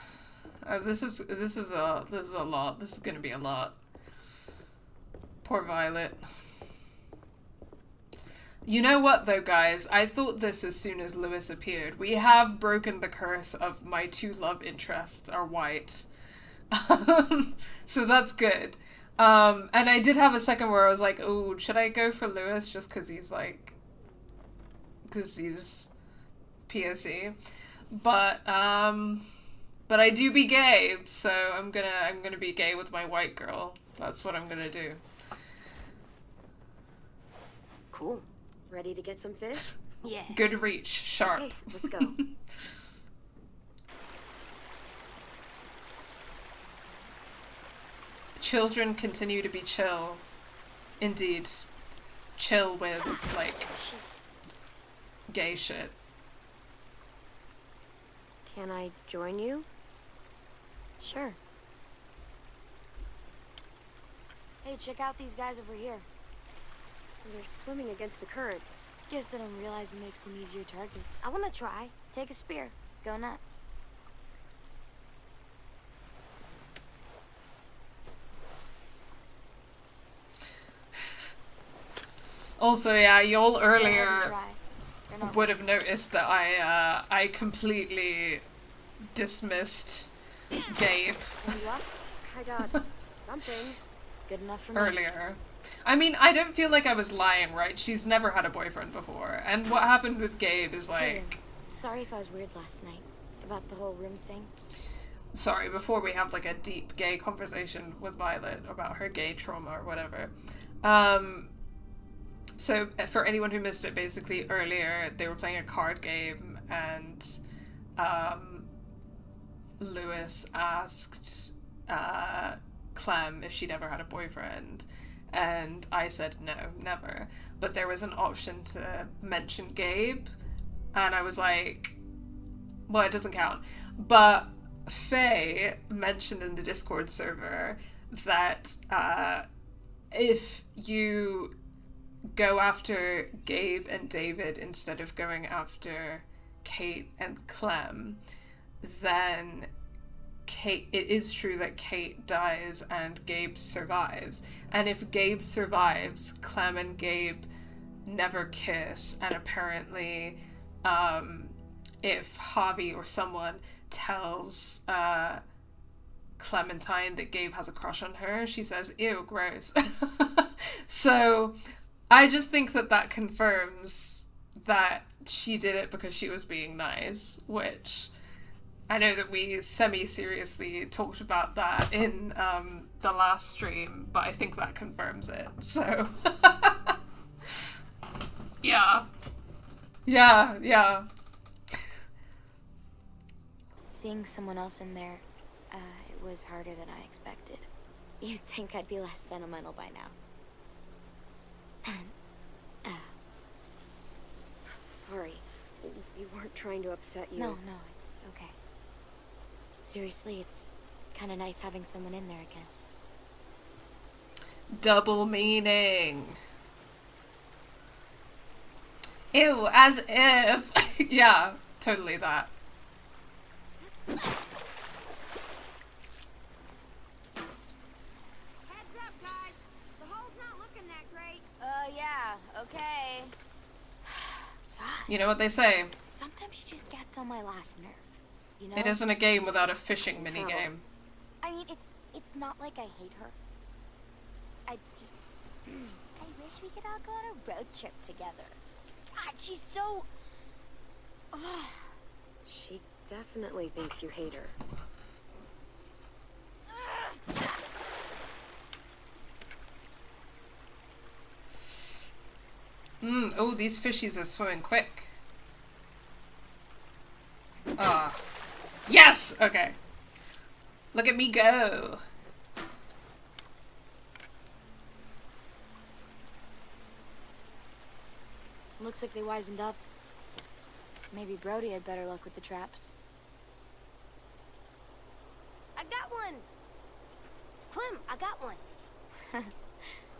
This is a lot. This is gonna be a lot. Poor Violet. You know what though, guys? I thought this as soon as Lewis appeared. We have broken the curse of my two love interests are white. So that's good. And I did have a second where I was like, oh, should I go for Lewis just because he's like... Because he's POC. But I do be gay, so I'm gonna be gay with my white girl. That's what I'm gonna do. Cool. Ready to get some fish? Yeah. Good reach. Sharp. Okay, let's go. Children continue to be chill. Indeed. Chill with, like, gay shit. Can I join you? Sure. Hey, check out these guys over here. They're swimming against the current. Guess I don't realize it makes them easier targets. I want to try. Take a spear. Go nuts. Also, yeah, y'all earlier would have noticed that I completely dismissed Gabe I got something. Good enough for me. earlier. I mean, I don't feel like I was lying, right? She's never had a boyfriend before. And what happened with Gabe is like... Sorry if I was weird last night about the whole room thing. Sorry, before we have like a deep gay conversation with Violet about her gay trauma or whatever. So for anyone who missed it, basically earlier they were playing a card game and Lewis asked Clem if she'd ever had a boyfriend, and I said no, never. But there was an option to mention Gabe, and I was like, well, it doesn't count. But Faye mentioned in the Discord server that if you go after Gabe and David instead of going after Kate and Clem, then it is true that Kate dies and Gabe survives. And if Gabe survives, Clem and Gabe never kiss, and apparently if Javi or someone tells Clementine that Gabe has a crush on her, she says, ew, gross. So I just think that confirms that she did it because she was being nice, which I know that we semi-seriously talked about that in the last stream, but I think that confirms it, so yeah. Seeing someone else in there, it was harder than I expected. You'd think I'd be less sentimental by now. I'm sorry. We weren't trying to upset you. No, it's okay. Seriously, it's kind of nice having someone in there again. Double meaning. Ew, as if. Yeah, totally that. Heads up, guys. The hole's not looking that great. Yeah, okay. You know what they say. Sometimes she just gets on my last nerve. You know? It isn't a game without a fishing minigame. I mean, it's not like I hate her. I just... I wish we could all go on a road trip together. God, she's so... She definitely thinks you hate her. Oh, these fishies are swimming quick. Ah. Yes! Okay. Look at me go. Looks like they wisened up. Maybe Brody had better luck with the traps. I got one! Clem, I got one.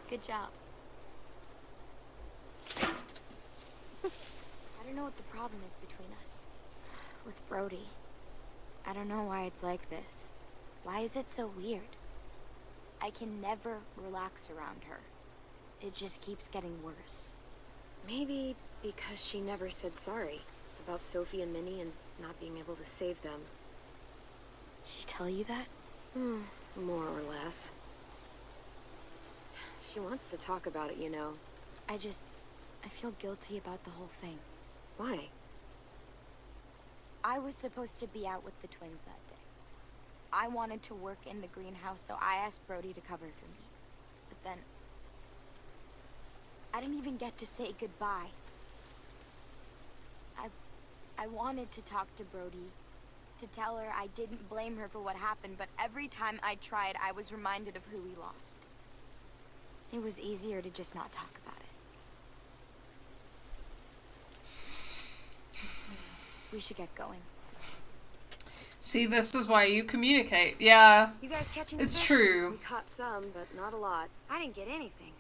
Good job. I don't know what the problem is between us. With Brody. I don't know why it's like this. Why is it so weird? I can never relax around her. It just keeps getting worse. Maybe because she never said sorry about Sophie and Minnie and not being able to save them. Did she tell you that? More or less. She wants to talk about it, you know. I feel guilty about the whole thing. Why? I was supposed to be out with the twins that day. I wanted to work in the greenhouse, so I asked Brody to cover for me. But then... I didn't even get to say goodbye. I wanted to talk to Brody, to tell her I didn't blame her for what happened, but every time I tried, I was reminded of who we lost. It was easier to just not talk about it. We should get going. See, this is why you communicate. Yeah. You guys catching It's fish? true. We caught some, but not a lot. I didn't get anything.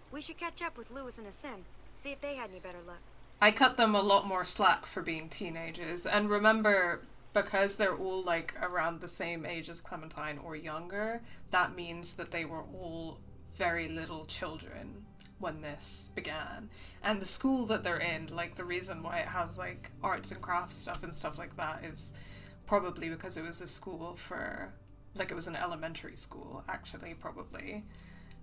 We should catch up with Lewis and Asim, see if they had any better luck. I cut them a lot more slack for being teenagers. And remember, because they're all like around the same age as Clementine or younger, that means that they were all very little children when this began. And the school that they're in, like the reason why it has like arts and crafts stuff and stuff like that is probably because it was a school for, like it was an elementary school actually, probably.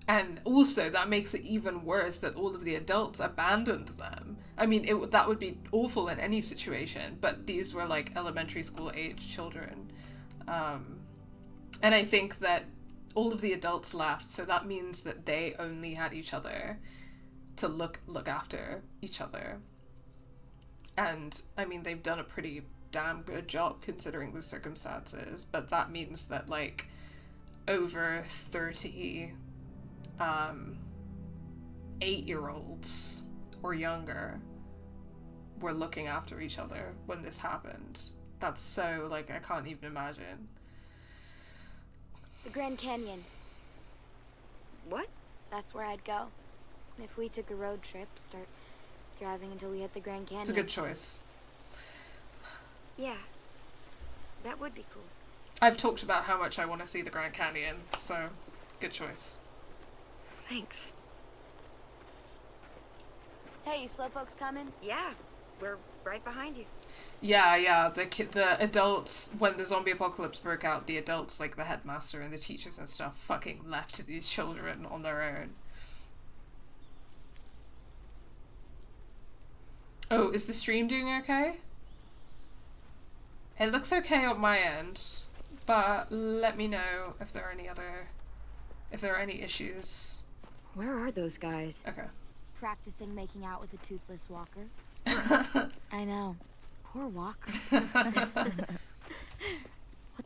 And also, that makes it even worse that all of the adults abandoned them. I mean, that would be awful in any situation, but these were like elementary school age children. And I think that all of the adults left, so that means that they only had each other. to look after each other. And I mean, they've done a pretty damn good job considering the circumstances, but that means that like over 30 8-year-olds or younger were looking after each other when this happened. That's so, like, I can't even imagine. The Grand Canyon. What? That's where I'd go. If we took a road trip, start driving until we hit the Grand Canyon. It's a good choice. Yeah. That would be cool. I've talked about how much I want to see the Grand Canyon, so good choice. Thanks. Hey, Slowpoke's coming? Yeah, we're right behind you. Yeah, the adults, when the zombie apocalypse broke out, the adults, like the headmaster and the teachers and stuff, fucking left these children on their own. Oh, is the stream doing okay? It looks okay on my end, but let me know if there are any issues. Where are those guys? Okay. Practicing making out with a toothless walker. I know. Poor Walker.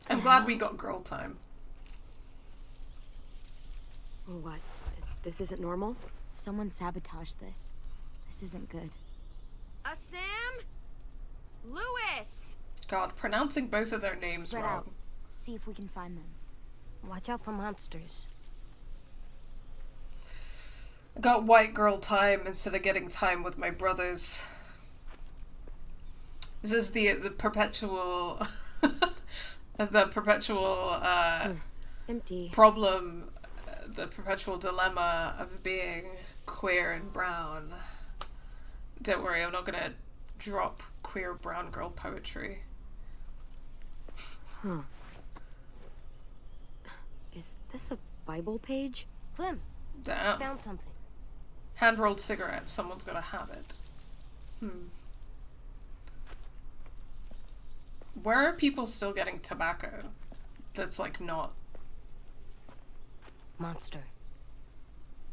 I'm glad we got girl time. What? This isn't normal? Someone sabotaged this. This isn't good. Sam? Lewis! God, pronouncing both of their names Spread wrong. out. See if we can find them. Watch out for monsters. I got white girl time instead of getting time with my brothers. This is the perpetual empty problem, the perpetual dilemma of being queer and brown. Don't worry, I'm not gonna drop queer brown girl poetry. Huh. Is this a Bible page? Clem, Damn. found something. Hand-rolled cigarettes, someone's gotta have it. Where are people still getting tobacco that's like not? Monster.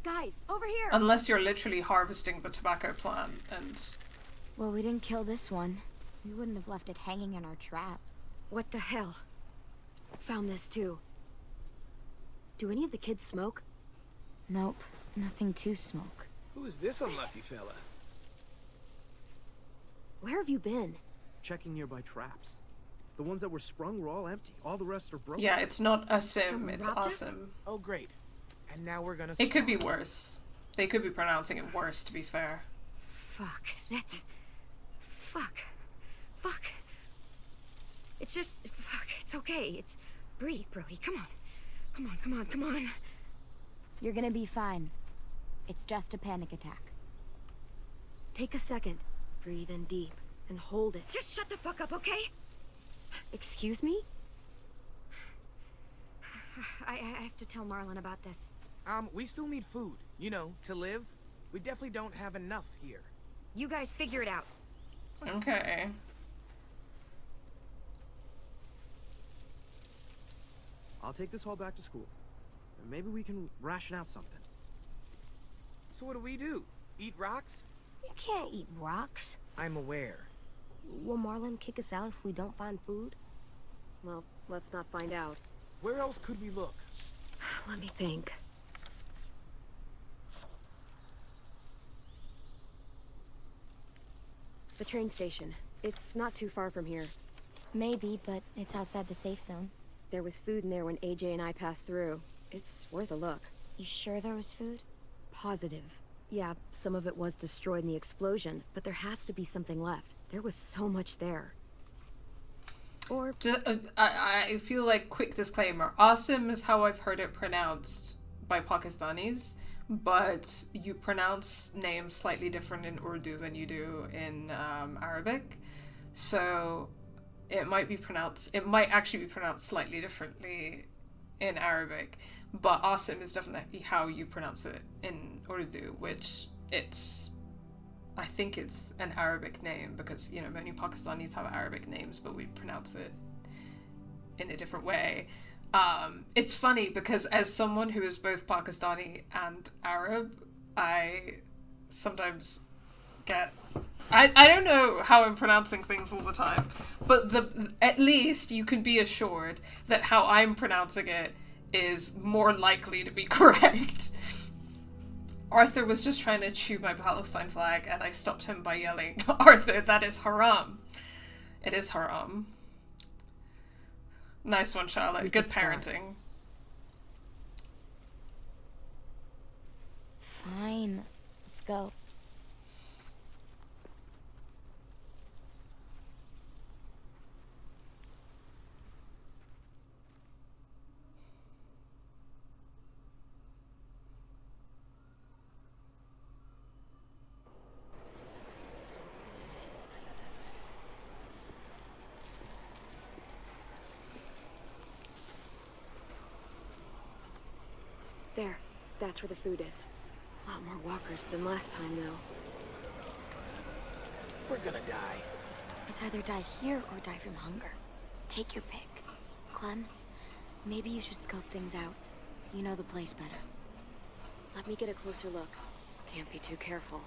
Guys, over here! Unless you're literally harvesting the tobacco plant and... Well, we didn't kill this one. We wouldn't have left it hanging in our trap. What the hell? Found this too. Do any of the kids smoke? Nope, nothing to smoke. Who is this unlucky fella? Where have you been? Checking nearby traps. The ones that were sprung were all empty. All the rest are broken. Yeah, it's not a sim, Someone it's robbed us? awesome. Oh, great. And now we're gonna... It could be worse. They could be pronouncing it worse, to be fair. Fuck, that's... Fuck. It's just... Fuck, it's okay. It's... Breathe, Brody, come on. Come on. You're gonna be fine. It's just a panic attack. Take a second. Breathe in deep and hold it. Just shut the fuck up, okay? Excuse me? I have to tell Marlon about this. We still need food, you know, to live. We definitely don't have enough here. You guys figure it out. Okay. I'll take this all back to school. And maybe we can ration out something. So what do? Eat rocks? You can't eat rocks. I'm aware. Will Marlon kick us out if we don't find food? Well, let's not find out. Where else could we look? Let me think. The train station. It's not too far from here. Maybe, but it's outside the safe zone. There was food in there when AJ and I passed through. It's worth a look. You sure there was food? Positive. Yeah, some of it was destroyed in the explosion, but there has to be something left. There was so much there. Or... I feel like, quick disclaimer, Asim is how I've heard it pronounced by Pakistanis, but you pronounce names slightly different in Urdu than you do in Arabic. So it might actually be pronounced slightly differently in Arabic, but Asim is definitely how you pronounce it in Urdu, which I think it's an Arabic name because, you know, many Pakistanis have Arabic names, but we pronounce it in a different way. It's funny because as someone who is both Pakistani and Arab, I sometimes get... I don't know how I'm pronouncing things all the time, but at least you can be assured that how I'm pronouncing it is more likely to be correct. Arthur was just trying to chew my Palestine flag, and I stopped him by yelling, Arthur, that is haram. It is haram. Nice one, Charlotte. Good parenting. Fine. Let's go. There. That's where the food is. A lot more walkers than last time, though. We're gonna die. Let's either die here or die from hunger. Take your pick. Clem, maybe you should scope things out. You know the place better. Let me get a closer look. Can't be too careful.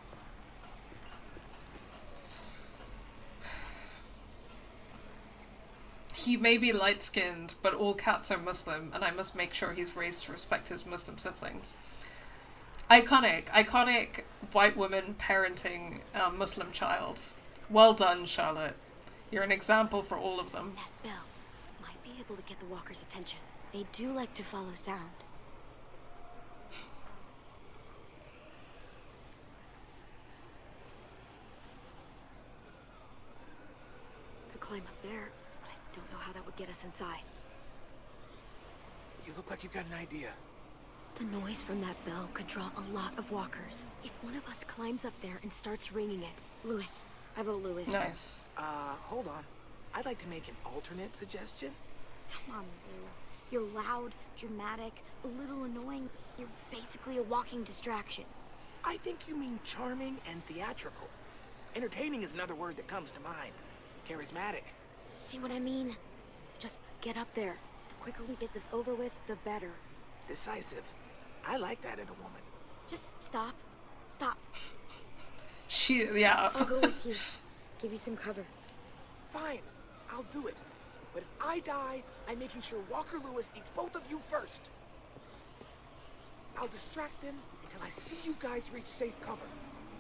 He may be light-skinned, but all cats are Muslim, and I must make sure he's raised to respect his Muslim siblings. Iconic. Iconic white woman parenting a Muslim child. Well done, Charlotte. You're an example for all of them. That bell might be able to get the walkers' attention. They do like to follow sound. Could climb up there, but I don't know how that would get us inside. You look like you got an idea. The noise from that bell could draw a lot of walkers. If one of us climbs up there and starts ringing it... Lewis. I vote Lewis. Nice. Hold on. I'd like to make an alternate suggestion. Come on, Lou. You're loud, dramatic, a little annoying. You're basically a walking distraction. I think you mean charming and theatrical. Entertaining is another word that comes to mind. Charismatic. See what I mean? Just get up there. The quicker we get this over with, the better. Decisive. I like that in a woman. Just stop. Stop. Yeah. I'll go with you. Give you some cover. Fine. I'll do it. But if I die, I'm making sure Walker Lewis eats both of you first. I'll distract them until I see you guys reach safe cover.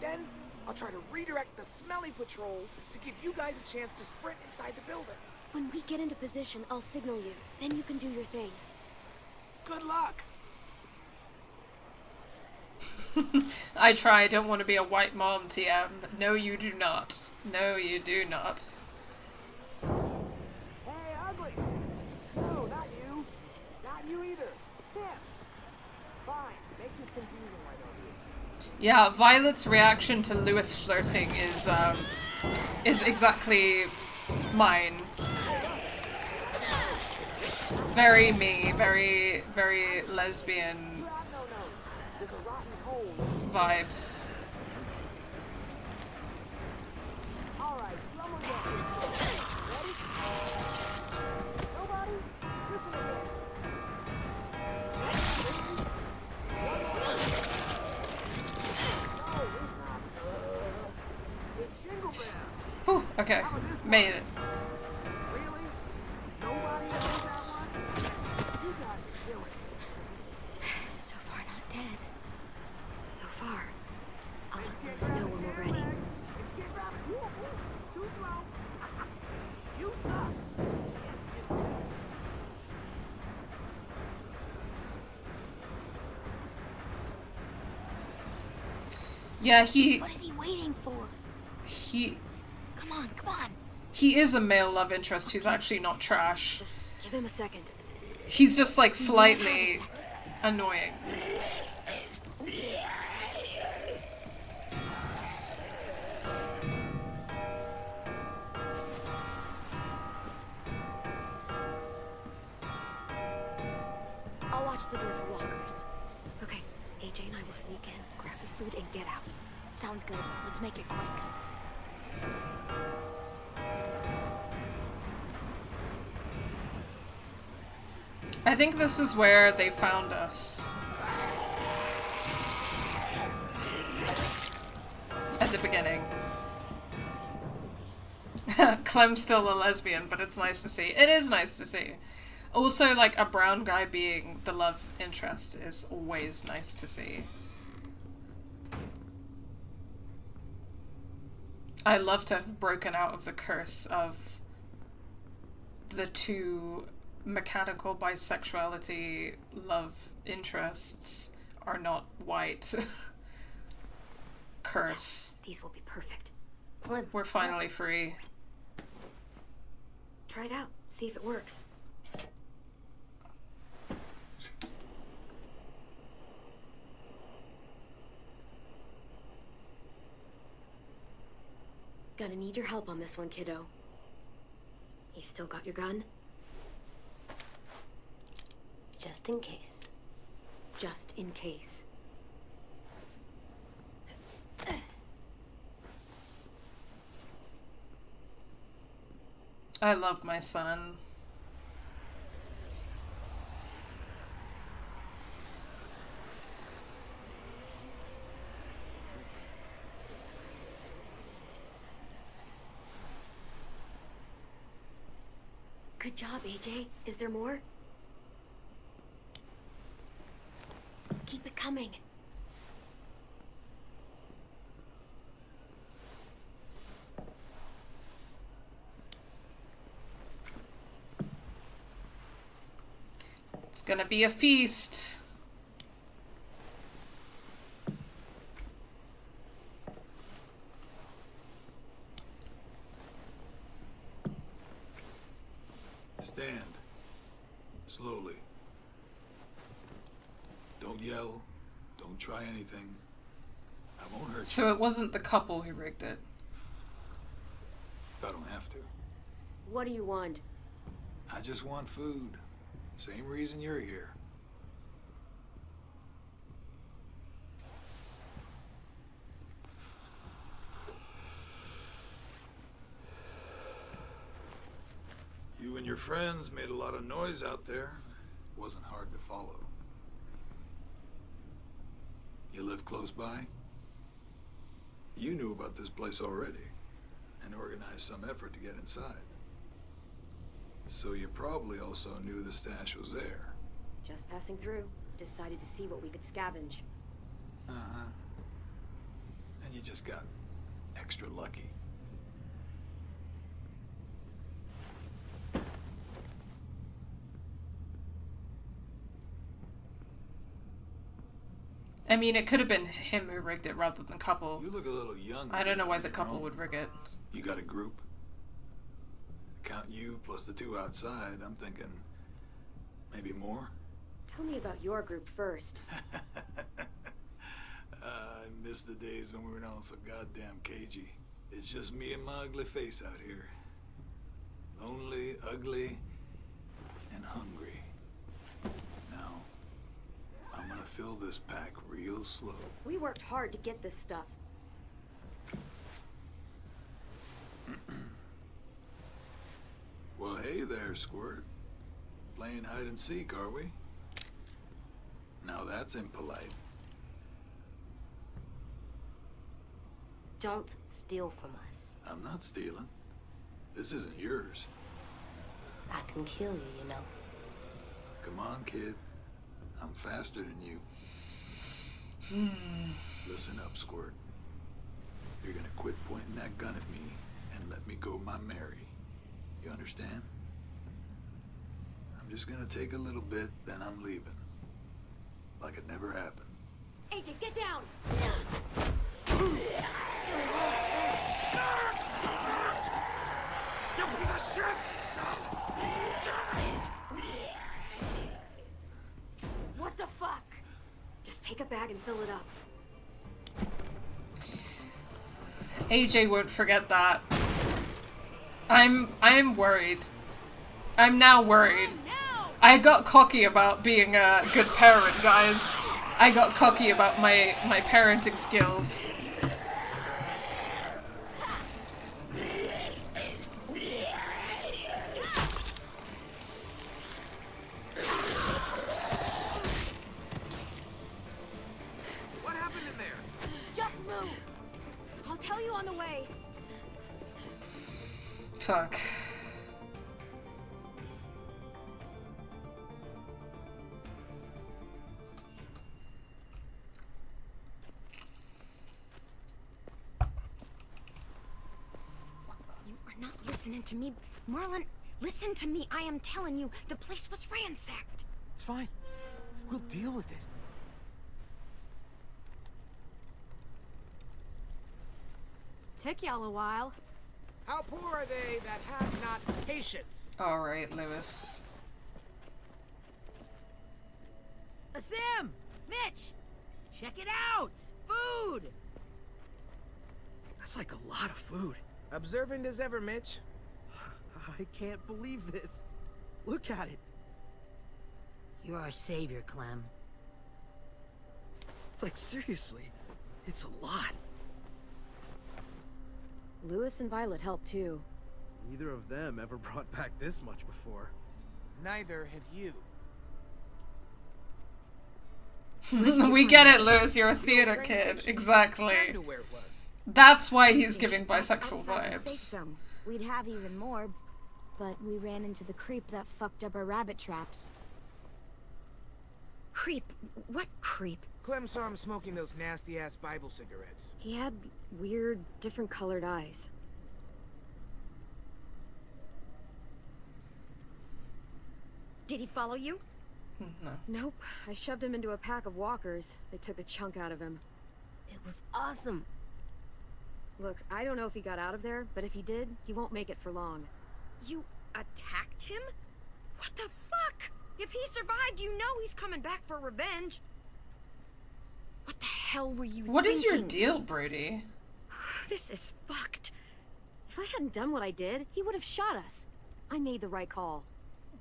Then, I'll try to redirect the smelly patrol to give you guys a chance to sprint inside the building. When we get into position, I'll signal you. Then you can do your thing. Good luck. I try. I don't want to be a white mom, TM. No, you do not. No, you do not. Hey, ugly. No, not you. Not you either. Him. Fine. Make this confusing, why don't you? Yeah, Violet's reaction to Lewis flirting is exactly mine. Very me, very, very lesbian vibes. Alright, someone get this. Ready? Nobody? Listen to me. Whew, okay. Made it. Really? Nobody knows that one? You guys are killing it. So far, not dead. So far. I'll let Lewis know when we're ready. Too slow. You suck. Yeah, he... What is he waiting for? Come on, come on. He is a male love interest who's actually not trash. Just give him a second. He's just like slightly annoying. I'll watch the door for walkers. Okay, AJ and I will sneak in, grab the food, and get out. Sounds good. Let's make it quick. I think this is where they found us. at the beginning. Clem's still a lesbian, but it's nice to see. It is nice to see. Also, like, a brown guy being the love interest is always nice to see. I love to have broken out of the curse of the two mechanical bisexuality love interests are not white curse. These will be perfect. Clem, we're finally free. Try it out. See if it works. Gonna need your help on this one, kiddo. You still got your gun? Just in case. Just in case. I love my son. Good job, AJ. Is there more? Keep it coming. It's gonna be a feast. Stand. Slowly. Don't yell. Don't try anything. I won't hurt you. So it wasn't the couple who rigged it. I don't have to. What do you want? I just want food. Same reason you're here. You and your friends made a lot of noise out there. Wasn't hard to follow. You live close by? You knew about this place already and organized some effort to get inside. So you probably also knew the stash was there. Just passing through. Decided to see what we could scavenge. Uh-huh. And you just got extra lucky. I mean, it could have been him who rigged it rather than couple. You look a little young. I don't know why the couple would rig it. You got a group? Count you plus the two outside, I'm thinking maybe more. Tell me about your group first. I miss the days when we were all so goddamn cagey. It's just me and my ugly face out here. Lonely, ugly, and hungry. Now, I'm gonna fill this pack real slow. We worked hard to get this stuff. Well, hey there, Squirt. Playing hide and seek, are we? Now that's impolite. Don't steal from us. I'm not stealing. This isn't yours. I can kill you, you know. Come on, kid. I'm faster than you. Listen up, Squirt. You're gonna quit pointing that gun at me and let me go my Mary. You understand? I'm just gonna take a little bit, then I'm leaving. Like it never happened. AJ, get down! You piece of shit! What the fuck? Just take a bag and fill it up. AJ won't forget that. I'm worried. I'm now worried. I got cocky about being a good parent, guys. I got cocky about my parenting skills. What happened in there? Just move! I'll Fuck. You are not listening to me. Marlon, listen to me. I am telling you, the place was ransacked. It's fine. We'll deal with it. Took y'all a while. How poor are they that have not patience? Alright, Lewis. Sam! Mitch! Check it out! Food! That's like a lot of food. Observant as ever, Mitch. I can't believe this. Look at it. You're our savior, Clem. Like, seriously, it's a lot. Lewis and Violet helped too. Neither of them ever brought back this much before. Neither have you. We get it, Lewis. You're a theater kid. Exactly. That's why he's giving bisexual Outside the safe vibes. zone, we'd have even more, but we ran into the creep that fucked up our rabbit traps. Creep? What creep? Clem saw him smoking those nasty-ass Bible cigarettes. He had weird, different colored eyes. Did he follow you? No. Nope. I shoved him into a pack of walkers. They took a chunk out of him. It was awesome. Look, I don't know if he got out of there, but if he did, he won't make it for long. You attacked him? What the fuck? If he survived, you know he's coming back for revenge. What the hell were you What is your thinking? deal, Brody? This is fucked. If I hadn't done what I did, he would have shot us. I made the right call.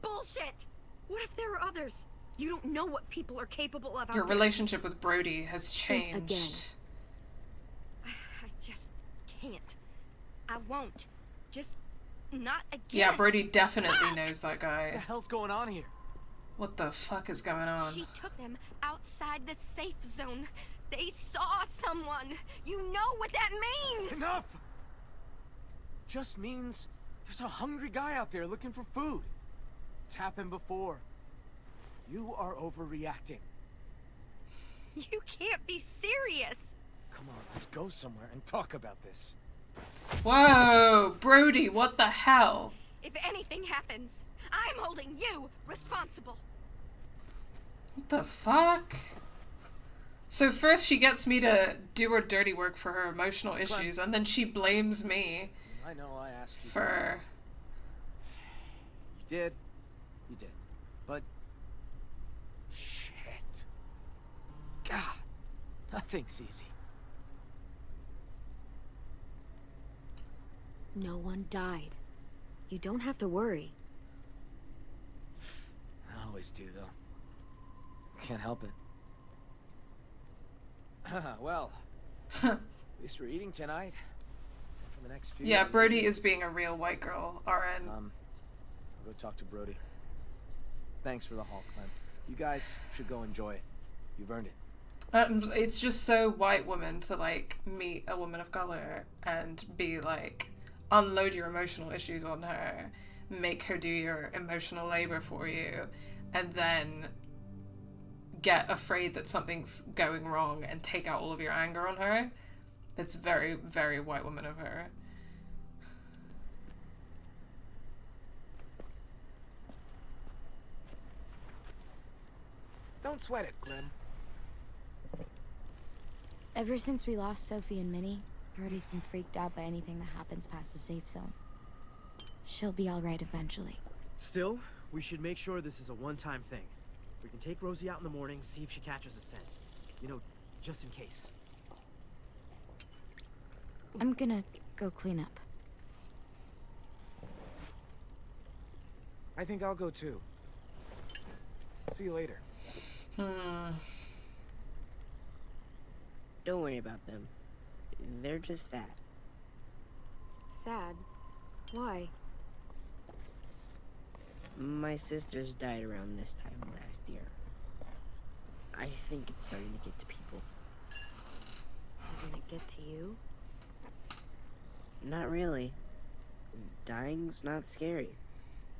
Bullshit! What if there are others? You don't know what people are capable of out Your there. relationship with Brody has Think again. changed. I just can't. I won't. Just not again. Yeah, Brody definitely knows that guy. What the hell's going on here? What the fuck is going on? She took them outside the safe zone. They saw someone. You know what that means. Enough! Just means there's a hungry guy out there looking for food. It's happened before. You are overreacting. You can't be serious. Come on, let's go somewhere and talk about this. Whoa, Brody, what the hell? If anything happens, I'm holding you responsible. What the fuck? So first she gets me to do her dirty work for her emotional issues, and then she blames me I know I asked you. for... You did. You did. But... Shit. God. Nothing's easy. No one died. You don't have to worry. I always do, though. Can't help it. Well, at least we're eating tonight. For the next few Yeah, days. Brody is being a real white girl, RN. I'll go talk to Brody. Thanks for the haul, Clem. You guys should go enjoy it. You've earned it. It's just so white woman to, like, meet a woman of color and be, like, unload your emotional issues on her, make her do your emotional labor for you, and then get afraid that something's going wrong and take out all of your anger on her. It's very, very white woman of her. Don't sweat it, Clem. Ever since we lost Sophie and Minnie, Brody's been freaked out by anything that happens past the safe zone. She'll be alright eventually. Still, we should make sure this is a one-time thing. We can take Rosie out in the morning, see if she catches a scent. You know, just in case. I'm gonna go clean up. I think I'll go too. See you later. Don't worry about them. They're just sad. Sad? Why? My sisters died around this time last year. I think it's starting to get to people. Doesn't it get to you? Not really. Dying's not scary.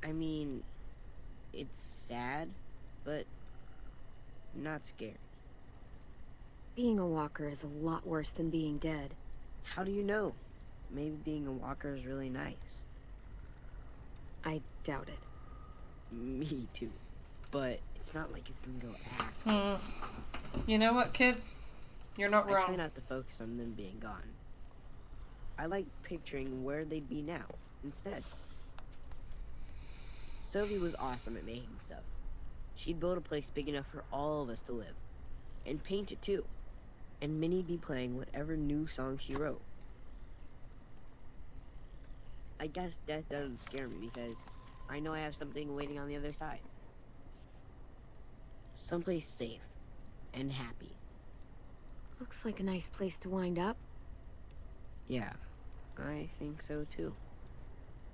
I mean, it's sad, but not scary. Being a walker is a lot worse than being dead. How do you know? Maybe being a walker is really nice. I doubt it. Me too. But it's not like you can go ask. You know what, kid? You're not wrong. I try not to focus on them being gone. I like picturing where they'd be now, instead. Sophie was awesome at making stuff. She'd build a place big enough for all of us to live. And paint it too. And Minnie'd be playing whatever new song she wrote. I guess death doesn't scare me because I know I have something waiting on the other side. Someplace safe and happy. Looks like a nice place to wind up. Yeah, I think so too.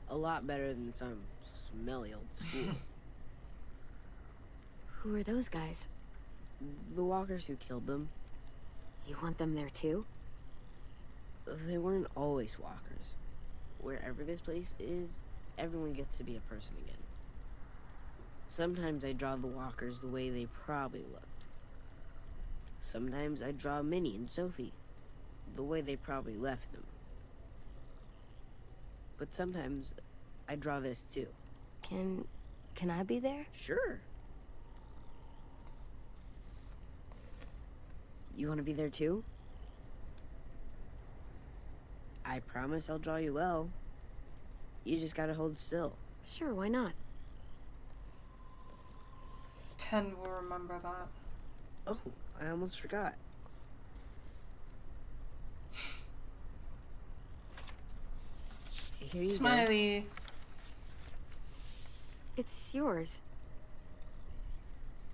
A lot better than some smelly old school. Who are those guys? The walkers who killed them. You want them there too? They weren't always walkers. Wherever this place is, everyone gets to be a person again. Sometimes I draw the walkers the way they probably looked. Sometimes I draw Minnie and Sophie the way they probably left them. But sometimes I draw this too. Can I be there? Sure. You want to be there too? I promise I'll draw you well. You just gotta hold still. Sure, why not? 10 will remember that. Oh, I almost forgot. Here you Smiley. go. It's yours.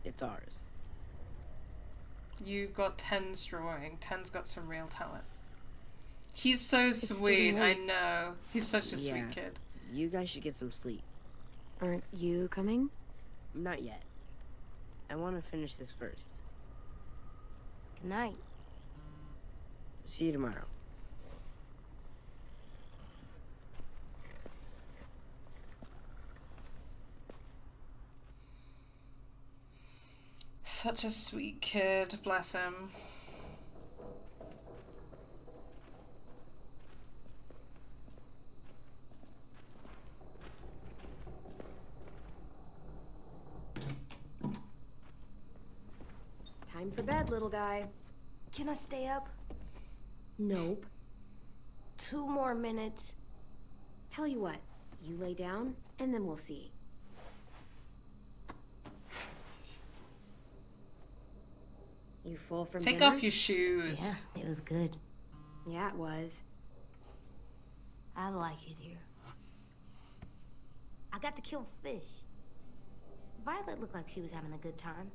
It's ours. You got 10's drawing. 10's got some real talent. He's so sweet, I know. He's such a sweet kid. You guys should get some sleep. Aren't you coming? Not yet. I want to finish this first. Good night. See you tomorrow. Such a sweet kid, bless him. Time for bed, little guy. Can I stay up? Nope. 2 more minutes. Tell you what, you lay down, and then we'll see. You full from Take dinner? off your shoes. Yeah, it was good. Yeah, it was. I like it here. I got to kill fish. Violet looked like she was having a good time.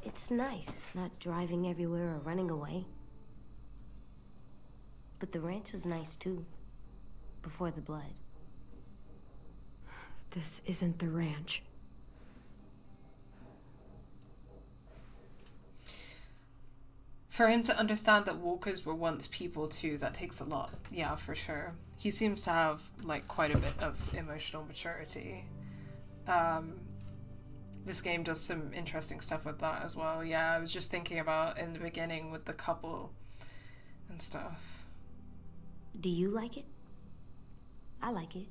It's nice, not driving everywhere or running away. But the ranch was nice too, before the blood. This isn't the ranch. For him to understand that walkers were once people too, that takes a lot. Yeah, for sure. He seems to have, like, quite a bit of emotional maturity. This game does some interesting stuff with that as well. Yeah, I was just thinking about in the beginning with the couple and stuff. Do you like it? I like it.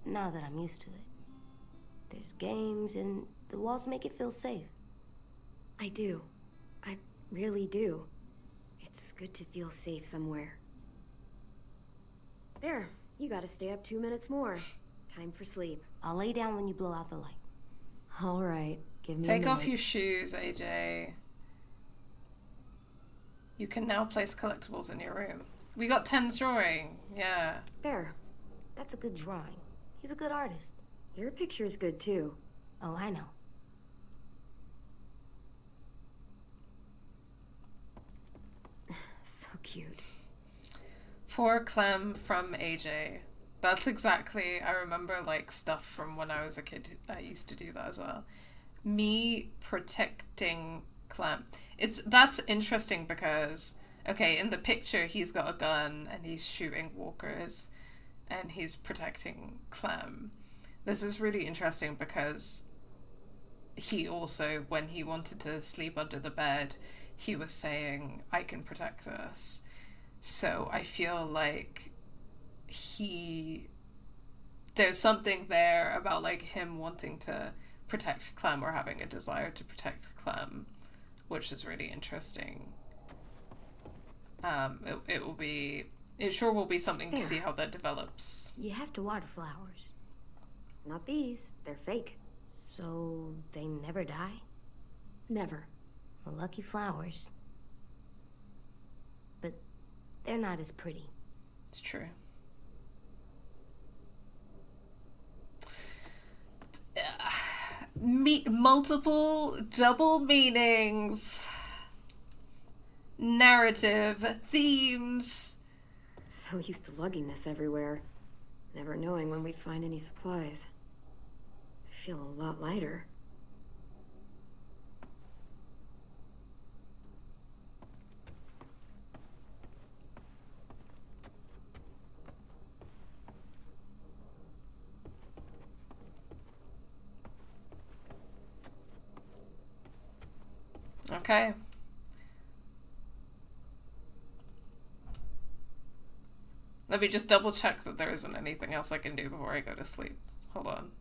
Now that I'm used to it. There's games and the walls make it feel safe. I do. I really do. It's good to feel safe somewhere. There, you gotta stay up 2 minutes more. Time for sleep. I'll lay down when you blow out the light. All right, give me Take a minute. off your shoes, AJ. You can now place collectibles in your room. We got 10's drawing. Yeah. There. That's a good drawing. He's a good artist. Your picture is good too. Oh, I know. So cute. For Clem from AJ. That's exactly, I remember, like, stuff from when I was a kid. I used to do that as well. Me protecting Clem. That's interesting because, Okay, in the picture, he's got a gun and he's shooting walkers and he's protecting Clem. This is really interesting because he also, when he wanted to sleep under the bed, he was saying, I can protect us. So I feel like there's something there about like him wanting to protect Clem or having a desire to protect Clem, which is really interesting. It sure will be something to see how that develops. You have to water flowers. Not these. They're fake. So they never die? Never. Well, lucky flowers. But they're not as pretty. It's true. Multiple double meanings. Narrative, themes. So used to lugging this everywhere, never knowing when we'd find any supplies. I feel a lot lighter. Okay. Let me just double check that there isn't anything else I can do before I go to sleep. Hold on.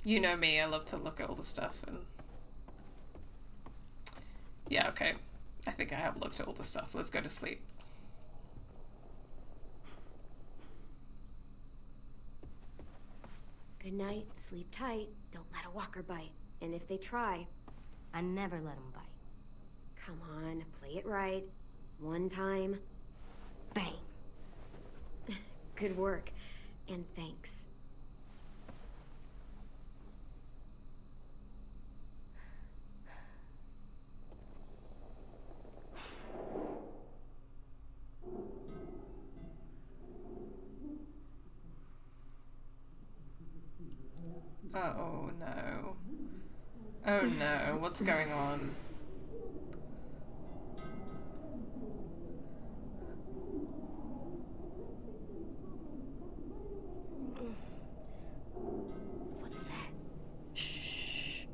You know me, I love to look at all the stuff and... Yeah, okay. I think I have looked at all the stuff. Let's go to sleep. Good night, sleep tight, don't let a walker bite. And if they try... I never let them bite. Come on, play it right. One time. Bang. Good work. And thanks. Oh no. Oh no, what's going on? What's that? Shh.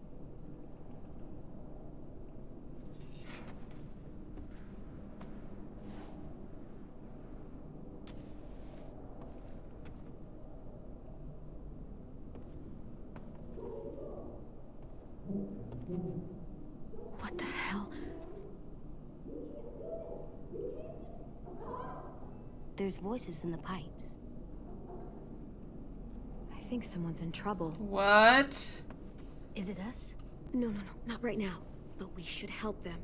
What the hell? There's voices in the pipes. I think someone's in trouble. What? Is it us? No, not right now. But we should help them.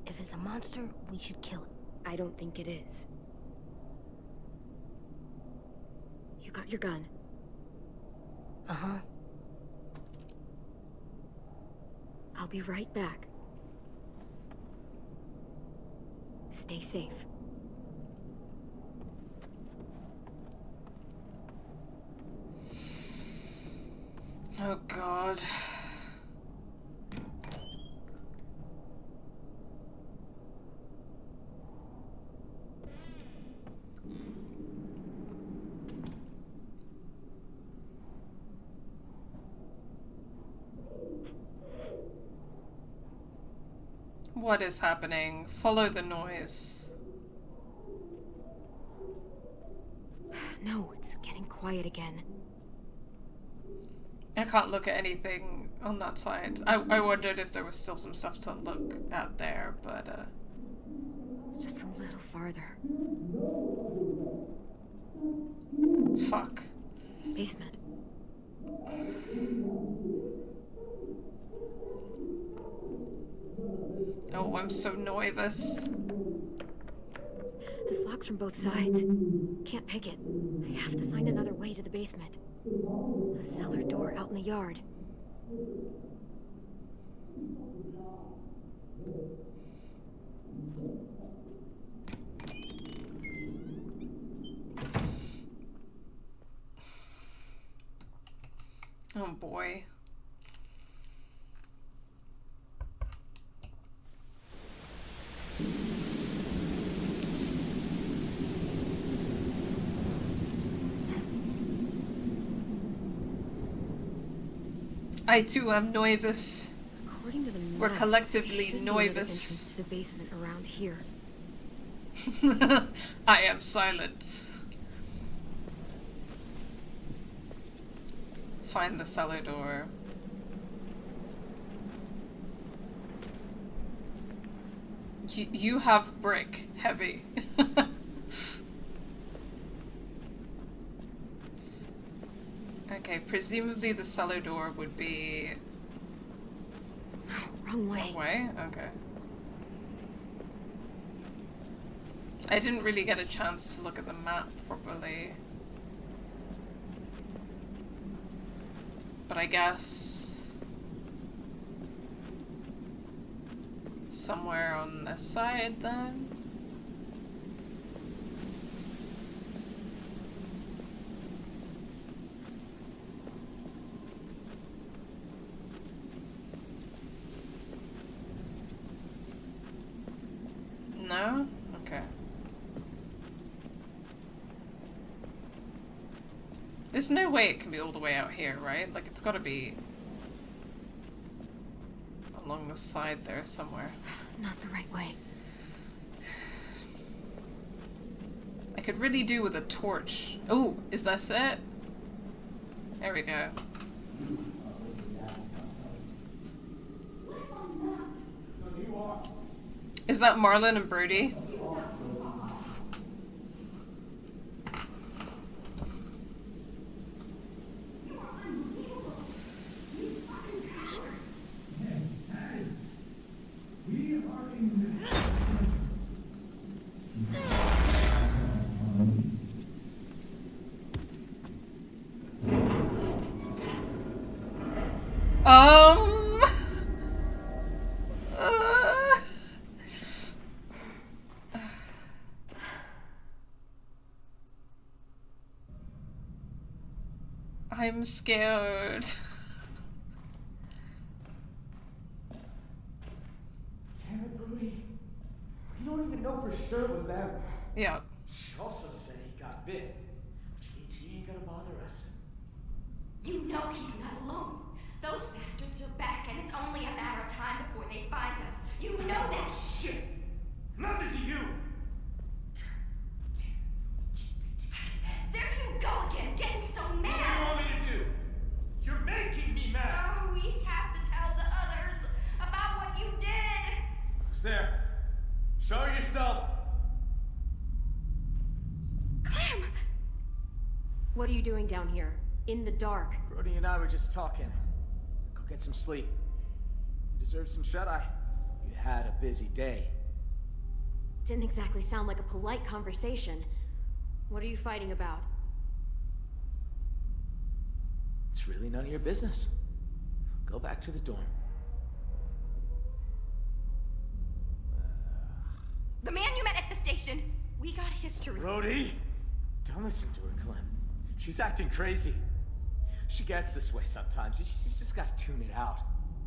If it's a monster, we should kill it. I don't think it is. You got your gun? Uh-huh. I'll be right back. Stay safe. Oh God. What is happening? Follow the noise. No, it's getting quiet again. I can't look at anything on that side. I wondered if there was still some stuff to look at there, but Just a little farther. fuck. Basement. Oh, I'm so nervous. This lock's from both sides. Can't pick it. I have to find another way to the basement. A cellar door out in the yard. Oh boy. I too am nervous. According to the map, We're collectively should be another nervous. entrance to the basement around here. I am silent. Find the cellar door. You have brick. Heavy. Okay, presumably the cellar door would be... Wrong way. Wrong way? Okay. I didn't really get a chance to look at the map properly. But I guess... somewhere on this side then? No? Okay. There's no way it can be all the way out here, right? Like, it's gotta be along the side there somewhere. Not the right way. I could really do with a torch. Oh, is this it? There we go. Is that Marlon and Brody? I'm scared. Damn it, Brody. You don't even know for sure it was them. Yeah. She also said he got bit, which means he ain't gonna bother us. You know he's not alone. Those bastards are back, and it's only a matter of time before they find us. You know that. Shit! Nothing to you! There you go again, getting so mad. What do you want me to do? You're making me mad. Oh, we have to tell the others about what you did. Who's there? Show yourself. Clem! What are you doing down here? In the dark? Brody and I were just talking. Go get some sleep. You deserve some shut-eye. You had a busy day. Didn't exactly sound like a polite conversation. What are you fighting about? It's really none of your business. Go back to the dorm. The man you met at the station. We got history. Brody! Don't listen to her, Clem. She's acting crazy. She gets this way sometimes. She's just gotta tune it out.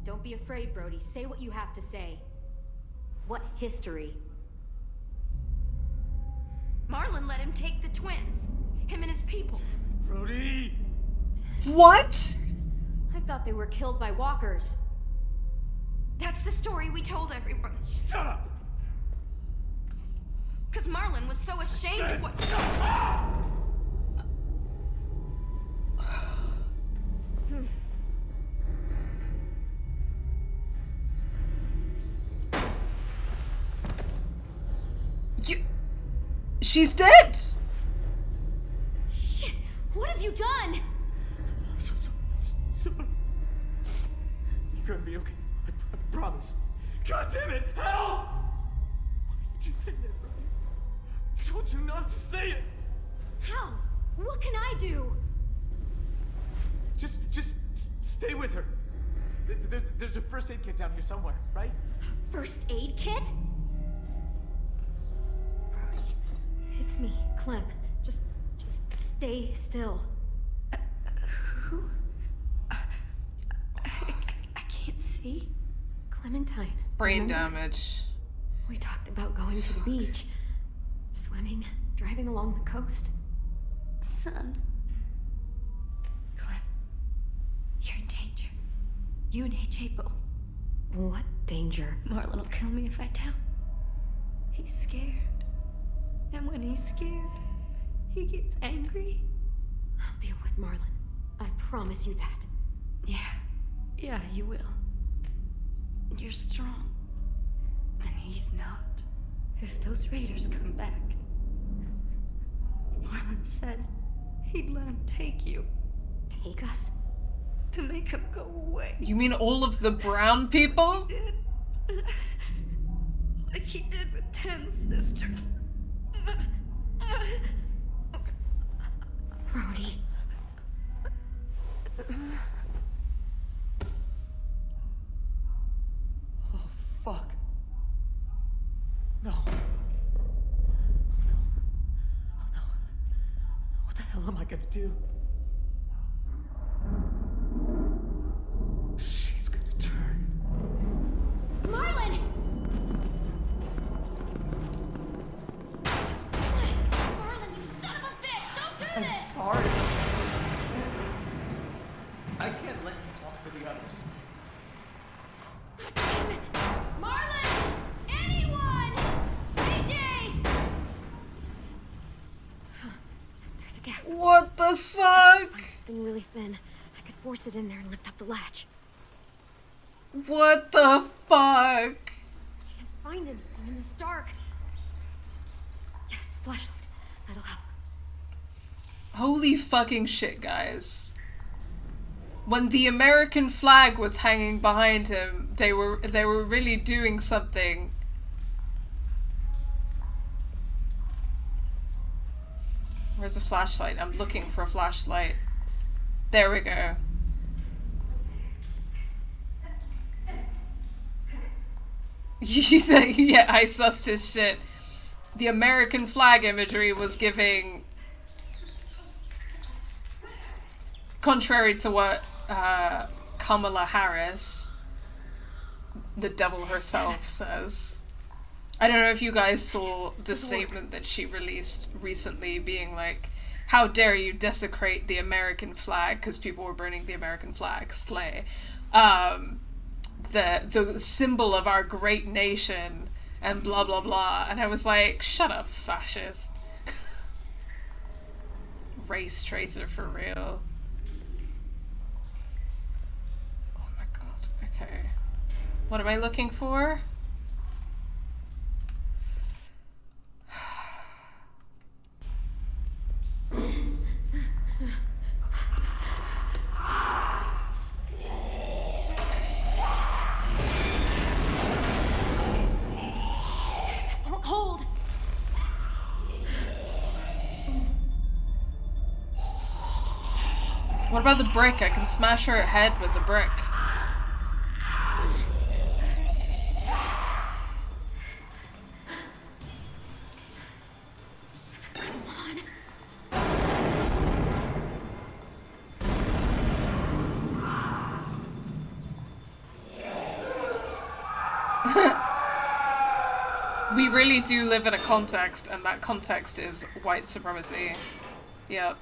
Don't be afraid, Brody. Say what you have to say. What history? Marlon let him take the twins. Him and his people. Brody! What? I thought they were killed by walkers. That's the story we told everyone. Shut up! Because Marlon was so ashamed of what... She's dead! Shit! What have you done? So, you're gonna be okay. I promise. God damn it! Help! Why did you say that, Brody? I told you not to say it! How? What can I do? Just stay with her. There's a first aid kit down here somewhere, right? First aid kit? Brody, it's me, Clem. Just stay still. Who? I can't see. Clementine. Brain remember? damage. We talked about going to the beach. Swimming, driving along the coast. Son. Clem, you're in danger. You and AJ both. What danger? Marlon will kill me if I tell. He's scared. And when he's scared, he gets angry. I'll deal with Marlon. I promise you that. Yeah, you will. You're strong. And he's not. If those raiders come back, Marlon said he'd let him take you. Take us? To make him go away. You mean all of the brown people? He did. Like he did with 10 sisters. Brody. Oh, fuck. No. Oh, no. What the hell am I gonna do? She's gonna turn. Marlon! Marlon, you son of a bitch! Don't do I'm this! sorry. I can't let you talk to the others. God damn it! Marlon! Anyone! AJ! There's a gap. What the fuck? Something really thin. I could force it in there and lift up the latch. What the fuck? Can't find anything in this dark. Yes, flashlight. That'll help. Holy fucking shit, guys. When the American flag was hanging behind him, they were really doing something. Where's a flashlight? I'm looking for a flashlight. There we go. Yeah, I sussed his shit. The American flag imagery was giving... Contrary to what Kamala Harris, the devil herself, says. I don't know if you guys saw the statement that she released recently being like, how dare you desecrate the American flag, because people were burning the American flag, slay. The symbol of our great nation, and blah blah blah. And I was like, shut up, fascist. Race traitor for real. Oh my god, okay. What am I looking for? Hold! What about the brick? I can smash her head with the brick. We really do live in a context, and that context is white supremacy. Yep.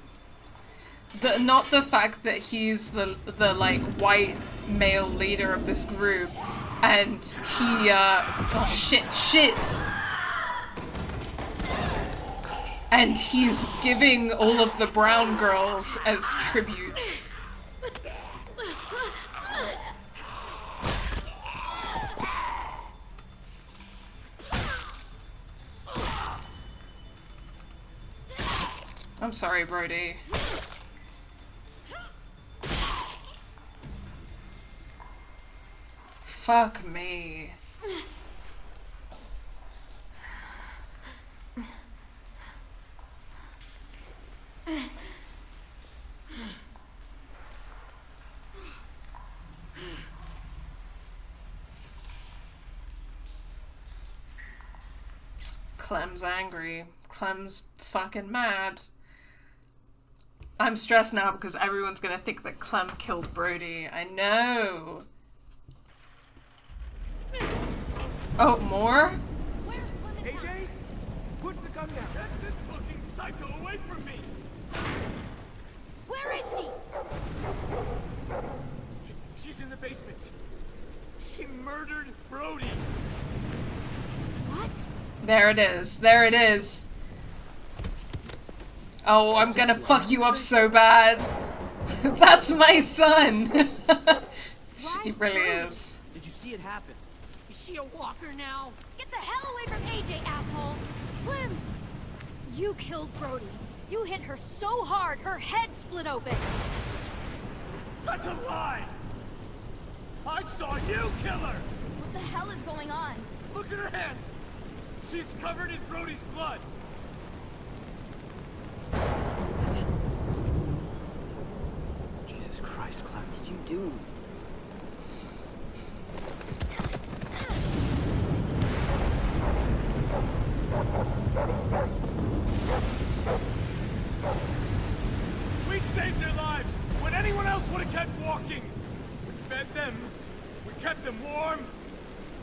Not the fact that he's the like white male leader of this group, and he oh shit. And he's giving all of the brown girls as tributes. I'm sorry, Brody. Fuck me. Clem's angry. Clem's fucking mad. I'm stressed now because everyone's gonna think that Clem killed Brody. I know. Oh, more? AJ, put the gun down. Get this fucking psycho away from me. Where is she? She's in the basement. She murdered Brody. What? There it is. There it is. Oh, I'm gonna fuck you up so bad. That's my son. He really is. Did you see it happen? Is she a walker now? Get the hell away from AJ, asshole! Clem! You killed Brody. You hit her so hard, her head split open. That's a lie! I saw you kill her! What the hell is going on? Look at her hands! She's covered in Brody's blood! Jesus Christ, Clem. What did you do? We saved their lives when anyone else would have kept walking. We fed them, we kept them warm,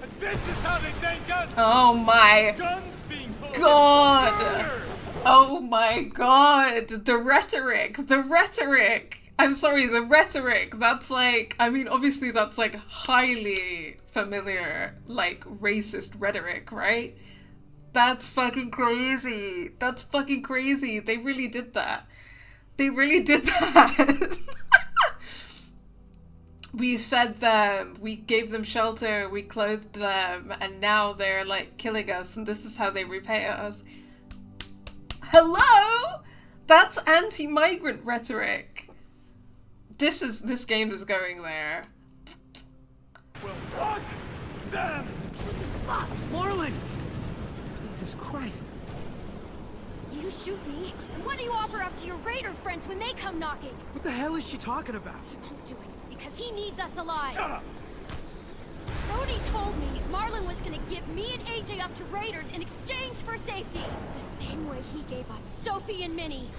and this is how they thank us. Oh my Guns being pulled. god. Oh my god. The rhetoric. The rhetoric. I'm sorry, the rhetoric. That's like, I mean, obviously that's like highly familiar, like racist rhetoric, right? That's fucking crazy. That's fucking crazy. They really did that. They really did that. We fed them, we gave them shelter, we clothed them, and now they're like killing us, and this is how they repay us. Hello? That's anti-migrant rhetoric. This game is going there. Well, fuck them! Fuck! Marlon! Jesus Christ. You shoot me, and what do you offer up to your raider friends when they come knocking? What the hell is she talking about? Won't do it, because he needs us alive. Shut up! Brody told me Marlon was gonna give me and AJ up to raiders in exchange for safety. The same way he gave up Sophie and Minnie.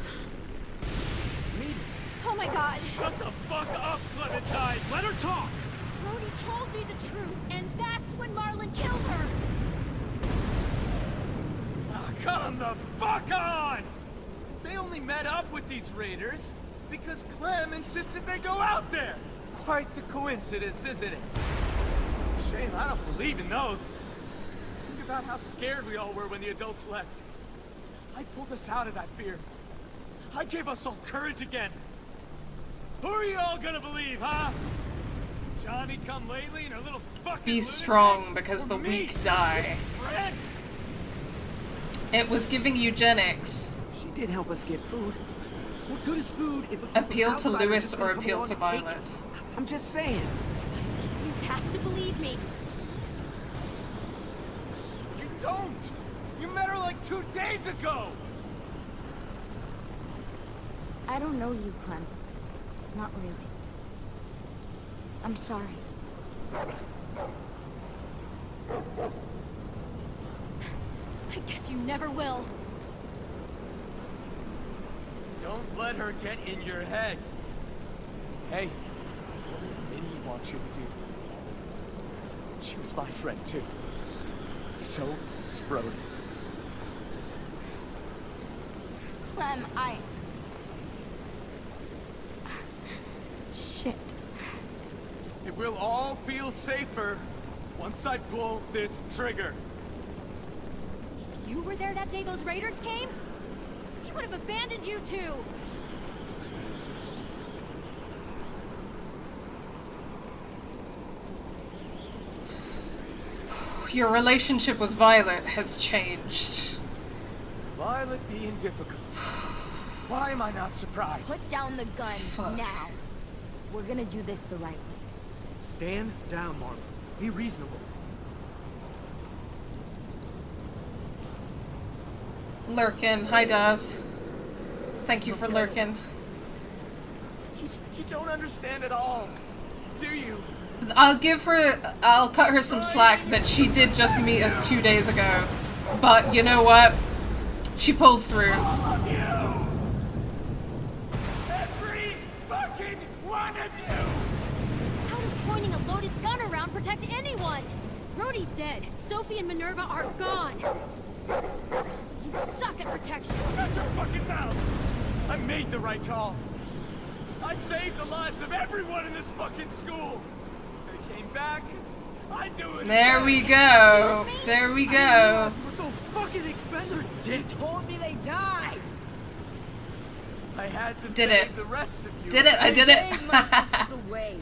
Oh my god. Shut the fuck up, Clementine! Let her talk! Brody told me the truth, and that's when Marlon killed her. Come the fuck on! They only met up with these raiders because Clem insisted they go out there. Quite the coincidence, isn't it? Shame I don't believe in those. Think about how scared we all were when the adults left. I pulled us out of that fear. I gave us all courage again. Who are you all gonna believe, huh? Johnny come lately and her little fucking Be strong because the weak die. Friend? It was giving eugenics. She did help us get food. What good is food if Appeal to outsiders Lewis just gonna or come appeal along to and take Violet? it? I'm just saying. You have to believe me. You don't! You met her like 2 days ago! I don't know you, Clem. Not really. I'm sorry. I guess you never will. Don't let her get in your head. Hey, what did Minnie want you to do? She was my friend too. So was Brody. Clem, Shit. It will all feel safer once I pull this trigger. If you were there that day those raiders came, he would have abandoned you too. Your relationship with Violet has changed. Violet being difficult. Why am I not surprised? Put down the gun Fuck. now. We're gonna do this the right way. Stand down, Marlon. Be reasonable. Lurkin. Hi, Daz. Thank you for lurking. You don't understand at all, do you? I'll cut her some slack that she did just meet us 2 days ago. But you know what? She pulled through. All of you! Every fucking one of you! How does pointing a loaded gun around protect anyone? Brody's dead. Sophie and Minerva are gone. You suck at protection. Shut your fucking mouth! I made the right call. I saved the lives of everyone in this fucking school. came back. I do it. There we go. There we go. We're so fucking expendable. They told me they died. I had to Did save it. the rest of you. Did it. I did it. Gave my sisters away.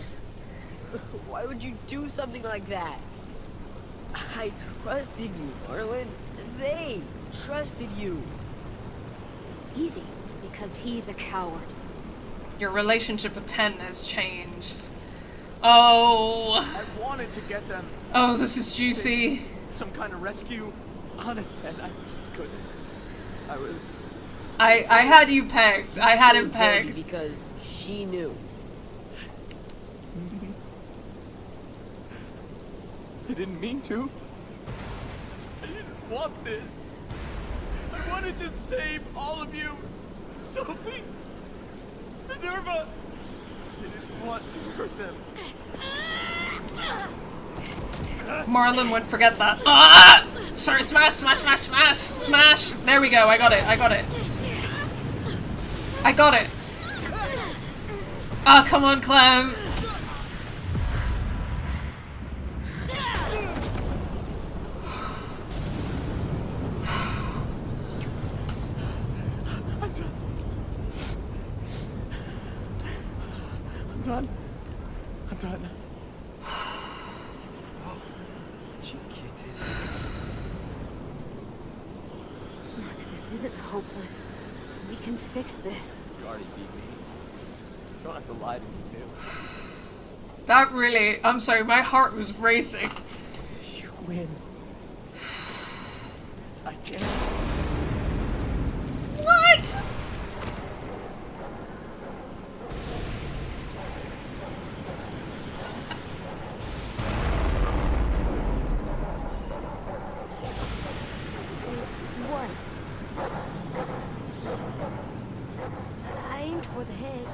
Why would you do something like that? I trusted you, Marlon. They trusted you. Easy, because he's a coward. Your relationship with Ten has changed. Oh. I wanted to get them. Oh, this is juicy. Some kind of rescue. Honest, Ted, I just couldn't. I was. I had you pegged. I had him Brody pegged. because she knew. I didn't mean to. I didn't want this. I wanted to save all of you. Sophie, Minerva. I didn't want to hurt them. Marlon would forget that. Ah! Sorry, smash, smash, smash, smash, smash. There we go. I got it. I got it. I got it. Ah, come on, Clem. I'm done. I'm done. She kicked his ass. Look, this isn't hopeless. We can fix this. You already beat me. You don't have to lie to me, too. That really, I'm sorry, my heart was racing. You win. I can't. What? What? I aimed for the head.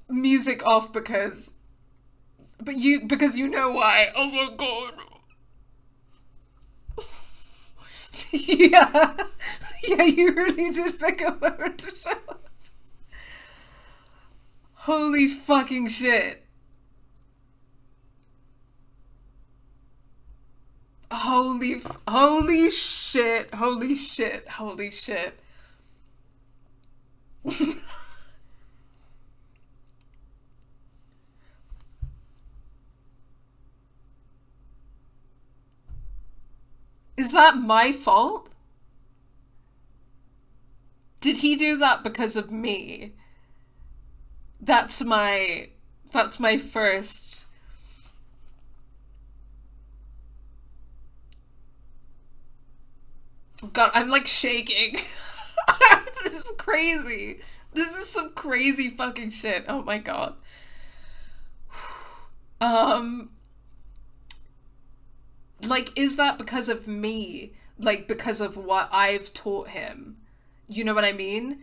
Music off because you know why. Oh my god. Yeah. Yeah, you really did pick a moment to show up. Holy fucking shit. Holy shit. Holy shit. Holy shit. Is that my fault? Did he do that because of me? That's my first. God, I'm like shaking. This is crazy. This is some crazy fucking shit. Oh my god. Like, is that because of me? Like, because of what I've taught him? You know what I mean?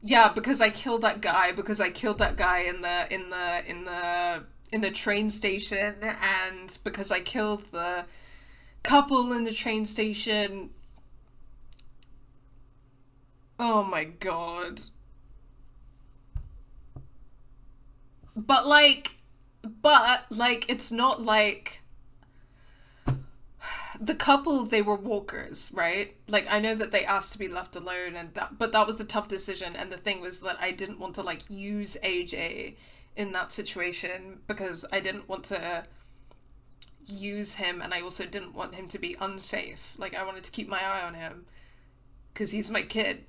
Yeah, because I killed that guy. Because I killed that guy in the train station, and because I killed the couple in the train station. Oh my god. But like, it's not like the couple, they were walkers, right? Like, I know that they asked to be left alone, and but that was a tough decision. And the thing was that I didn't want to like use AJ in that situation because I didn't want to use him, and I also didn't want him to be unsafe. Like, I wanted to keep my eye on him because he's my kid.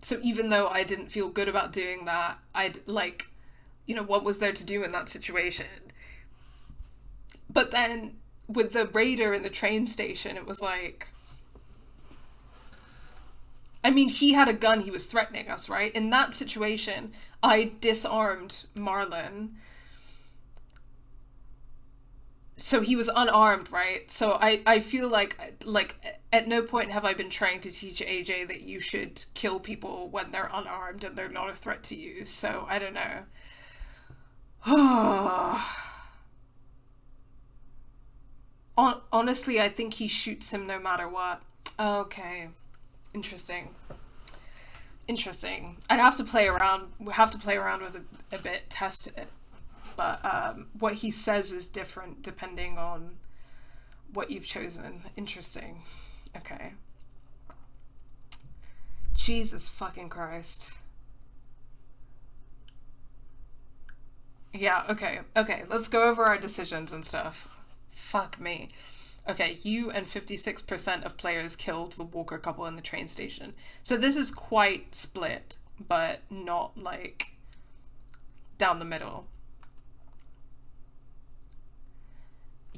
So even though I didn't feel good about doing that, I'd like, you know, what was there to do in that situation? But then with the raider in the train station, it was like, I mean, he had a gun, he was threatening us, right? In that situation, I disarmed Marlon. so he was unarmed, right? So I feel like at no point have I been trying to teach AJ that you should kill people when they're unarmed and they're not a threat to you. So I don't know. Honestly, I think he shoots him no matter what. Okay. Interesting. Interesting. I'd have to play around. We have to play around with it a bit, test it. But what he says is different depending on what you've chosen. Interesting. Okay. Jesus fucking Christ. Yeah, okay. Okay, let's go over our decisions and stuff. Fuck me. Okay, you and 56% of players killed the Walker couple in the train station. So this is quite split, but not like down the middle.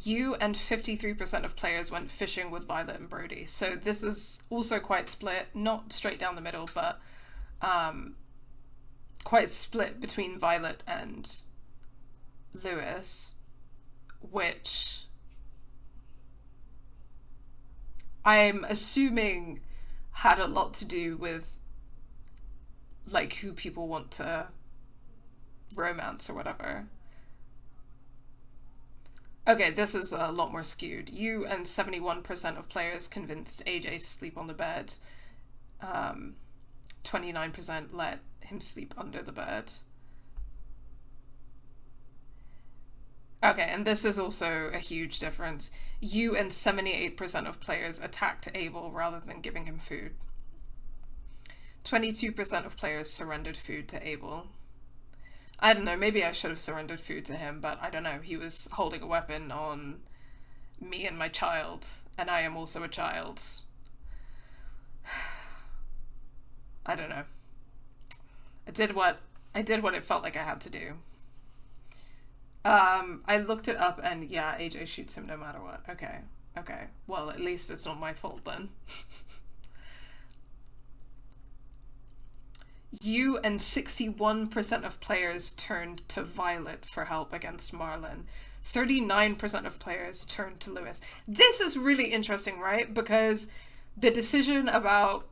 You and 53% of players went fishing with Violet and Brody. So this is also quite split, not straight down the middle, but quite split between Violet and Lewis, which I'm assuming had a lot to do with like who people want to romance or whatever. Okay, this is a lot more skewed. You and 71% of players convinced AJ to sleep on the bed. 29% let him sleep under the bed. Okay, and this is also a huge difference. You and 78% of players attacked Abel rather than giving him food. 22% of players surrendered food to Abel. I don't know, maybe I should have surrendered food to him, but I don't know. He was holding a weapon on me and my child, and I am also a child. I don't know. I did what it felt like I had to do. I looked it up, and yeah, AJ shoots him no matter what. Okay. Okay. Well, at least it's not my fault then. You and 61% of players turned to Violet for help against Marlon. 39% of players turned to Lewis. This is really interesting, right? Because the decision about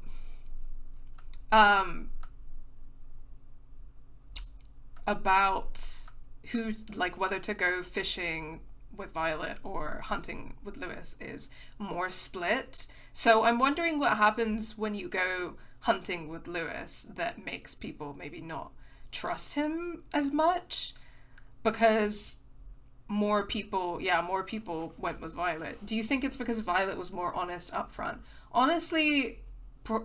who, like, whether to go fishing with Violet or hunting with Lewis is more split. So I'm wondering what happens when you go hunting with Lewis that makes people maybe not trust him as much, because more people went with Violet. Do you think it's because Violet was more honest up front? Honestly,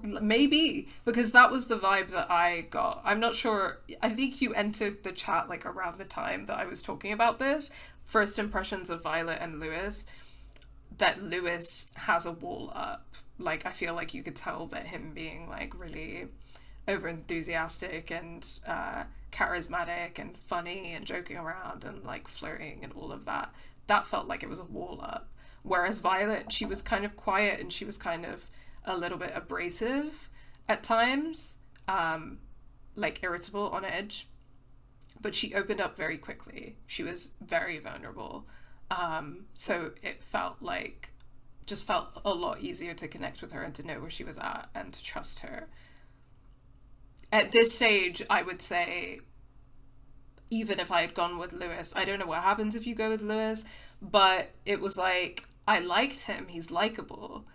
maybe, because that was the vibe that I got. I'm not sure. I think you entered the chat like around the time that I was talking about this. First impressions of Violet and Lewis, that Lewis has a wall up. Like, I feel like you could tell that him being like really over enthusiastic and charismatic and funny and joking around and like flirting and all of that, that felt like it was a wall up. Whereas Violet, she was kind of quiet and she was kind of a little bit abrasive at times, like irritable, on edge, but she opened up very quickly. She was very vulnerable. So it felt a lot easier to connect with her and to know where she was at and to trust her. At this stage, I would say, even if I had gone with Lewis, I don't know what happens if you go with Lewis, but it was like, I liked him, he's likable,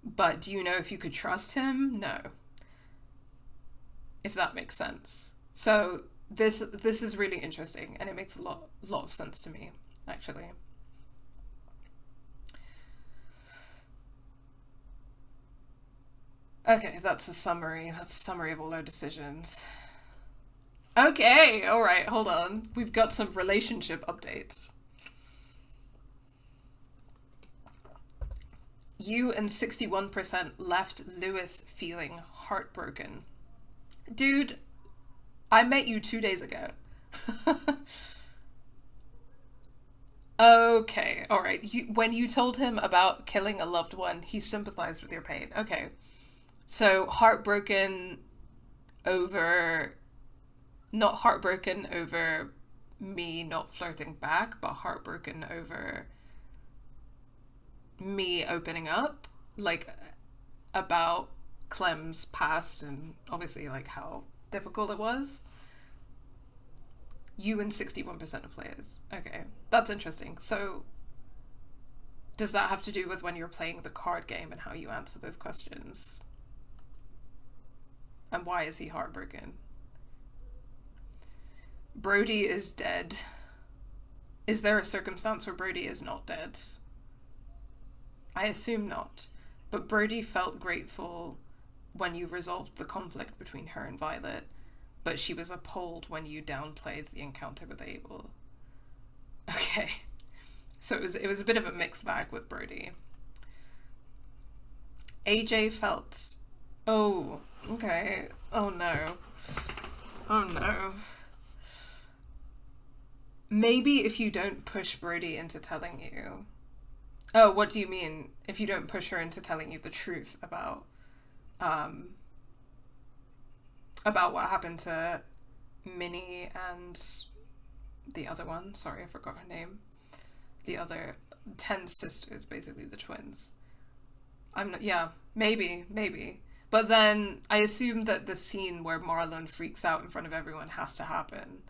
but do you know if you could trust him? No. If that makes sense. So this is really interesting, and it makes a lot of sense to me, actually. Okay, that's a summary. That's a summary of all our decisions. Okay, alright, hold on. We've got some relationship updates. You and 61% left Lewis feeling heartbroken. Dude, I met you 2 days ago. Okay, alright. When you told him about killing a loved one, he sympathized with your pain. Okay. So, heartbroken over... Not heartbroken over me not flirting back, but heartbroken over me opening up, like, about Clem's past and obviously, like, how difficult it was. You and 61% of players. Okay, that's interesting. So, does that have to do with when you're playing the card game and how you answer those questions? And why is he heartbroken? Brody is dead. Is there a circumstance where Brody is not dead? I assume not. But Brody felt grateful when you resolved the conflict between her and Violet, but she was appalled when you downplayed the encounter with Abel. Okay. So it was a bit of a mixed bag with Brody. AJ felt... Oh, okay. Oh no. Oh no. Maybe if you don't push Brody into telling you... Oh, what do you mean? If you don't push her into telling you the truth about what happened to Minnie and the other one. Sorry, I forgot her name. The other 10 sisters, basically the twins. I'm not, yeah, maybe. But then I assume that the scene where Marlon freaks out in front of everyone has to happen.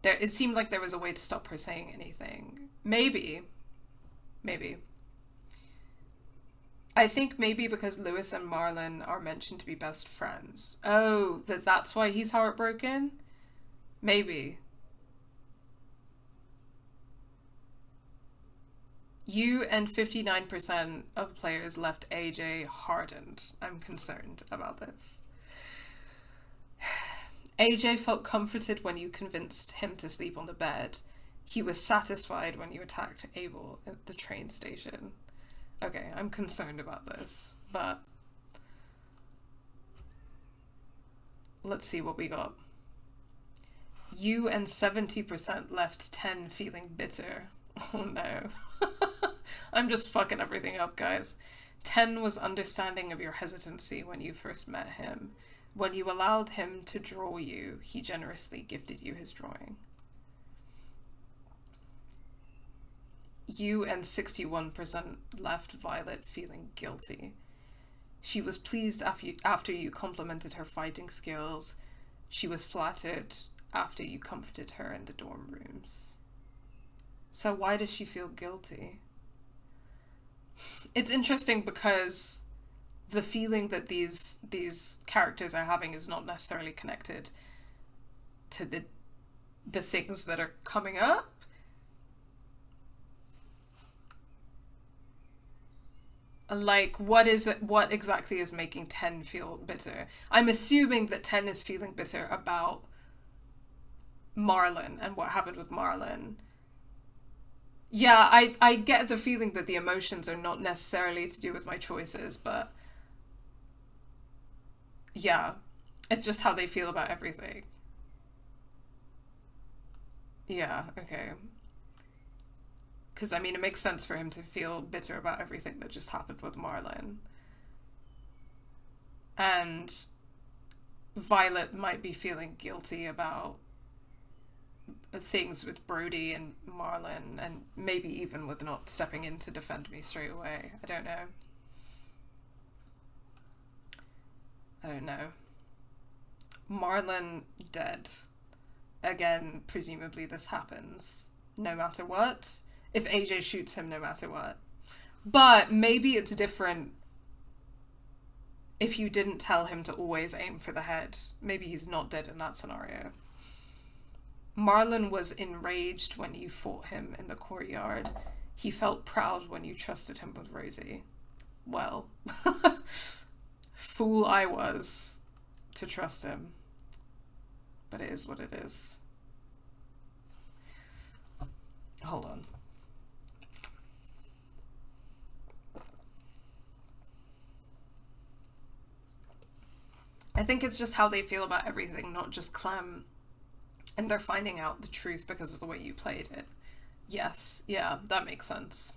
It seemed like there was a way to stop her saying anything. Maybe. I think maybe because Lewis and Marlon are mentioned to be best friends. Oh, that's why he's heartbroken? Maybe. You and 59% of players left AJ hardened. I'm concerned about this. AJ felt comforted when you convinced him to sleep on the bed. He was satisfied when you attacked Abel at the train station. Okay, I'm concerned about this, but let's see what we got. You and 70% left 10 feeling bitter. Oh no. I'm just fucking everything up, guys. 10 was understanding of your hesitancy when you first met him. When you allowed him to draw you, he generously gifted you his drawing. You and 61% left Violet feeling guilty. She was pleased after you complimented her fighting skills. She was flattered after you comforted her in the dorm rooms. So why does she feel guilty? It's interesting because the feeling that these characters are having is not necessarily connected to the things that are coming up. Like, what exactly is making 10 feel bitter? I'm assuming that 10 is feeling bitter about Marlon and what happened with Marlon. Yeah, I get the feeling that the emotions are not necessarily to do with my choices, but yeah, it's just how they feel about everything. Yeah, okay. Because, I mean, it makes sense for him to feel bitter about everything that just happened with Marlon. And Violet might be feeling guilty about things with Brody and Marlon, and maybe even with not stepping in to defend me straight away. I don't know. Marlon dead. Again, presumably this happens no matter what. If AJ shoots him, no matter what. But maybe it's different if you didn't tell him to always aim for the head. Maybe he's not dead in that scenario. Marlon was enraged when you fought him in the courtyard. He felt proud when you trusted him with Rosie. Well, fool I was to trust him. But it is what it is. Hold on. I think it's just how they feel about everything, not just Clem. And they're finding out the truth because of the way you played it. Yes, yeah, that makes sense.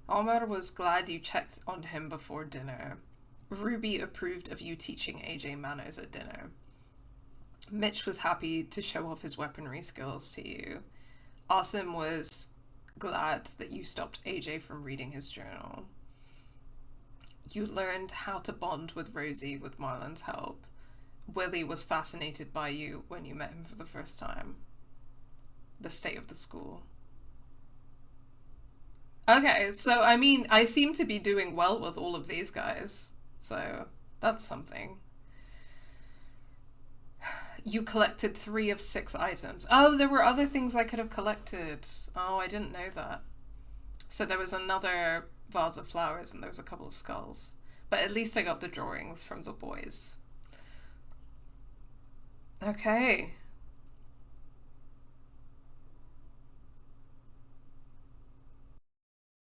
Omar was glad you checked on him before dinner. Ruby approved of you teaching AJ manners at dinner. Mitch was happy to show off his weaponry skills to you. Asim was glad that you stopped AJ from reading his journal. You learned how to bond with Rosie with Marlon's help. Willie was fascinated by you when you met him for the first time. The state of the school. Okay, so I mean, I seem to be doing well with all of these guys, so that's something. You collected 3 of 6 items. Oh, there were other things I could have collected. Oh, I didn't know that. So there was another vase of flowers and there was a couple of skulls. But at least I got the drawings from the boys. Okay.